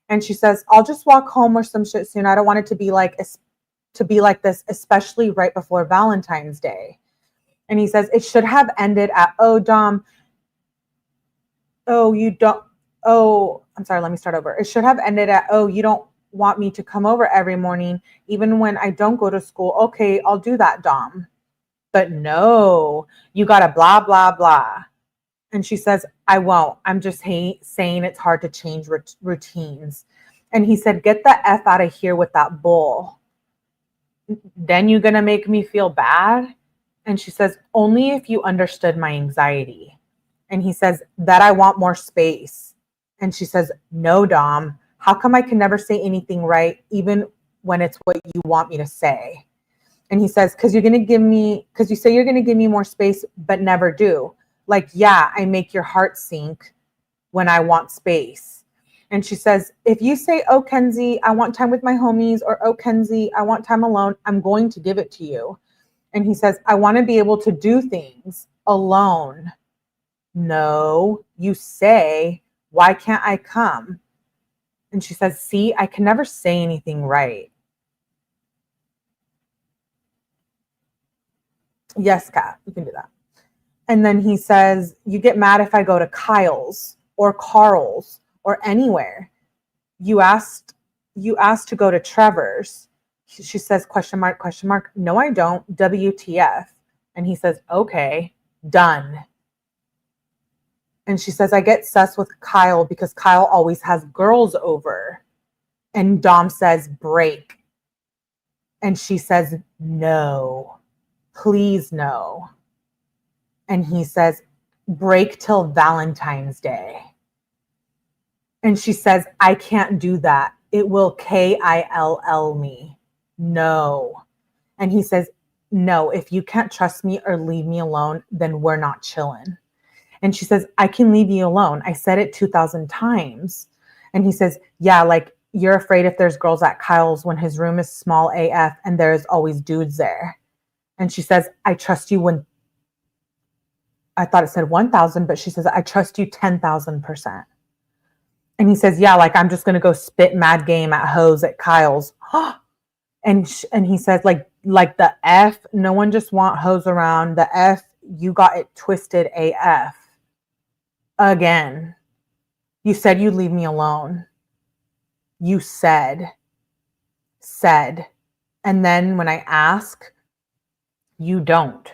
And she says, I'll just walk home or some shit soon. I don't want it to be like this, especially right before Valentine's Day. And he says, it should have ended at, oh, Dom, oh, you don't, oh, I'm sorry, let me start over. It should have ended at, oh, you don't want me to come over every morning, even when I don't go to school. Okay, I'll do that, Dom. But no, you got to blah, blah, blah. And she says, I won't. I'm just saying it's hard to change routines. And he said, get the F out of here with that bull. Then you're going to make me feel bad? And she says, only if you understood my anxiety. And he says, that I want more space. And she says, no, Dom. How come I can never say anything right, even when it's what you want me to say? And he says, because you say you're going to give me more space, but never do. Like, yeah, I make your heart sink when I want space. And she says, if you say, oh, Kenzie, I want time with my homies, or oh, Kenzie, I want time alone, I'm going to give it to you. And he says, I want to be able to do things alone. No, you say, why can't I come? And she says, see, I can never say anything right. Yes, Kat, you can do that. And then he says, you get mad if I go to Kyle's or Carl's or anywhere. You asked to go to Trevor's. She says, question mark. No, I don't. WTF. And he says, okay, done. And she says, I get sus with Kyle because Kyle always has girls over. And Dom says, break. And she says, no, please no. And he says, break till Valentine's Day. And she says, I can't do that. It will KILL me. No. And he says, no, if you can't trust me or leave me alone, then we're not chilling. And she says, I can leave you alone. I said it 2,000 times. And he says, yeah, like you're afraid if there's girls at Kyle's when his room is small AF and there's always dudes there. And she says, I trust you when, I thought it said 1,000, but she says, I trust you 10,000%. And he says, yeah, like I'm just going to go spit mad game at hoes at Kyle's. And he says, like the F, no one just want hoes around. The F, you got it twisted AF. Again, you said you'd leave me alone. You said. And then when I ask, you don't.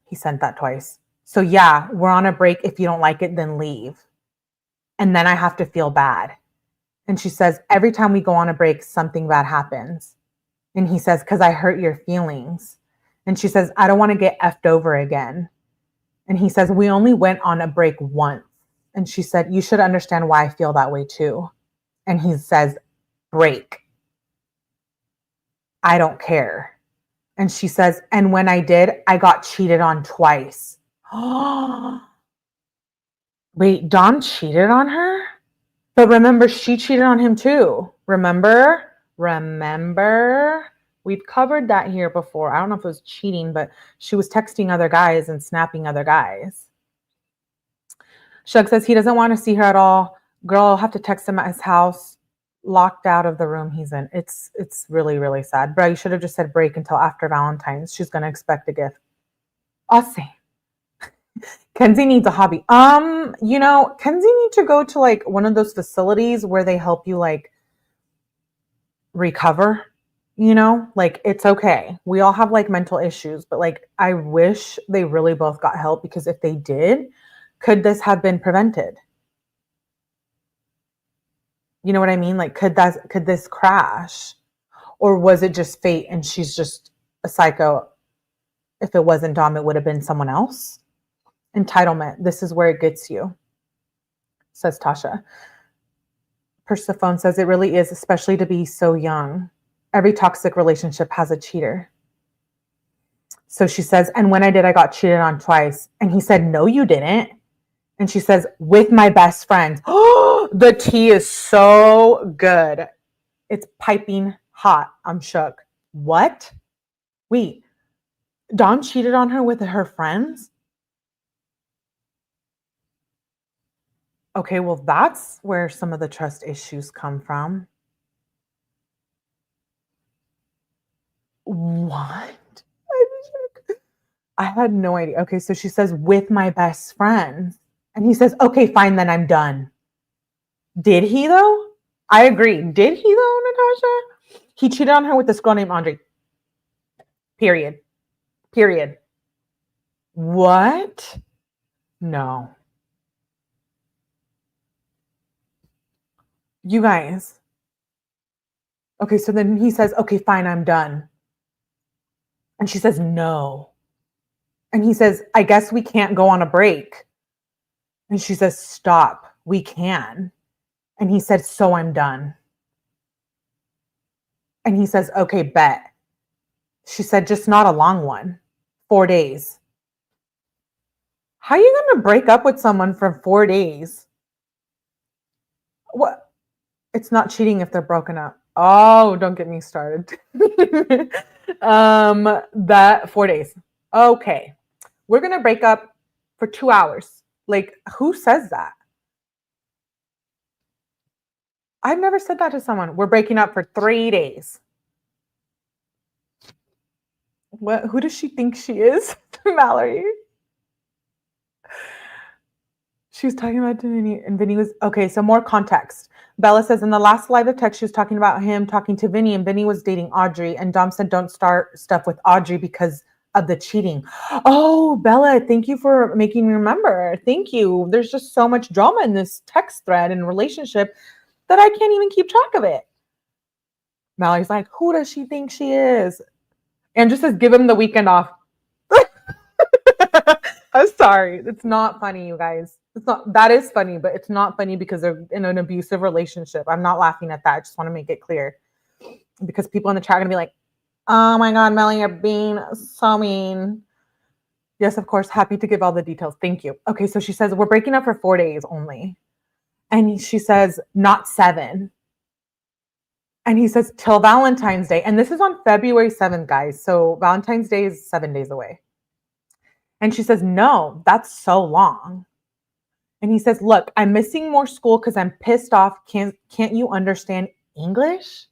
He sent that twice. So yeah, we're on a break. If you don't like it, then leave. And then I have to feel bad. And she says, every time we go on a break, something bad happens. And he says, because I hurt your feelings. And she says, I don't want to get effed over again. And he says, we only went on a break once. And she said, you should understand why I feel that way too. And he says, break. I don't care. And she says, and when I did, I got cheated on twice. Wait, Dom cheated on her? But remember, she cheated on him too. Remember? We've covered that here before. I don't know if it was cheating, but she was texting other guys and snapping other guys. Shug says he doesn't want to see her at all. Girl, I'll have to text him at his house, locked out of the room he's in. It's really, really sad. Bro, you should have just said break until after Valentine's. She's going to expect a gift. Awesome. Kenzie needs a hobby. Kenzie needs to go to like one of those facilities where they help you like recover, like it's okay. We all have like mental issues, but like I wish they really both got help, because if they did, could this have been prevented? You know what I mean? Like, could this crash? Or was it just fate and she's just a psycho? If it wasn't Dom, it would have been someone else. Entitlement. This is where it gets you, says Tasha. Persephone says it really is, especially to be so young. Every toxic relationship has a cheater. So she says, and when I did, I got cheated on twice. And he said, no, you didn't. And she says, with my best friend. Oh, the tea is so good. It's piping hot. I'm shook. What? Wait, Dom cheated on her with her friends? Okay, well, that's where some of the trust issues come from. What? I had no idea. Okay, so she says, with my best friend. And he says, okay, fine, then I'm done. Did he, though? I agree. Did he, though, Natasha? He cheated on her with this girl named Andre. Period. What? No. You guys. Okay, so then he says, okay, fine, I'm done. And she says, no. And he says, I guess we can't go on a break. And she says, stop, we can. And he said, so I'm done. And he says, okay, bet. She said, just not a long one. 4 days. How are you going to break up with someone for 4 days? What? It's not cheating if they're broken up. Oh, don't get me started. That 4 days. Okay. We're going to break up for 2 hours. Like, who says that? I've never said that to someone. We're breaking up for 3 days. What? Who does she think she is? Mallory. She was talking about Vinny, and Vinny was, okay, so more context. Bella says, in the last live of text, she was talking about him talking to Vinny, and Vinny was dating Audrey, and Dom said, don't start stuff with Audrey because of the cheating. Oh, Bella, thank you for making me remember. Thank you. There's just so much drama in this text thread and relationship that I can't even keep track of it. Mallory's like, who does she think she is? And just says, give him the weekend off. I'm sorry. It's not funny, you guys. It's not. That is funny, but it's not funny because they're in an abusive relationship. I'm not laughing at that. I just want to make it clear. Because people in the chat are going to be like, oh my God, Melly, you're being so mean. Yes, of course. Happy to give all the details. Thank you. Okay, so she says, we're breaking up for 4 days only. And she says, not 7. And he says, till Valentine's Day. And this is on February 7th, guys. So Valentine's Day is 7 days away. And she says, no, that's so long. And he says, look, I'm missing more school because I'm pissed off. Can't you understand English?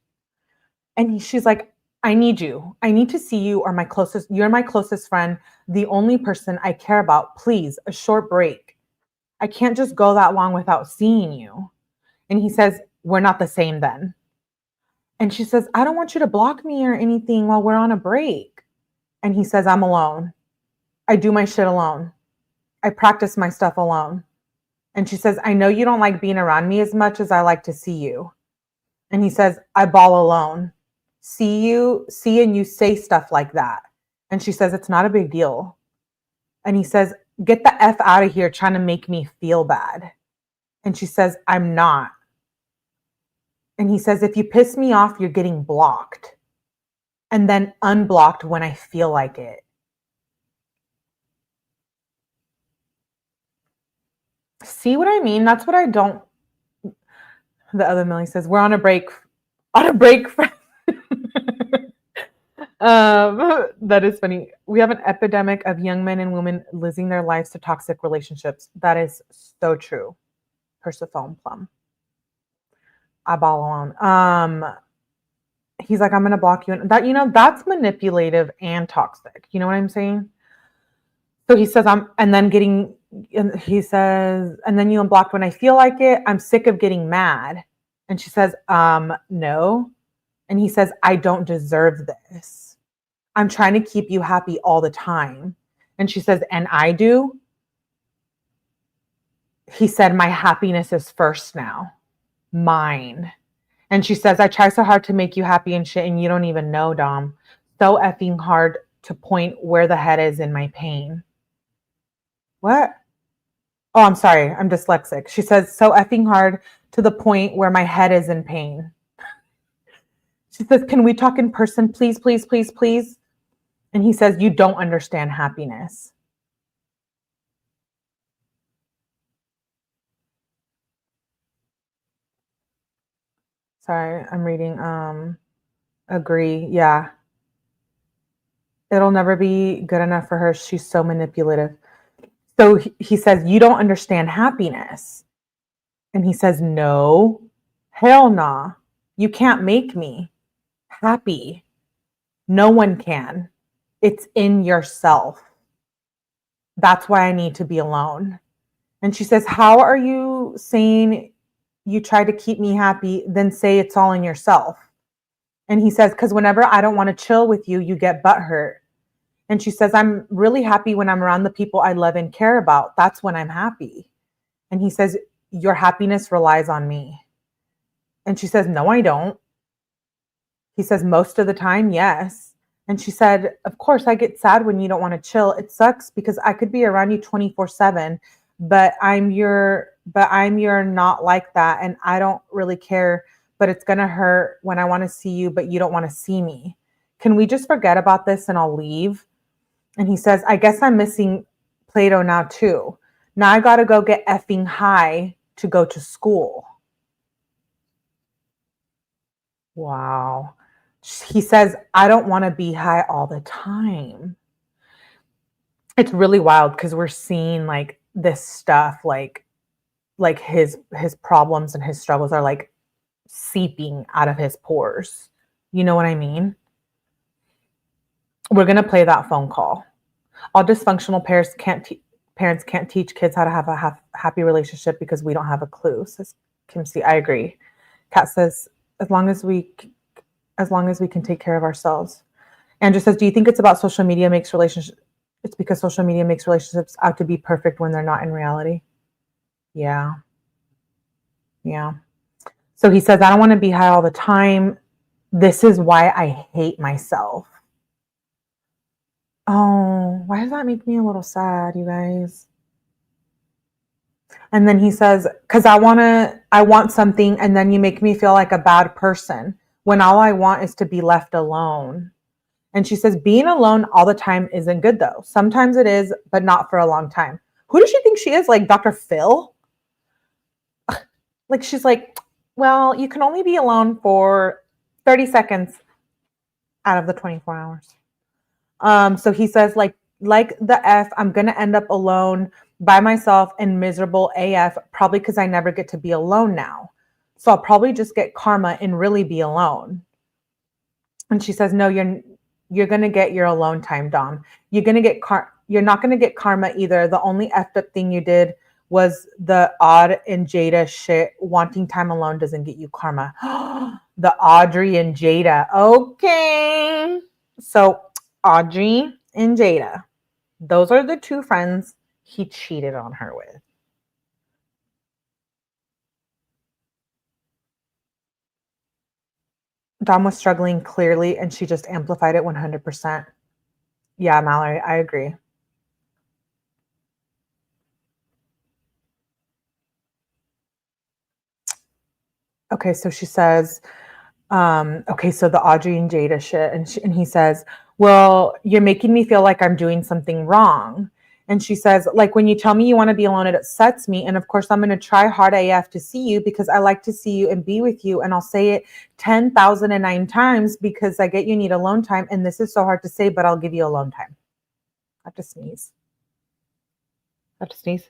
And she's like, I need you. I need to see you or you're my closest friend, the only person I care about. Please, a short break. I can't just go that long without seeing you. And he says, we're not the same then. And she says, I don't want you to block me or anything while we're on a break. And he says, I'm alone. I do my shit alone. I practice my stuff alone. And she says, I know you don't like being around me as much as I like to see you. And he says, I ball alone. See and you say stuff like that. And she says, it's not a big deal. And he says, get the F out of here trying to make me feel bad. And she says, I'm not. And he says, if you piss me off, you're getting blocked. And then unblocked when I feel like it. See what I mean? That's what I don't. The other Millie says, we're on a break. On a break. That is funny. We have an epidemic of young men and women losing their lives to toxic relationships. That is so true. Persephone Plum. I ball alone. He's like, I'm gonna block you. And that, that's manipulative and toxic. You know what I'm saying? So he says, and then you unblocked when I feel like it. I'm sick of getting mad. And she says, no. And he says, I don't deserve this. I'm trying to keep you happy all the time. And she says, and I do. He said, my happiness is first now. Mine. And she says, I try so hard to make you happy and shit, and you don't even know, Dom. So effing hard to point where the head is in my pain. What? Oh, I'm sorry. I'm dyslexic. She says, so effing hard to the point where my head is in pain. She says, can we talk in person, please, please, please, please? And he says, you don't understand happiness. Sorry, I'm reading. Agree. Yeah. It'll never be good enough for her. She's so manipulative. So he says, you don't understand happiness. And he says, no, hell nah. You can't make me happy. No one can. It's in yourself. That's why I need to be alone. And she says, how are you saying you try to keep me happy, then say it's all in yourself? And he says, because whenever I don't want to chill with you, you get butthurt. And she says, I'm really happy when I'm around the people I love and care about. That's when I'm happy. And he says, your happiness relies on me. And she says, no, I don't. He says, most of the time, yes. And she said, of course, I get sad when you don't want to chill. It sucks because I could be around you 24/7, but I'm your not like that. And I don't really care, but it's going to hurt when I want to see you, but you don't want to see me. Can we just forget about this and I'll leave? And he says, I guess I'm missing Play-Doh now too. Now I got to go get effing high to go to school. Wow. He says, I don't want to be high all the time. It's really wild because we're seeing like this stuff, like his problems and his struggles are like seeping out of his pores. You know what I mean? We're going to play that phone call. All dysfunctional parents can't teach kids how to have a happy relationship because we don't have a clue, says Kim C. I agree. Kat says, as long as we can take care of ourselves. Andrew says, do you think it's about social media makes relationships? It's because social media makes relationships out to be perfect when they're not in reality. Yeah. Yeah. So he says, I don't want to be high all the time. This is why I hate myself. Oh, why does that make me a little sad, you guys? And then he says, because I want something, and then you make me feel like a bad person when all I want is to be left alone. And she says, being alone all the time isn't good though. Sometimes it is, but not for a long time. Who does she think she is? Like Dr. Phil? Like she's like, well, you can only be alone for 30 seconds out of the 24 hours. So he says, like the F, I'm going to end up alone by myself and miserable AF, probably because I never get to be alone now. So I'll probably just get karma and really be alone. And she says, no, you're going to get your alone time, Dom. You're not going to get karma either. The only effed up thing you did was the Odd and Jada shit. Wanting time alone doesn't get you karma. The Audrey and Jada. Okay. So Audrey and Jada, those are the two friends he cheated on her with. Dom was struggling clearly, and she just amplified it 100%. Yeah, Mallory, I agree. Okay, so she says, okay, so the Audrey and Jada shit, and he says, well, you're making me feel like I'm doing something wrong. And she says, like, when you tell me you want to be alone, it upsets me. And of course, I'm going to try hard AF to see you because I like to see you and be with you. And I'll say it 10,009 times because I get you need alone time. And this is so hard to say, but I'll give you alone time. I have to sneeze. I have to sneeze.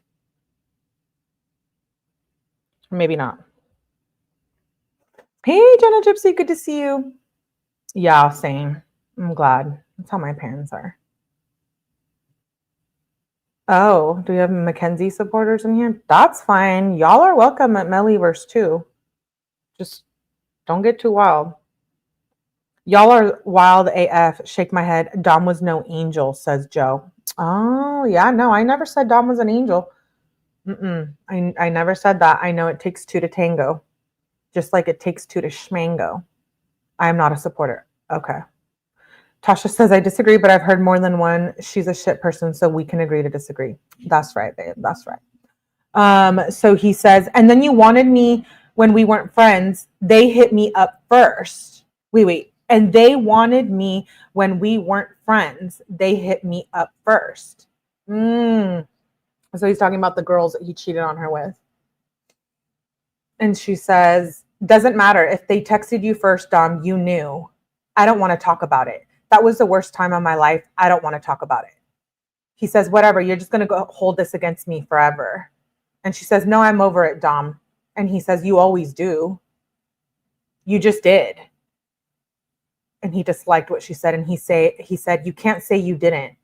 Or maybe not. Hey, Jenna Gypsy, good to see you. Yeah, same. I'm glad. That's how my parents are. Oh, do we have Mackenzie supporters in here? That's fine. Y'all are welcome at Mellyverse too. Just don't get too wild. Y'all are wild AF. Shake my head. Dom was no angel, says Joe. Oh, yeah. No, I never said Dom was an angel. I never said that. I know it takes two to tango. Just like it takes two to schmango. I am not a supporter. Okay. Tasha says, I disagree, but I've heard more than one. She's a shit person, so we can agree to disagree. That's right, babe. That's right. So he says, and then you wanted me when we weren't friends. They hit me up first. Wait. And they wanted me when we weren't friends. They hit me up first. So he's talking about the girls that he cheated on her with. And she says, doesn't matter. If they texted you first, Dom, you knew. I don't want to talk about it. That was the worst time of my life. I don't want to talk about it. He says, whatever, you're just going to go hold this against me forever. And she says, no, I'm over it, Dom. And he says, you always do. You just did. And he disliked what she said. And he said, you can't say you didn't.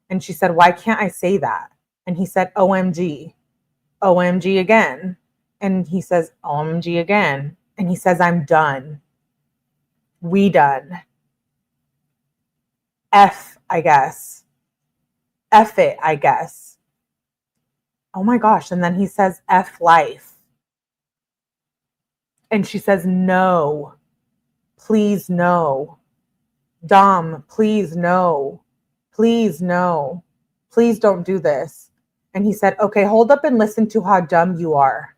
And she said, why can't I say that? And he said, OMG. OMG again. And he says, OMG again. And he says, I'm done. We done. F, I guess. F it, I guess. Oh my gosh. And then he says, F life. And she says, no. Please, no. Dom, please, no. Please, no. Please don't do this. And he said, okay, hold up and listen to how dumb you are.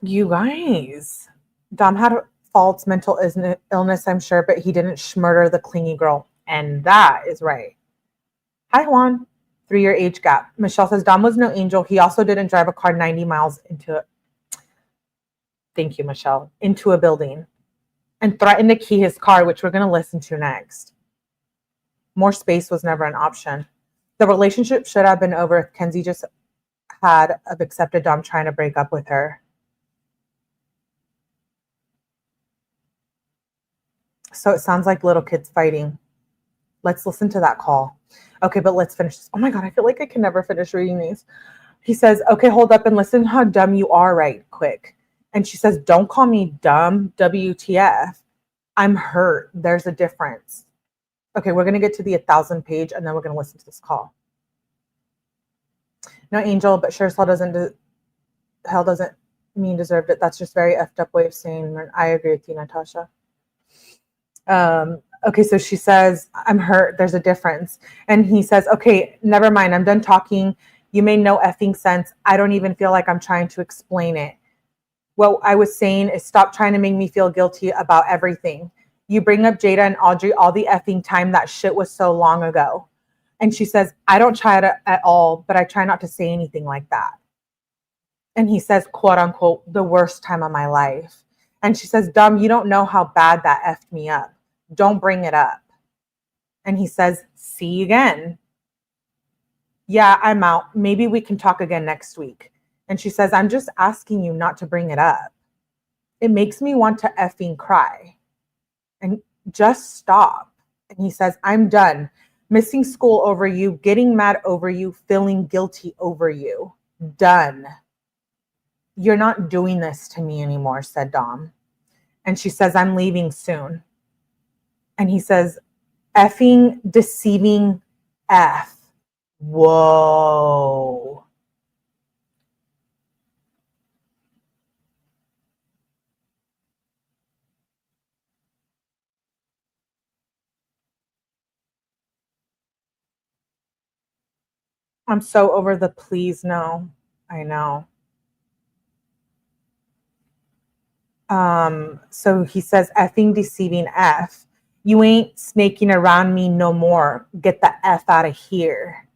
You guys. Dom had a false mental illness, I'm sure, but he didn't murder the clingy girl. And that is right. Hi, Juan. 3-year age gap. Michelle says, Dom was no angel. He also didn't drive a car 90 miles into it. Thank you, Michelle. Into a building. And threatened to key his car, which we're going to listen to next. More space was never an option. The relationship should have been over if Kenzie just had accepted Dom trying to break up with her. So it sounds like little kids fighting. Let's listen to that call. Okay, but let's finish this. Oh my God, I feel like I can never finish reading these. He says, okay, hold up and listen how dumb you are right quick. And she says, don't call me dumb, WTF. I'm hurt. There's a difference. Okay, we're going to get to the 1,000 page and then we're going to listen to this call. No angel, but sure as hell doesn't mean deserved it. That's just very effed up way of saying, I agree with you, Natasha. Okay, so she says, I'm hurt. There's a difference. And he says, okay, never mind. I'm done talking. You made no effing sense. I don't even feel like I'm trying to explain it. What I was saying is stop trying to make me feel guilty about everything. You bring up Jada and Audrey all the effing time. That shit was so long ago. And she says, I don't try it at all, but I try not to say anything like that. And he says, quote unquote, the worst time of my life. And she says, Dom, you don't know how bad that effed me up. Don't bring it up. And he says, see you again. Yeah, I'm out. Maybe we can talk again next week. And she says, I'm just asking you not to bring it up. It makes me want to effing cry. And just stop. And he says, I'm done. Missing school over you, getting mad over you, feeling guilty over you. Done. You're not doing this to me anymore, said Dom. And she says, I'm leaving soon. And he says, effing deceiving F. Whoa. I'm so over the please no. I know. So he says, effing deceiving F. You ain't snaking around me no more. Get the F out of here.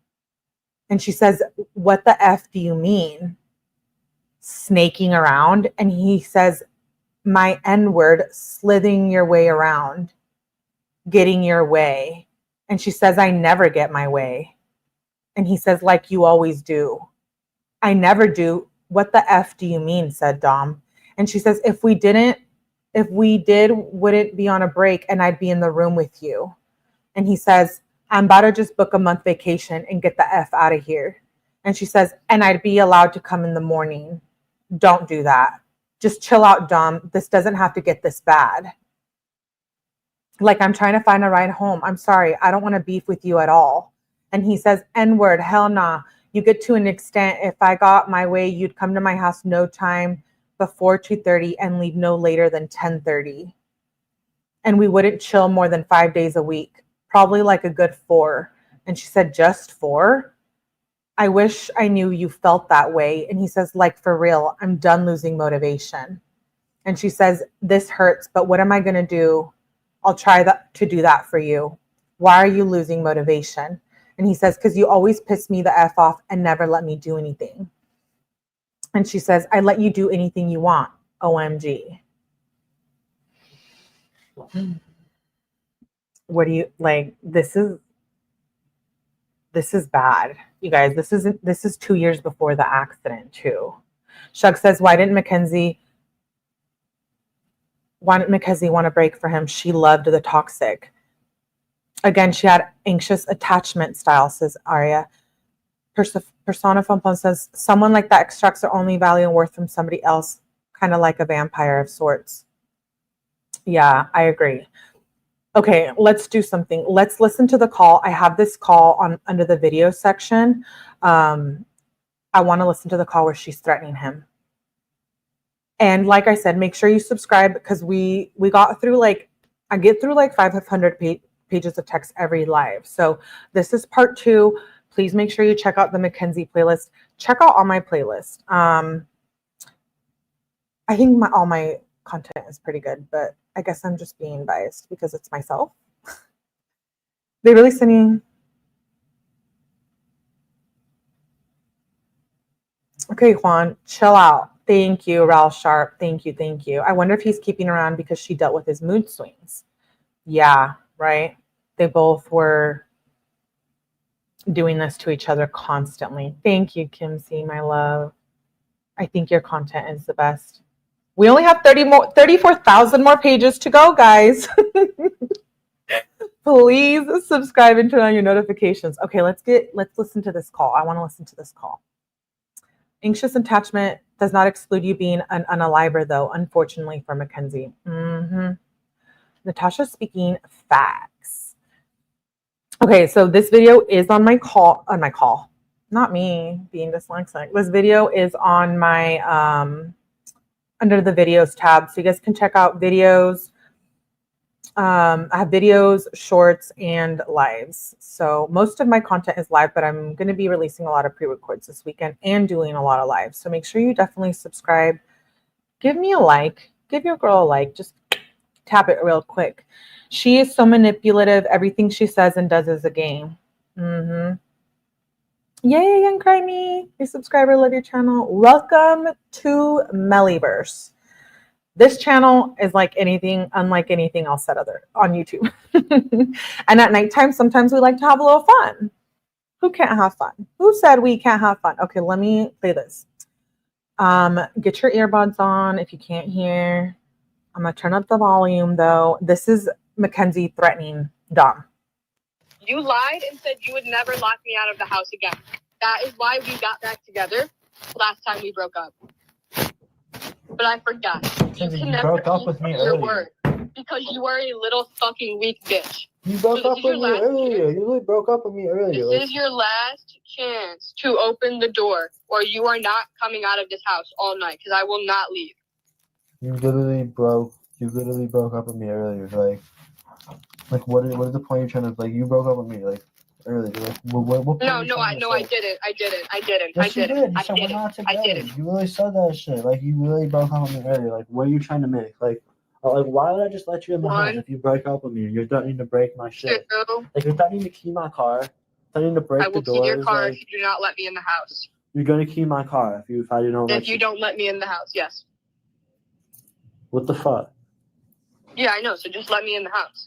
And she says, what the F do you mean? Snaking around? And he says, my N word, slithering your way around, getting your way. And she says, I never get my way. And he says, like you always do. I never do. What the F do you mean? Said Dom. And she says, if we did, wouldn't be on a break and I'd be in the room with you. And he says, I'm about to just book a month vacation and get the F out of here. And she says, and I'd be allowed to come in the morning. Don't do that. Just chill out, Dom. This doesn't have to get this bad. Like, I'm trying to find a ride home. I'm sorry. I don't want to beef with you at all. And he says, N-word, hell nah. You get to an extent, if I got my way, you'd come to my house no time before 2:30 and leave no later than 10:30. And we wouldn't chill more than 5 days a week, probably like a good 4. And she said, just 4? I wish I knew you felt that way. And he says, like, for real, I'm done losing motivation. And she says, this hurts, but what am I going to do? I'll try to do that for you. Why are you losing motivation? And he says, because you always piss me the F off and never let me do anything. And she says, I let you do anything you want. OMG. What do you like? This is bad. You guys, this is 2 years before the accident too. Shug says, why didn't Mackenzie want a break for him? She loved the toxic. Again, she had anxious attachment style, says Arya. Persona Fompon says, someone like that extracts their only value and worth from somebody else, kind of like a vampire of sorts. Yeah, I agree. Okay, let's do something. Let's listen to the call. I have this call on under the video section. I want to listen to the call where she's threatening him. And like I said, make sure you subscribe because we got through I get through 500 pages of text every live. So this is part 2. Please make sure you check out the Mackenzie playlist. Check out all my playlists. I think all my content is pretty good, but I guess I'm just being biased because it's myself. They really sending. Okay, Juan, chill out. Thank you, Ralph Sharp. Thank you, thank you. I wonder if he's keeping around because she dealt with his mood swings. Yeah, right. They both were doing this to each other constantly. Thank you, Kim C, my love. I think your content is the best. We only have 34,000 more pages to go, guys. Please subscribe and turn on your notifications. Okay, let's listen to this call. I want to listen to this call. Anxious attachment does not exclude you being an unaliver, though, unfortunately for Mackenzie. Natasha speaking facts. Okay, so this video is on my call. Not me being dyslexic. This video is on my under the videos tab, so you guys can check out videos. I have videos, shorts, and lives. So most of my content is live, but I'm going to be releasing a lot of pre-records this weekend and doing a lot of lives. So make sure you definitely subscribe give me a like. Give your girl a like. Just tap it real quick. She is so manipulative. Everything she says and does is a game. Mm-hmm. Yay, Young Cry Me. Your subscriber, love your channel. Welcome to Mellyverse. This channel is like anything, unlike anything else said other on YouTube. And at nighttime, sometimes we like to have a little fun. Who can't have fun? Who said we can't have fun? Okay, let me play this. Get your earbuds on if you can't hear. I'm gonna turn up the volume though. This is Mackenzie threatening Dom. You lied and said you would never lock me out of the house again. That is why we got back together last time we broke up. But I forgot. You can never broke up with me your earlier. word because you are a little fucking weak bitch. You broke up with me earlier. You really broke up with me earlier. This is your last chance to open the door, or you are not coming out of this house all night because I will not leave. You literally broke up with me earlier. Like what is the point you're trying to, like, you broke up with me, like, earlier. Like, what I didn't. I Yes, you did. You said we're not together. You really said that shit. Like, you really broke up with me earlier. Like, what are you trying to make? Like, why would I just let you in the house if you break up with me and you're threatening to break my shit? Like, you're threatening to key my car, threatening to break the doors. I will key your car if you do not let me in the house. You're gonna key my car if I don't let you. If you don't let me in the house, yes. What the fuck? Yeah, I know. So just let me in the house.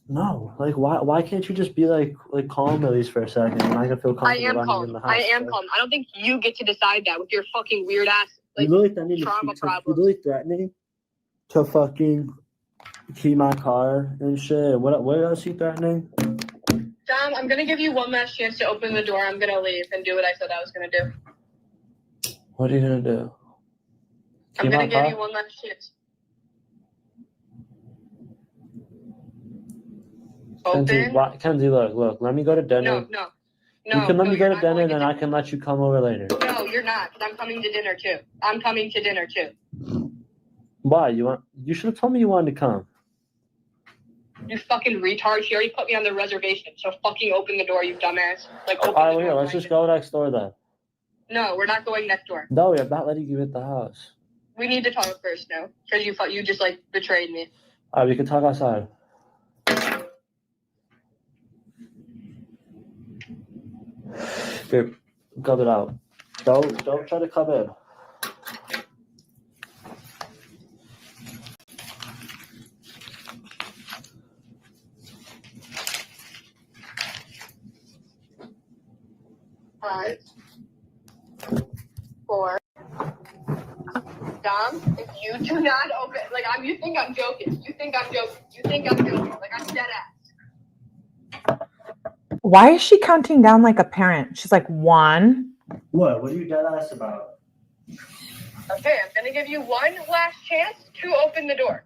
No, like, why can't you just be like calm at least for a second and I can feel comfortable letting you in the house? I am calm. I don't think you get to decide that with your fucking weird ass trauma problems. You're really threatening to fucking key my car and shit. What else are you threatening? Dom, I'm gonna give you one last chance to open the door. I'm gonna leave and do what I said I was gonna do. What are you gonna do? I'm gonna give you one last chance. Kenzie, look. Let me go to dinner. No. You can let me go to dinner, and then I can let you come over later. No, you're not, because I'm coming to dinner too. Why? You should have told me you wanted to come. You fucking retard. She already put me on the reservation, so fucking open the door, you dumbass. All right, well, here, let's just go next door then. No, we're not going next door. No, I'm not letting you in the house. We need to talk first now, because you just betrayed me. All right, we can talk outside. Here, cut it out. Don't try to come in. Five, 4. Dom, if you do not open, you think I'm joking. I'm dead ass. Why is she counting down like a parent? She's like, 1. What are you dead ass about? Okay, I'm gonna give you one last chance to open the door.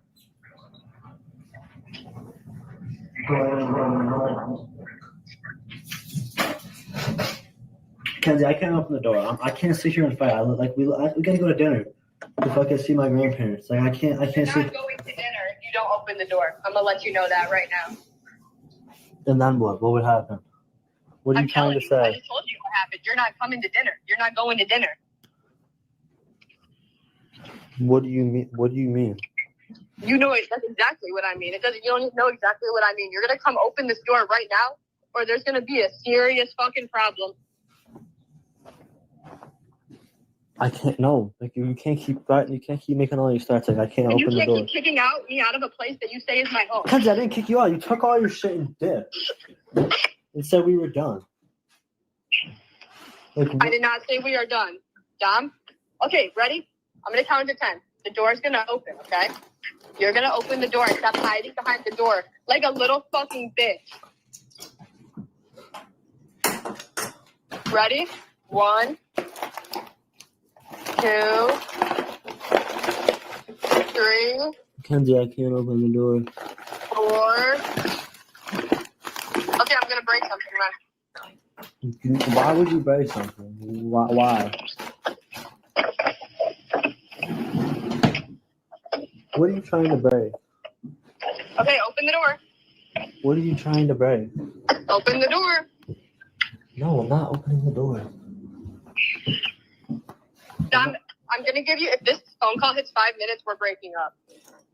Kenzie, I can't open the door. I can't sit here and fight. We gotta go to dinner. If I can see my grandparents, I can't. You're not going to dinner if you don't open the door. I'm gonna let you know that right now. And then what? What would happen? What are you trying to say? I just told you what happened. You're not coming to dinner. You're not going to dinner. What do you mean? You know that's exactly what I mean. You don't know exactly what I mean. You're gonna come open this door right now, or there's gonna be a serious fucking problem. I can't. No, you can't keep threatening. You can't keep making all these threats. I can't open the door. You can't keep kicking me out of a place that you say is my home. Kenzie, I didn't kick you out. You took all your shit and dipped. And said we were done. I did not say we are done. Dom? Okay, ready? I'm going to count to 10. The door's going to open, okay? You're going to open the door and stop hiding behind the door like a little fucking bitch. Ready? 1, 2, 3. Kenzie, I can't open the door. 4. Okay, I'm gonna break something, man. Why would you break something? Why? What are you trying to break? Okay, open the door. What are you trying to break? Open the door. No, I'm not opening the door. Dom, I'm going to give you, if this phone call hits 5 minutes, we're breaking up.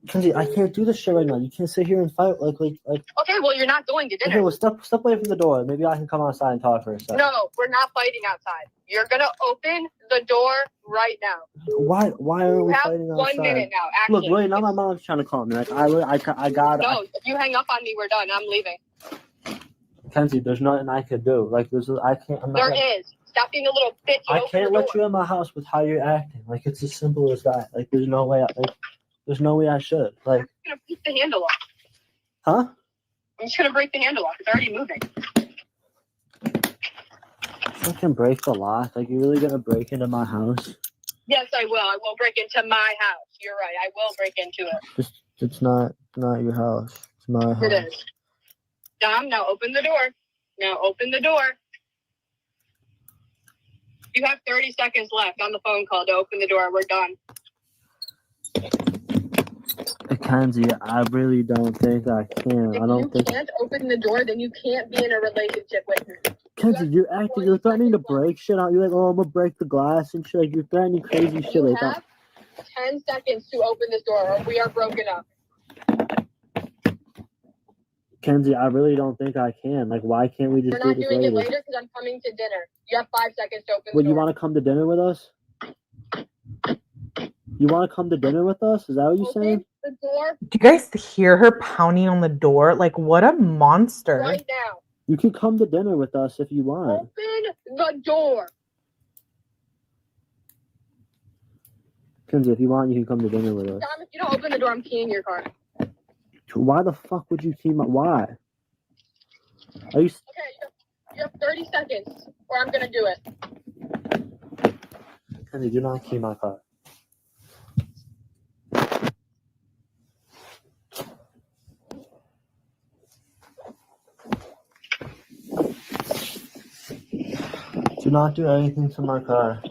Kenzie, I can't do this shit right now. You can't sit here and fight like. Okay, well, you're not going to dinner. Okay, well, step away from the door. Maybe I can come outside and talk for a second. No, we're not fighting outside. You're going to open the door right now. Why are we fighting You have outside? 1 minute now, actually. Look, wait, now my mom's trying to call me. Like, I got it. No, if you hang up on me, we're done. I'm leaving. Kenzie, there's nothing I could do. Like, I can't. I'm not. There is. Stop being a little bitch. I can't let you in my house with how you're acting. Like, it's as simple as that. Like, there's no way. There's no way I should. Like, I'm going to break the handle off. huh? I'm just going to break the handle off. It's already moving. Fucking break the lock. Like, you're really gonna break into my house? Yes, I will. I will break into my house. You're right. I will break into it. It's not your house. It's my house. It is. Dom, now open the door. Now open the door. You have 30 seconds left on the phone call to open the door. We're done. Mackenzie, I really don't think I can. If I don't think. you can't open the door, then you can't be in a relationship with me. Kenzie, you're threatening to break shit out. You're like, oh, I'm gonna break the glass and shit. Like, you're threatening crazy shit You like have that. 10 seconds to open this door, or we are broken up. Kenzie, I really don't think I can. Like, why can't we just We're do not this doing it later? later because I'm coming to dinner. You have 5 seconds to open the Would you door. want to come to dinner with us? You want to come to dinner with us? Is that what you're Open saying? the door Do you guys hear her pounding on the door? Like, what a monster. right now. You can come to dinner with us if you want. Open the door. Kenzie, if you want, you can come to dinner with us. Dom, if you don't open the door, I'm keying your car. Why the fuck would you team up? Why? Are you? Okay, you have 30 seconds, or I'm going to do it. Kenzie, do not key my car. Do not do anything to my car.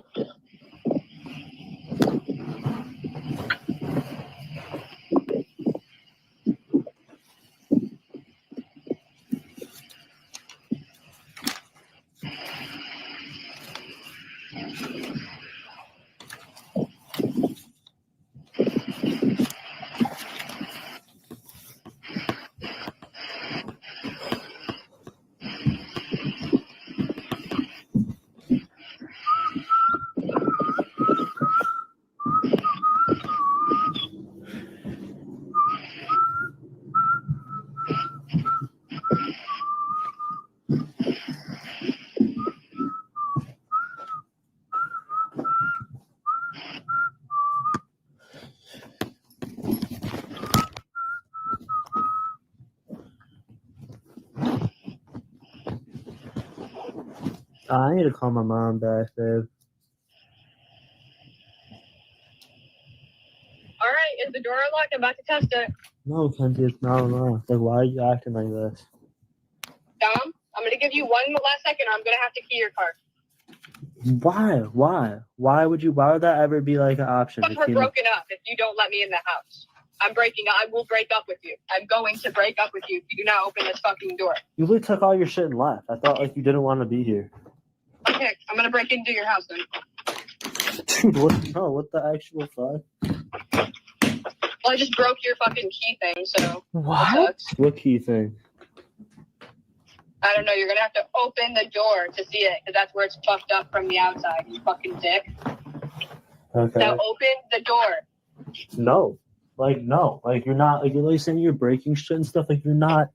I need to call my mom back, babe. All right, is the door unlocked? I'm about to test it. No, Kenzie, it's not enough. Like, why are you acting like this? Dom, I'm going to give you one last second, or I'm going to have to key your car. Why? Why would that ever be like an option? But we're broken up if you don't let me in the house. I'm breaking up. I will break up with you. I'm going to break up with you if you do not open this fucking door. You literally took all your shit and left. I thought like you didn't want to be here. Okay, I'm going to break into your house then. Dude, what the actual fuck? Well, I just broke your fucking key thing, so. What? What key thing? I don't know. You're going to have to open the door to see it, because that's where it's fucked up from the outside, you fucking dick. Okay. Now open the door. No. No. Like, you're not, like, you're like saying you're breaking shit and stuff. Like, you're not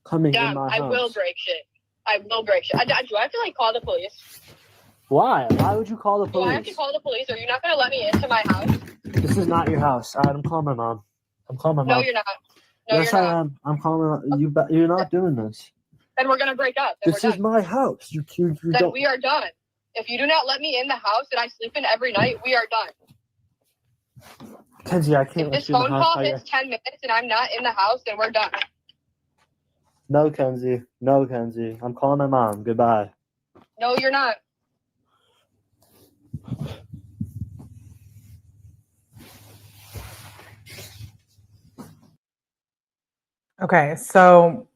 coming in my house. I will break shit. I will break shit. Do I have to, like, call the police? Why? Why would you call the police? Do I have to call the police? Are you not going to let me into my house? This is not your house. All right, I'm calling my mom. No, you're not. No, yes, you're I not. am. I'm calling you. You're not doing this. Then we're going to break up. Then This we're is done. my house. You Then don't. we are done. If you do not let me in the house that I sleep in every night, we are done. Kenzie, I can't If let this you in the phone house. call hits 10 minutes and I'm not in the house, then we're done. No, Kenzie. No, Kenzie. I'm calling my mom. Goodbye. No, you're not. Okay, so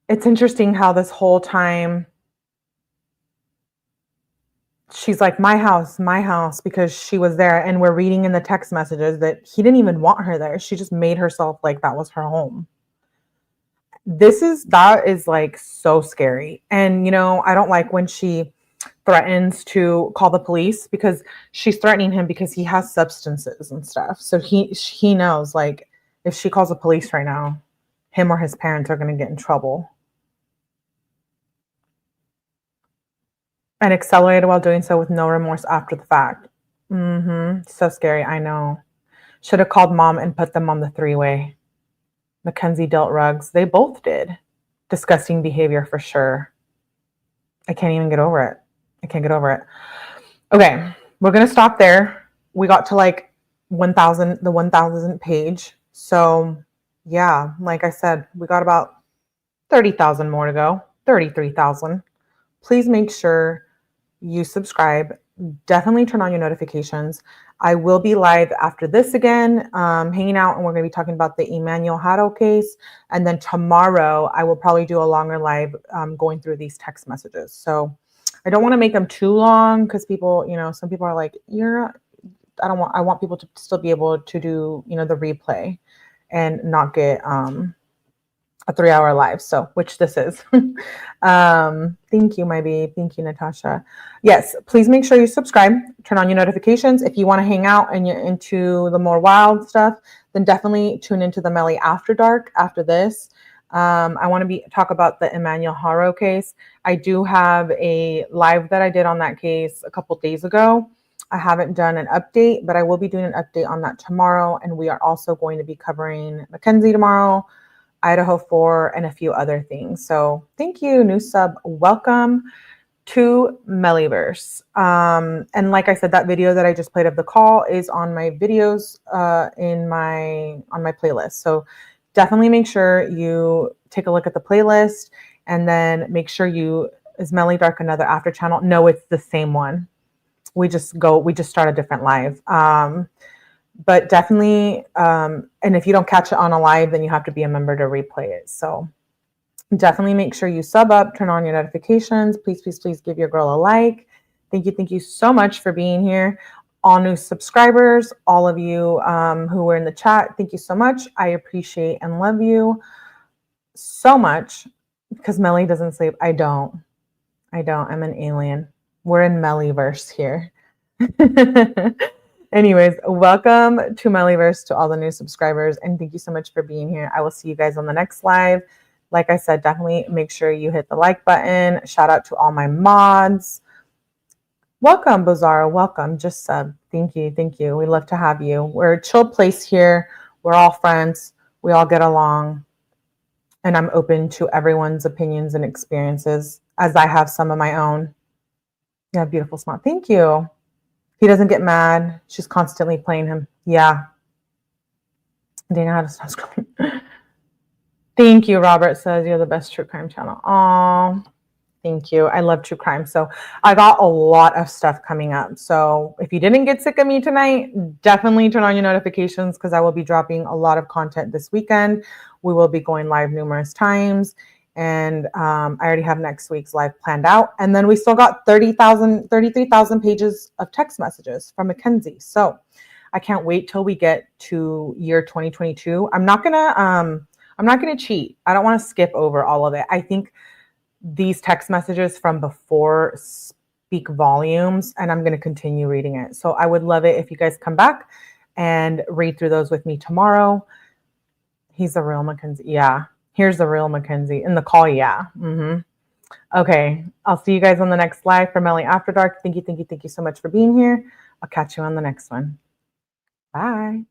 it's interesting how this whole time she's like, my house, because she was there. And we're reading in the text messages that he didn't even want her there. She just made herself like that was her home. That is like so scary. And, you know, I don't like when she threatens to call the police, because she's threatening him because he has substances and stuff. So he knows, like, if she calls the police right now, him or his parents are going to get in trouble. And accelerated while doing so with no remorse after the fact. So scary. I know. Should have called mom and put them on the three-way. Mackenzie dealt rugs. They both did. Disgusting behavior for sure. I can't even get over it. I can't get over it. Okay, we're going to stop there. We got to like 1,000, the 1,000th page. So yeah, like I said, we got about 30,000 more to go, 33,000. Please make sure you subscribe. Definitely turn on your notifications. I will be live after this again, hanging out, and we're going to be talking about the Emmanuel Haddo case. And then tomorrow, I will probably do a longer live going through these text messages. So I don't want to make them too long, because people, you know, some people are like, I want people to still be able to do, you know, the replay and not get a 3-hour live. So, which this is. Thank you, my babe. Thank you, Natasha. Yes, please make sure you subscribe, turn on your notifications. If you want to hang out and you're into the more wild stuff, then definitely tune into the Melly After Dark after this. I want to talk about the Emmanuel Haddo case. I do have a live that I did on that case a couple days ago. I haven't done an update, but I will be doing an update on that tomorrow. And we are also going to be covering Mackenzie tomorrow, Idaho 4, and a few other things. So thank you, new sub. Welcome to Mellyverse. And like I said, that video that I just played of the call is on my videos on my playlist. So definitely make sure you take a look at the playlist, and then make sure is Melly Dark another after channel? No, it's the same one. We just start a different live. But definitely, and if you don't catch it on a live, then you have to be a member to replay it. So definitely make sure you sub up, turn on your notifications. Please, please, please give your girl a like. Thank you so much for being here. All new subscribers, all of you who were in the chat, thank you so much. I appreciate and love you so much, because Melly doesn't sleep. I don't. I'm an alien. We're in Mellyverse here. Anyways, welcome to Mellyverse, to all the new subscribers, and thank you so much for being here. I will see you guys on the next live. Like I said, definitely make sure you hit the like button. Shout out to all my mods. Welcome, Bazara. Welcome. Just sub. Thank you. We love to have you. We're a chill place here. We're all friends. We all get along. And I'm open to everyone's opinions and experiences, as I have some of my own. Yeah, beautiful smile. Thank you. He doesn't get mad. She's constantly playing him. Yeah. Dana, how to stop scrolling. Thank you, Robert says you're the best true crime channel. Aw, thank you. I love true crime. So I got a lot of stuff coming up. So if you didn't get sick of me tonight, definitely turn on your notifications, because I will be dropping a lot of content this weekend. We will be going live numerous times. And I already have next week's live planned out. And then we still got 33,000 pages of text messages from Mackenzie. So I can't wait till we get to year 2022. I'm not gonna cheat. I don't want to skip over all of it. I think these text messages from before speak volumes, and I'm going to continue reading it. So I would love it if you guys come back and read through those with me tomorrow. He's the real Mackenzie. Yeah. Here's the real Mackenzie in the call. Yeah. Okay. I'll see you guys on the next live for Melly After Dark. Thank you so much for being here. I'll catch you on the next one. Bye.